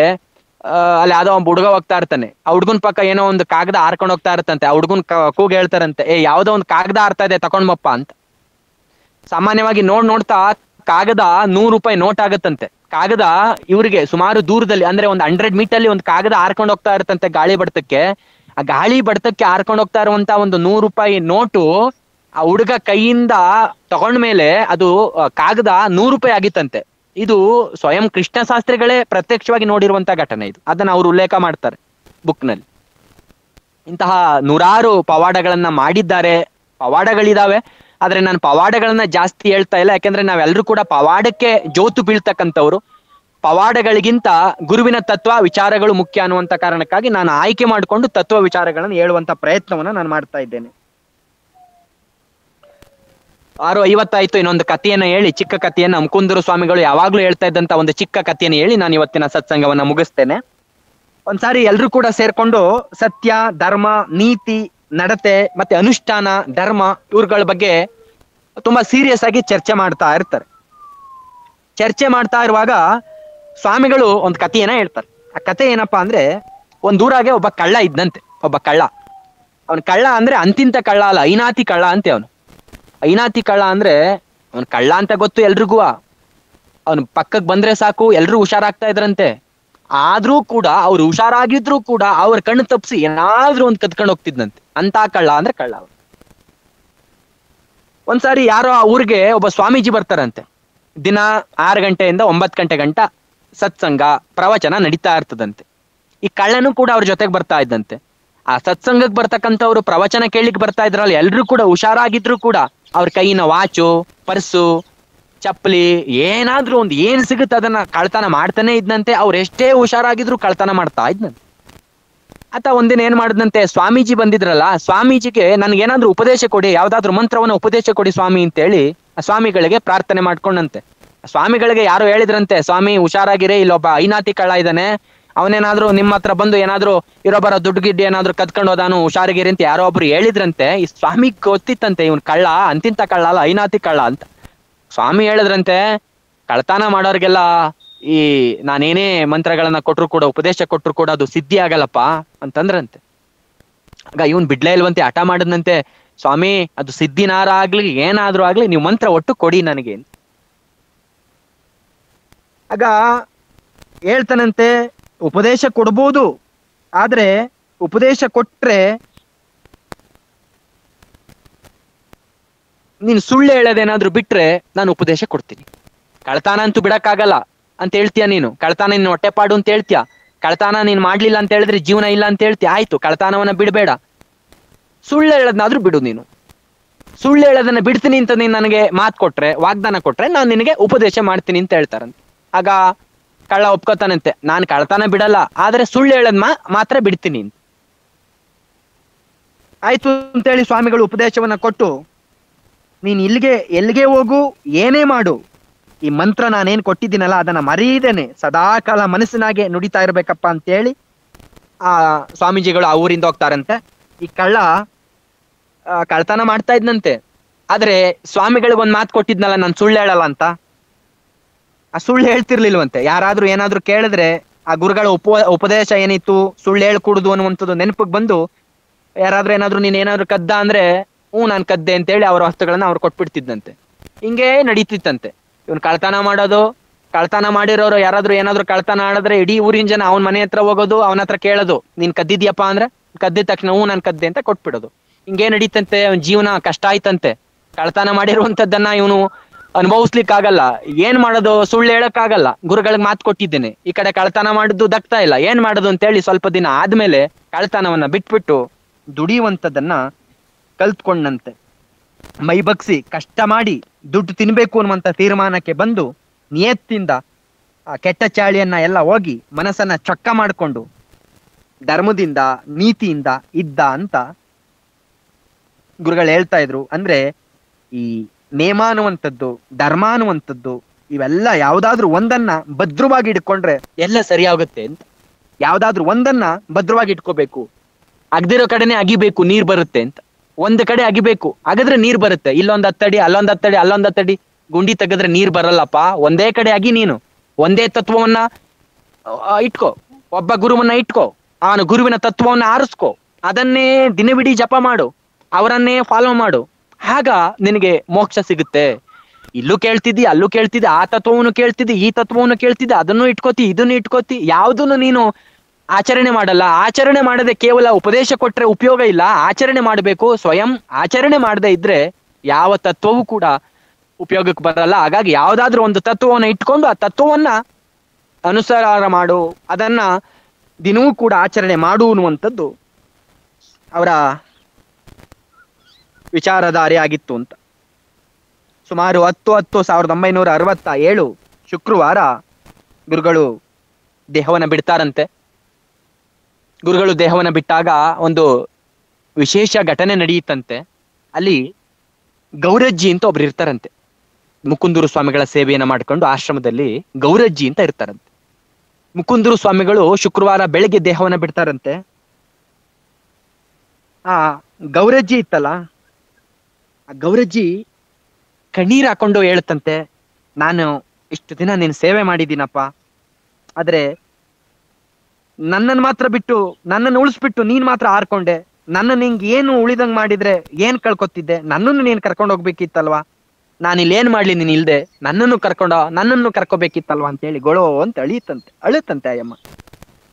B: ಅಲ್ಲಿ ಯಾವ್ದೋ ಒಬ್ಬ ಹುಡುಗ ಹೋಗ್ತಾ ಇರ್ತಾನೆ. ಆ ಹುಡ್ಗನ್ ಪಕ್ಕ ಏನೋ ಒಂದು ಕಾಗದ ಹಾರ್ಕೊಂಡು ಹೋಗ್ತಾ ಇರ್ತಂತೆ. ಆ ಹುಡ್ಗನ್ ಕೂಗ್ ಹೇಳ್ತಾರಂತೆ, ಯಾವ್ದೋ ಒಂದು ಕಾಗದ ಹಾರ್ತಾ ಇದೆ ತಕೊಂಡ್ಮಪ್ಪ ಅಂತ. ಸಾಮಾನ್ಯವಾಗಿ ನೋಡ್ತಾ ಕಾಗದ 100 ರೂಪಾಯಿ ನೋಟ್ ಆಗತ್ತಂತೆ. ಕಾಗದ ಇವ್ರಿಗೆ ಸುಮಾರು ದೂರದಲ್ಲಿ, ಅಂದ್ರೆ ಒಂದು 100 ಮೀಟರ್ ಒಂದು ಕಾಗದ ಹಾರ್ಕೊಂಡು ಹೋಗ್ತಾ ಇರ್ತಂತೆ ಗಾಳಿ ಬಡ್ತಕ್ಕೆ. ಆ ಗಾಳಿ ಬಡ್ತಕ್ಕೆ ಹಾರ್ಕೊಂಡು ಹೋಗ್ತಾ ಇರುವಂತ ಒಂದು 100 ರೂಪಾಯಿ ನೋಟು ಆ ಹುಡುಗ ಕೈಯಿಂದ ತಗೊಂಡ್ಮೇಲೆ ಅದು ಕಾಗದ 100 ರೂಪಾಯಿ ಆಗಿತ್ತಂತೆ. ಇದು ಸ್ವಯಂ ಕೃಷ್ಣ ಶಾಸ್ತ್ರಿಗಳೇ ಪ್ರತ್ಯಕ್ಷವಾಗಿ ನೋಡಿರುವಂತಹ ಘಟನೆ ಇದು. ಅದನ್ನ ಅವರು ಉಲ್ಲೇಖ ಮಾಡ್ತಾರೆ ಬುಕ್ನಲ್ಲಿ. ಇಂತಹ ನೂರಾರು ಪವಾಡಗಳನ್ನ ಮಾಡಿದ್ದಾರೆ, ಪವಾಡಗಳಿದಾವೆ. ಆದ್ರೆ ನಾನು ಪವಾಡಗಳನ್ನ ಜಾಸ್ತಿ ಹೇಳ್ತಾ ಇಲ್ಲ, ಯಾಕೆಂದ್ರೆ ನಾವೆಲ್ಲರೂ ಕೂಡ ಪವಾಡಕ್ಕೆ ಜೋತು ಬೀಳ್ತಕ್ಕಂಥವ್ರು. ಪವಾಡಗಳಿಗಿಂತ ಗುರುವಿನ ತತ್ವ ವಿಚಾರಗಳು ಮುಖ್ಯ ಅನ್ನುವಂತ ಕಾರಣಕ್ಕಾಗಿ ನಾನು ಆಯ್ಕೆ ಮಾಡಿಕೊಂಡು ತತ್ವ ವಿಚಾರಗಳನ್ನು ಹೇಳುವಂತ ಪ್ರಯತ್ನವನ್ನ ನಾನು ಮಾಡ್ತಾ ಇದ್ದೇನೆ. 6:50 ಇನ್ನೊಂದು ಕಥೆಯನ್ನ ಹೇಳಿ, ಚಿಕ್ಕ ಕಥೆಯನ್ನ ಮುಕುಂದರು ಸ್ವಾಮಿಗಳು ಯಾವಾಗ್ಲೂ ಹೇಳ್ತಾ ಇದ್ದಂತ ಒಂದು ಚಿಕ್ಕ ಕಥೆಯನ್ನು ಹೇಳಿ ನಾನು ಇವತ್ತಿನ ಸತ್ಸಂಗವನ್ನ ಮುಗಿಸ್ತೇನೆ. ಒಂದ್ಸಾರಿ ಎಲ್ರು ಕೂಡ ಸೇರ್ಕೊಂಡು ಸತ್ಯ, ಧರ್ಮ, ನೀತಿ, ನಡತೆ ಮತ್ತೆ ಅನುಷ್ಠಾನ, ಧರ್ಮ ಇವ್ರಗಳ ಬಗ್ಗೆ ತುಂಬಾ ಸೀರಿಯಸ್ ಆಗಿ ಚರ್ಚೆ ಮಾಡ್ತಾ ಇರ್ತಾರೆ. ಚರ್ಚೆ ಮಾಡ್ತಾ ಇರುವಾಗ ಸ್ವಾಮಿಗಳು ಒಂದು ಕಥೆಯನ್ನ ಹೇಳ್ತಾರೆ. ಆ ಕಥೆ ಏನಪ್ಪಾ ಅಂದ್ರೆ, ಒಂದ್ ಊರಾಗೆ ಒಬ್ಬ ಕಳ್ಳ ಇದ್ದಂತೆ. ಒಬ್ಬ ಕಳ್ಳ, ಅವನ್ ಕಳ್ಳ ಅಂದ್ರೆ ಅಂತಿಂತ ಕಳ್ಳ ಅಲ್ಲ, ಐನಾತಿ ಕಳ್ಳ ಅಂತೆ ಅವನು. ಐನಾತಿ ಕಳ್ಳ ಅಂದ್ರೆ ಅವನ್ ಕಳ್ಳ ಅಂತ ಗೊತ್ತು ಎಲ್ರಿಗೂ. ಅವನ್ ಪಕ್ಕಕ್ ಬಂದ್ರೆ ಸಾಕು ಎಲ್ರು ಹುಷಾರಾಗ್ತಾ ಇದ್ರಂತೆ. ಆದ್ರೂ ಕೂಡ ಅವ್ರು ಹುಷಾರಾಗಿದ್ರು ಕೂಡ ಅವ್ರ ಕಣ್ಣು ತಪ್ಪಿಸಿ ಏನಾದ್ರೂ ಒಂದ್ ಕದ್ಕೊಂಡು ಹೋಗ್ತಿದ್ನಂತೆ. ಅಂತ ಕಳ್ಳ ಅಂದ್ರೆ ಕಳ್ಳ. ಒಂದ್ಸಾರಿ ಯಾರೋ ಆ ಊರಿಗೆ ಒಬ್ಬ ಸ್ವಾಮೀಜಿ ಬರ್ತಾರಂತೆ. ದಿನ 6 ಗಂಟೆಯಿಂದ 9 ಗಂಟೆ ಗಂಟ ಸತ್ಸಂಗ ಪ್ರವಚನ ನಡೀತಾ ಇರ್ತದಂತೆ. ಈ ಕಳ್ಳನು ಕೂಡ ಅವ್ರ ಜೊತೆಗೆ ಬರ್ತಾ ಇದ್ದಂತೆ. ಆ ಸತ್ಸಂಗಕ್ಕೆ ಬರ್ತಕ್ಕಂಥವ್ರು ಪ್ರವಚನ ಕೇಳಲಿಕ್ಕೆ ಬರ್ತಾ ಇದ್ರಲ್ಲ, ಎಲ್ರು ಕೂಡ ಹುಷಾರಾಗಿದ್ರು ಕೂಡ ಅವ್ರ ಕೈಯಿನ ವಾಚು, ಪರ್ಸು, ಚಪ್ಪಲಿ ಏನಾದ್ರೂ ಒಂದು ಏನ್ ಸಿಗುತ್ತೆ ಅದನ್ನ ಕಳ್ತನ ಮಾಡ್ತಾನೆ ಇದ್ನಂತೆ. ಅವ್ರು ಎಷ್ಟೇ ಹುಷಾರಾಗಿದ್ರು ಕಳ್ತನ ಮಾಡ್ತಾ ಇದ್ನಂತೆ. ಆತ ಒಂದಿನ ಏನ್ ಮಾಡಿದ್ನಂತೆ, ಸ್ವಾಮೀಜಿ ಬಂದಿದ್ರಲ್ಲ, ಸ್ವಾಮೀಜಿಗೆ ನನ್ಗೇನಾದ್ರೂ ಉಪದೇಶ ಕೊಡಿ, ಯಾವ್ದಾದ್ರು ಮಂತ್ರವನ್ನ ಉಪದೇಶ ಕೊಡಿ ಸ್ವಾಮಿ ಅಂತೇಳಿ ಆ ಸ್ವಾಮಿಗಳಿಗೆ ಪ್ರಾರ್ಥನೆ ಮಾಡ್ಕೊಂಡಂತೆ. ಸ್ವಾಮಿಗಳಿಗೆ ಯಾರು ಹೇಳಿದ್ರಂತೆ, ಸ್ವಾಮಿ ಹುಷಾರಾಗಿರೇ, ಇಲ್ಲೊಬ್ಬ ಐನಾತಿ ಕಳ್ಳ ಇದ್ದಾನೆ, ಅವನೇನಾದ್ರೂ ನಿಮ್ಮ ಹತ್ರ ಬಂದು ಏನಾದ್ರೂ ಇರೋಬರ ದುಡ್ಡು ಗಿಡ್ಡಿ ಏನಾದ್ರು ಕದ್ಕೊಂಡು ಹೋದಾನು, ಹುಷಾರಿಗಿರಿ ಅಂತ ಯಾರೋ ಒಬ್ರು ಹೇಳಿದ್ರಂತೆ. ಈ ಸ್ವಾಮಿ ಗೊತ್ತಿತ್ತಂತೆ ಇವನ್ ಕಳ್ಳ ಅಂತಿಂತ ಕಳ್ಳ ಅಲ್ಲ, ಐನಾತಿ ಕಳ್ಳ ಅಂತ. ಸ್ವಾಮಿ ಹೇಳಿದ್ರಂತೆ, ಕಳ್ತನ ಮಾಡೋರ್ಗೆಲ್ಲ ಈ ನಾನೇನೇ ಮಂತ್ರಗಳನ್ನ ಕೊಟ್ರು ಕೂಡ, ಉಪದೇಶ ಕೊಟ್ರು ಕೂಡ ಅದು ಸಿದ್ಧಿ ಆಗಲ್ಲಪ್ಪ ಅಂತಂದ್ರಂತೆ. ಆಗ ಇವನ್ ಬಿಡ್ಲೇ ಇಲ್ವಂತೆ, ಹಠ ಮಾಡಿದ್ನಂತೆ, ಸ್ವಾಮಿ ಅದು ಸಿದ್ಧಿನಾರ ಆಗ್ಲಿ ಏನಾದ್ರೂ ಆಗ್ಲಿ ನೀವು ಮಂತ್ರ ಒಟ್ಟು ಕೊಡಿ ನನಗೆ. ಆಗ ಹೇಳ್ತಾನಂತೆ, ಉಪದೇಶ ಕೊಡ್ಬೋದು, ಆದ್ರೆ ಉಪದೇಶ ಕೊಟ್ರೆ ನೀನ್ ಸುಳ್ಳು ಹೇಳೋದೇನಾದ್ರೂ ಬಿಟ್ರೆ ನಾನು ಉಪದೇಶ ಕೊಡ್ತೀನಿ. ಕಳ್ತಾನ ಅಂತೂ ಬಿಡಕ್ಕಾಗಲ್ಲ ಅಂತ ಹೇಳ್ತೀಯ ನೀನು, ಕಳ್ತಾನ ನೀನ್ ಹೊಟ್ಟೆಪಾಡು ಅಂತ ಹೇಳ್ತೀಯ, ಕಳ್ತಾನ ನೀನ್ ಮಾಡ್ಲಿಲ್ಲ ಅಂತ ಹೇಳಿದ್ರೆ ಜೀವನ ಇಲ್ಲ ಅಂತ ಹೇಳ್ತೀಯ. ಆಯ್ತು, ಕಳ್ತಾನವನ್ನ ಬಿಡಬೇಡ, ಸುಳ್ಳು ಹೇಳೋದನ್ನಾದ್ರೂ ಬಿಡು. ನೀನು ಸುಳ್ಳು ಹೇಳೋದನ್ನ ಬಿಡ್ತೀನಿ ಅಂತ ನೀನ್ ನನಗೆ ಮಾತು ಕೊಟ್ರೆ, ವಾಗ್ದಾನ ಕೊಟ್ರೆ ನಾನು ನಿನಗೆ ಉಪದೇಶ ಮಾಡ್ತೀನಿ ಅಂತ ಹೇಳ್ತಾರಂತೆ. ಆಗ ಕಳ್ಳ ಒಪ್ಕೋತಾನಂತೆ, ನಾನ್ ಕಳ್ತಾನ ಬಿಡಲ್ಲ, ಆದ್ರೆ ಸುಳ್ಳು ಹೇಳದ್ ಮಾತ್ರ ಬಿಡ್ತೀನಿ. ಆಯ್ತು ಅಂತೇಳಿ ಸ್ವಾಮಿಗಳು ಉಪದೇಶವನ್ನ ಕೊಟ್ಟು, ನೀನ್ ಎಲ್ಲಿಗೆ ಹೋಗು, ಏನೇ ಮಾಡು, ಈ ಮಂತ್ರ ನಾನೇನ್ ಕೊಟ್ಟಿದ್ದೀನಲ್ಲ ಅದನ್ನ ಮರೀದೇನೆ ಸದಾಕಾಲ ಮನಸ್ಸಿನಾಗೆ ನುಡಿತಾ ಇರ್ಬೇಕಪ್ಪ ಅಂತೇಳಿ ಆ ಸ್ವಾಮೀಜಿಗಳು ಆ ಊರಿಂದ ಹೋಗ್ತಾರಂತೆ. ಈ ಕಳ್ಳ ಕಳ್ತನ ಮಾಡ್ತಾ ಇದ್ನಂತೆ. ಆದ್ರೆ ಸ್ವಾಮಿಗಳಿಗೆ ಒಂದ್ ಮಾತು ಕೊಟ್ಟಿದ್ನಲ್ಲ, ನಾನ್ ಸುಳ್ಳು ಹೇಳಲ್ಲ ಅಂತ, ಆ ಸುಳ್ಳು ಹೇಳ್ತಿರ್ಲಿಲ್ವಂತೆ. ಯಾರಾದ್ರೂ ಏನಾದ್ರು ಕೇಳಿದ್ರೆ ಆ ಗುರುಗಳ ಉಪದೇಶ ಏನಿತ್ತು, ಸುಳ್ಳು ಹೇಳ್ಕೂಡುದು ಅನ್ನುವಂಥದ್ದು ನೆನಪಿಗೆ ಬಂದು ಯಾರಾದ್ರೂ ಏನಾದ್ರು ನೀನ್ ಏನಾದ್ರು ಕದ್ದ ಅಂದ್ರೆ ನಾನ್ ಕದ್ದೆ ಅಂತೇಳಿ ಅವ್ರ ವಸ್ತುಗಳನ್ನ ಅವ್ರು ಕೊಟ್ಬಿಡ್ತಿದ್ದಂತೆ. ಹಿಂಗೇ ನಡೀತಿತ್ತಂತೆ. ಇವನ್ ಕಳ್ತನ ಮಾಡೋದು, ಕಳ್ತನ ಮಾಡಿರೋರು ಯಾರಾದ್ರೂ ಏನಾದ್ರು ಕಳ್ತನ ಆಡಿದ್ರೆ ಇಡೀ ಊರಿನ ಜನ ಅವನ ಮನೆ ಹತ್ರ ಹೋಗೋದು, ಅವನ ಹತ್ರ ಕೇಳೋದು, ನೀನ್ ಕದ್ದಿದ್ಯಪ್ಪ ಅಂದ್ರೆ ಕದ್ದಿದ ತಕ್ಷಣ ನಾನ್ ಕದ್ದೆ ಅಂತ ಕೊಟ್ಬಿಡೋದು. ಹಿಂಗೇ ನಡೀತಂತೆ. ಅವನ್ ಜೀವನ ಕಷ್ಟ ಆಯ್ತಂತೆ. ಕಳ್ತನ ಮಾಡಿರುವಂತದ್ದನ್ನ ಇವನು ಅನುಭವಿಸ್ಲಿಕ್ಕೆ ಆಗಲ್ಲ. ಏನ್ ಮಾಡೋದು, ಸುಳ್ಳು ಹೇಳಕ್ ಆಗಲ್ಲ, ಗುರುಗಳಿಗೆ ಮಾತು ಕೊಟ್ಟಿದ್ದೇನೆ, ಈ ಕಡೆ ಕಳ್ತನ ಮಾಡಿದ್ದು ದಕ್ತಾ ಇಲ್ಲ, ಏನ್ ಮಾಡೋದು ಅಂತೇಳಿ ಸ್ವಲ್ಪ ದಿನ ಆದ್ಮೇಲೆ ಕಳ್ತನವನ್ನ ಬಿಟ್ಬಿಟ್ಟು ದುಡಿಯುವಂಥದ್ದನ್ನ ಕಲ್ತ್ಕೊಂಡಂತೆ. ಮೈ ಬಗ್ಸಿ ಕಷ್ಟ ಮಾಡಿ ದುಡ್ಡು ತಿನ್ಬೇಕು ಅನ್ನುವಂತ ತೀರ್ಮಾನಕ್ಕೆ ಬಂದು ನಿಯತ್ತಿಂದ ಆ ಕೆಟ್ಟ ಚಾಳಿಯನ್ನ ಎಲ್ಲ ಹೋಗಿ ಮನಸ್ಸನ್ನ ಚೊಕ್ಕ ಮಾಡಿಕೊಂಡು ಧರ್ಮದಿಂದ ನೀತಿಯಿಂದ ಇದ್ದ ಅಂತ ಗುರುಗಳು ಹೇಳ್ತಾ ಇದ್ರು. ಅಂದ್ರೆ ಈ ನೇಮ ಅನ್ನುವಂಥದ್ದು, ಧರ್ಮ ಅನ್ನುವಂಥದ್ದು, ಇವೆಲ್ಲ ಯಾವ್ದಾದ್ರು ಒಂದನ್ನ ಭದ್ರವಾಗಿ ಇಟ್ಕೊಂಡ್ರೆ ಎಲ್ಲ ಸರಿ ಆಗುತ್ತೆ ಅಂತ. ಯಾವ್ದಾದ್ರು ಒಂದನ್ನ ಭದ್ರವಾಗಿ ಇಟ್ಕೋಬೇಕು. ಅಗ್ದಿರೋ ಕಡೆನೆ ಅಗಿಬೇಕು, ನೀರ್ ಬರುತ್ತೆ ಅಂತ. ಒಂದ್ ಕಡೆ ಅಗಿಬೇಕು, ಅಗದ್ರೆ ನೀರ್ ಬರುತ್ತೆ. ಇಲ್ಲೊಂದ್ 10 ಅಡಿ, ಅಲ್ಲೊಂದ್ 10 ಅಡಿ, ಅಲ್ಲೊಂದ್ 10 ಅಡಿ ಗುಂಡಿ ತೆಗೆದ್ರೆ ನೀರ್ ಬರಲ್ಲಪ್ಪ. ಒಂದೇ ಕಡೆ ಅಗಿ, ನೀನು ಒಂದೇ ತತ್ವವನ್ನ ಇಟ್ಕೋ, ಒಬ್ಬ ಗುರುವನ್ನ ಇಟ್ಕೋ, ಅವನು ಗುರುವಿನ ತತ್ವವನ್ನ ಆರಿಸ್ಕೋ, ಅದನ್ನೇ ದಿನವಿಡೀ ಜಪ ಮಾಡು, ಅವರನ್ನೇ ಫಾಲೋ ಮಾಡು. ಆಗ ನಿನಗೆ ಮೋಕ್ಷ ಸಿಗುತ್ತೆ. ಇಲ್ಲೂ ಕೇಳ್ತಿದ್ದಿ, ಅಲ್ಲೂ ಕೇಳ್ತಿದ್ದಿ, ಆ ತತ್ವವನ್ನು ಕೇಳ್ತಿದ್ದಿ, ಈ ತತ್ವವನ್ನು ಕೇಳ್ತಿದ್ದಿ, ಅದನ್ನು ಇಟ್ಕೋತಿ, ಇದನ್ನು ಇಟ್ಕೋತಿ, ಯಾವುದನ್ನು ನೀನು ಆಚರಣೆ ಮಾಡಲ್ಲ. ಆಚರಣೆ ಮಾಡದೆ ಕೇವಲ ಉಪದೇಶ ಕೊಟ್ರೆ ಉಪಯೋಗ ಇಲ್ಲ, ಆಚರಣೆ ಮಾಡಬೇಕು. ಸ್ವಯಂ ಆಚರಣೆ ಮಾಡದೆ ಇದ್ರೆ ಯಾವ ತತ್ವವೂ ಕೂಡ ಉಪಯೋಗಕ್ಕೆ ಬರಲ್ಲ. ಹಾಗಾಗಿ ಯಾವ್ದಾದ್ರು ಒಂದು ತತ್ವವನ್ನ ಇಟ್ಕೊಂಡು ಆ ತತ್ವವನ್ನ ಅನುಸಾರ ಮಾಡು, ಅದನ್ನ ದಿನವೂ ಕೂಡ ಆಚರಣೆ ಮಾಡು ಅನ್ನುವಂಥದ್ದು ಅವರ ವಿಚಾರಧಾರೆ ಆಗಿತ್ತು ಅಂತ. ಸುಮಾರು 10/10/1967 ಶುಕ್ರವಾರ ಗುರುಗಳು ದೇಹವನ್ನ ಬಿಡ್ತಾರಂತೆ. ಗುರುಗಳು ದೇಹವನ್ನ ಬಿಟ್ಟಾಗ ಒಂದು ವಿಶೇಷ ಘಟನೆ ನಡೆಯುತ್ತಂತೆ. ಅಲ್ಲಿ ಗೌರಜ್ಜಿ ಅಂತ ಒಬ್ರು ಇರ್ತಾರಂತೆ. ಮುಕುಂದೂರು ಸ್ವಾಮಿಗಳ ಸೇವೆಯನ್ನ ಮಾಡ್ಕೊಂಡು ಆಶ್ರಮದಲ್ಲಿ ಗೌರಜ್ಜಿ ಅಂತ ಇರ್ತಾರಂತೆ. ಮುಕುಂದೂರು ಸ್ವಾಮಿಗಳು ಶುಕ್ರವಾರ ಬೆಳಗ್ಗೆ ದೇಹವನ್ನ ಬಿಡ್ತಾರಂತೆ. ಆ ಗೌರಜ್ಜಿ ಇತ್ತಲ್ಲ, ಆ ಗೌರಜ್ಜಿ ಕಣ್ಣೀರ್ ಹಾಕೊಂಡು ಹೇಳುತ್ತಂತೆ, ನಾನು ಇಷ್ಟು ದಿನ ನೀನ್ ಸೇವೆ ಮಾಡಿದ್ದೀನಪ್ಪ, ಆದ್ರೆ ನನ್ನನ್ನು ಮಾತ್ರ ಬಿಟ್ಟು, ನನ್ನನ್ನು ಉಳಿಸ್ಬಿಟ್ಟು ನೀನ್ ಮಾತ್ರ ಆರ್ಕೊಂಡೆ. ನನ್ನ ನಿಂಗೆ ಏನು ಉಳಿದಂಗ್ ಮಾಡಿದ್ರೆ ಏನ್ ಕಳ್ಕೊತಿದ್ದೆ? ನನ್ನನ್ನು ನೀನ್ ಕರ್ಕೊಂಡು ಹೋಗ್ಬೇಕಿತ್ತಲ್ವಾ? ನಾನು ಇಲ್ಲಿ ಏನ್ ಮಾಡ್ಲಿ ನೀನ್ ಇಲ್ದೆ? ನನ್ನನ್ನು ಕರ್ಕೋಬೇಕಿತ್ತಲ್ವಾ ಅಂತೇಳಿ ಗೊಳೋ ಅಂತ ಅಳುತ್ತಂತೆ ಅಯ್ಯಮ್ಮ.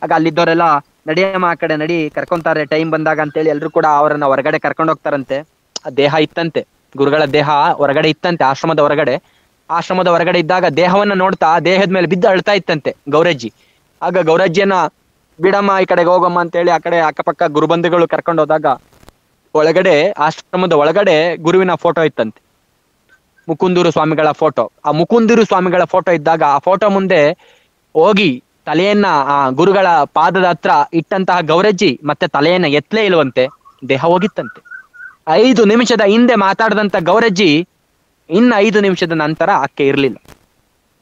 B: ಆಗ ಅಲ್ಲಿದ್ದವರೆಲ್ಲ ನಡಿಯಮ್ಮ ಆ ಕಡೆ ನಡಿ, ಕರ್ಕೊಂತಾರೆ ಟೈಮ್ ಬಂದಾಗ ಅಂತೇಳಿ ಎಲ್ರು ಕೂಡ ಅವರನ್ನ ಹೊರಗಡೆ ಕರ್ಕೊಂಡು ಹೋಗ್ತಾರಂತೆ. ಆ ದೇಹ ಇತ್ತಂತೆ, ಗುರುಗಳ ದೇಹ ಹೊರಗಡೆ ಇತ್ತಂತೆ, ಆಶ್ರಮದ ಹೊರಗಡೆ ಇದ್ದಾಗ ದೇಹವನ್ನ ನೋಡ್ತಾ ದೇಹದ ಮೇಲೆ ಬಿದ್ದು ಅಳ್ತಾ ಇತ್ತಂತೆ ಗೌರಜ್ಜಿ. ಆಗ ಗೌರಜ್ಜಿಯನ್ನ ಬಿಡಮ್ಮ ಈ ಕಡೆಗೆ ಹೋಗಮ್ಮ ಅಂತೇಳಿ ಆ ಕಡೆ ಅಕ್ಕಪಕ್ಕ ಗುರುಬಂಧುಗಳು ಕರ್ಕೊಂಡು ಹೋದಾಗ ಆಶ್ರಮದ ಒಳಗಡೆ ಗುರುವಿನ ಫೋಟೋ ಇತ್ತಂತೆ, ಮುಕುಂದೂರು ಸ್ವಾಮಿಗಳ ಫೋಟೋ. ಆ ಮುಕುಂದೂರು ಸ್ವಾಮಿಗಳ ಫೋಟೋ ಇದ್ದಾಗ ಆ ಫೋಟೋ ಮುಂದೆ ಹೋಗಿ ತಲೆಯನ್ನ ಆ ಗುರುಗಳ ಪಾದದ ಹತ್ರ ಇಟ್ಟಂತಹ ಗೌರಜ್ಜಿ ಮತ್ತೆ ತಲೆಯನ್ನ ಎತ್ತಲೇ ಇಲ್ವಂತೆ, ದೇಹ ಹೋಗಿತ್ತಂತೆ. 5 ನಿಮಿಷದ ಹಿಂದೆ ಮಾತಾಡದಂತ ಗೌರಜ್ಜಿ ಇನ್ನು 5 ನಿಮಿಷದ ನಂತರ ಆಕೆ ಇರ್ಲಿಲ್ಲ.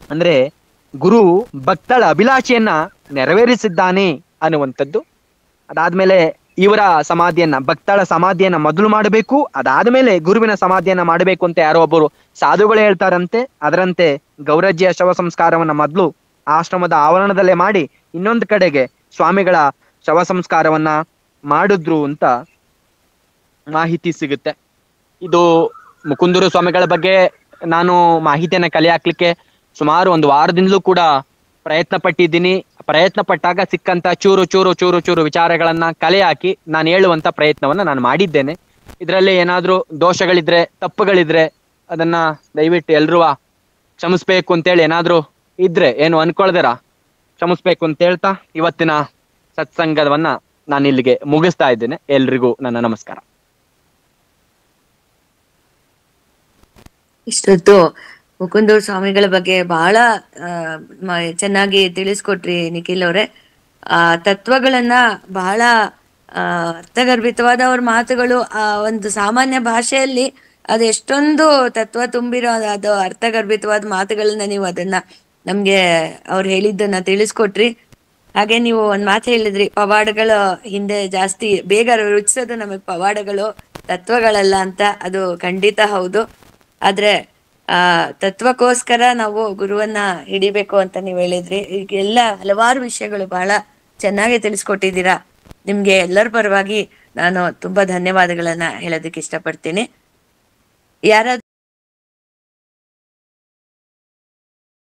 B: ಅಂದ್ರೆ ಗುರು ಭಕ್ತಳ ಅಭಿಲಾಷೆಯನ್ನ ನೆರವೇರಿಸಿದ್ದಾನೆ ಅನ್ನುವಂಥದ್ದು. ಅದಾದ್ಮೇಲೆ ಇವರ ಭಕ್ತಳ ಸಮಾಧಿಯನ್ನ ಮೊದಲು ಮಾಡಬೇಕು, ಅದಾದ್ಮೇಲೆ ಗುರುವಿನ ಸಮಾಧಿಯನ್ನ ಮಾಡಬೇಕು ಅಂತ ಯಾರೋ ಒಬ್ಬರು ಸಾಧುಗಳು ಹೇಳ್ತಾರಂತೆ. ಅದರಂತೆ ಗೌರಜ್ಜಿಯ ಶವ ಸಂಸ್ಕಾರವನ್ನ ಮೊದಲು ಆಶ್ರಮದ ಆವರಣದಲ್ಲೇ ಮಾಡಿ ಇನ್ನೊಂದು ಕಡೆಗೆ ಸ್ವಾಮಿಗಳ ಶವ ಸಂಸ್ಕಾರವನ್ನ ಮಾಡಿದ್ರು ಅಂತ ಮಾಹಿತಿ ಸಿಗುತ್ತೆ. ಇದು ಮುಕುಂದೂರು ಸ್ವಾಮಿಗಳ ಬಗ್ಗೆ ನಾನು ಮಾಹಿತಿಯನ್ನ ಕಲೆ ಹಾಕ್ಲಿಕ್ಕೆ ಸುಮಾರು 1 ವಾರದಿಂದಲೂ ಕೂಡ ಪ್ರಯತ್ನ ಪಟ್ಟಾಗ ಸಿಕ್ಕಂತ ಚೂರು ವಿಚಾರಗಳನ್ನ ಕಲೆ ಹಾಕಿ ನಾನು ಹೇಳುವಂತ ಪ್ರಯತ್ನವನ್ನ ನಾನು ಮಾಡಿದ್ದೇನೆ. ಇದರಲ್ಲಿ ಏನಾದ್ರೂ ದೋಷಗಳಿದ್ರೆ, ತಪ್ಪುಗಳಿದ್ರೆ ಅದನ್ನ ದಯವಿಟ್ಟು ಎಲ್ರೂ ಕ್ಷಮಿಸ್ಬೇಕು ಅಂತೇಳಿ, ಏನಾದ್ರೂ ಇದ್ರೆ ಏನು ಅನ್ಕೊಳ್ದಿರ ಕ್ಷಮಿಸ್ಬೇಕು ಅಂತ ಹೇಳ್ತಾ ಇವತ್ತಿನ ಸತ್ಸಂಗವನ್ನ ನಾನು ಇಲ್ಲಿಗೆ ಮುಗಿಸ್ತಾ ಇದ್ದೇನೆ. ಎಲ್ರಿಗೂ ನನ್ನ ನಮಸ್ಕಾರ.
A: ಇಷ್ಟೊತ್ತು ಮುಕುಂದೂರು ಸ್ವಾಮಿಗಳ ಬಗ್ಗೆ ಬಹಳ ಚೆನ್ನಾಗಿ ತಿಳಿಸ್ಕೊಟ್ರಿ ನಿಖಿಲ್ ಅವ್ರೆ. ಆ ತತ್ವಗಳನ್ನ ಬಹಳ ಅರ್ಥಗರ್ಭಿತವಾದ ಅವ್ರ ಮಾತುಗಳು, ಆ ಒಂದು ಸಾಮಾನ್ಯ ಭಾಷೆಯಲ್ಲಿ ಅದು ಎಷ್ಟೊಂದು ತತ್ವ ತುಂಬಿರೋ ಅದು ಅರ್ಥಗರ್ಭಿತವಾದ ಮಾತುಗಳನ್ನ ನೀವು ಅದನ್ನ ನಮ್ಗೆ ಅವ್ರು ಹೇಳಿದ್ದನ್ನ ತಿಳಿಸ್ಕೊಟ್ರಿ. ಹಾಗೆ ನೀವು ಒಂದ್ ಮಾತು ಹೇಳಿದ್ರಿ, ಪವಾಡಗಳ ಹಿಂದೆ ಜಾಸ್ತಿ ಬೇಗ ರುಚಿಸೋದು ನಮಗ್ ಪವಾಡಗಳು, ತತ್ವಗಳಲ್ಲ ಅಂತ. ಅದು ಖಂಡಿತ ಹೌದು. ಆದ್ರೆ ತತ್ವಕ್ಕೋಸ್ಕರ ನಾವು ಗುರುವನ್ನ ಹಿಡಿಬೇಕು ಅಂತ ನೀವ್ ಹೇಳಿದ್ರಿ. ಈಗೆಲ್ಲ ಹಲವಾರು ವಿಷಯಗಳು ಬಹಳ ಚೆನ್ನಾಗಿ ತಿಳಿಸ್ಕೊಟ್ಟಿದ್ದೀರಾ. ನಿಮ್ಗೆ ಎಲ್ಲರ ಪರವಾಗಿ ನಾನು ತುಂಬಾ ಧನ್ಯವಾದಗಳನ್ನ ಹೇಳೋದಕ್ಕೆ ಇಷ್ಟಪಡ್ತೀನಿ. ಯಾರಾದ್ರೂ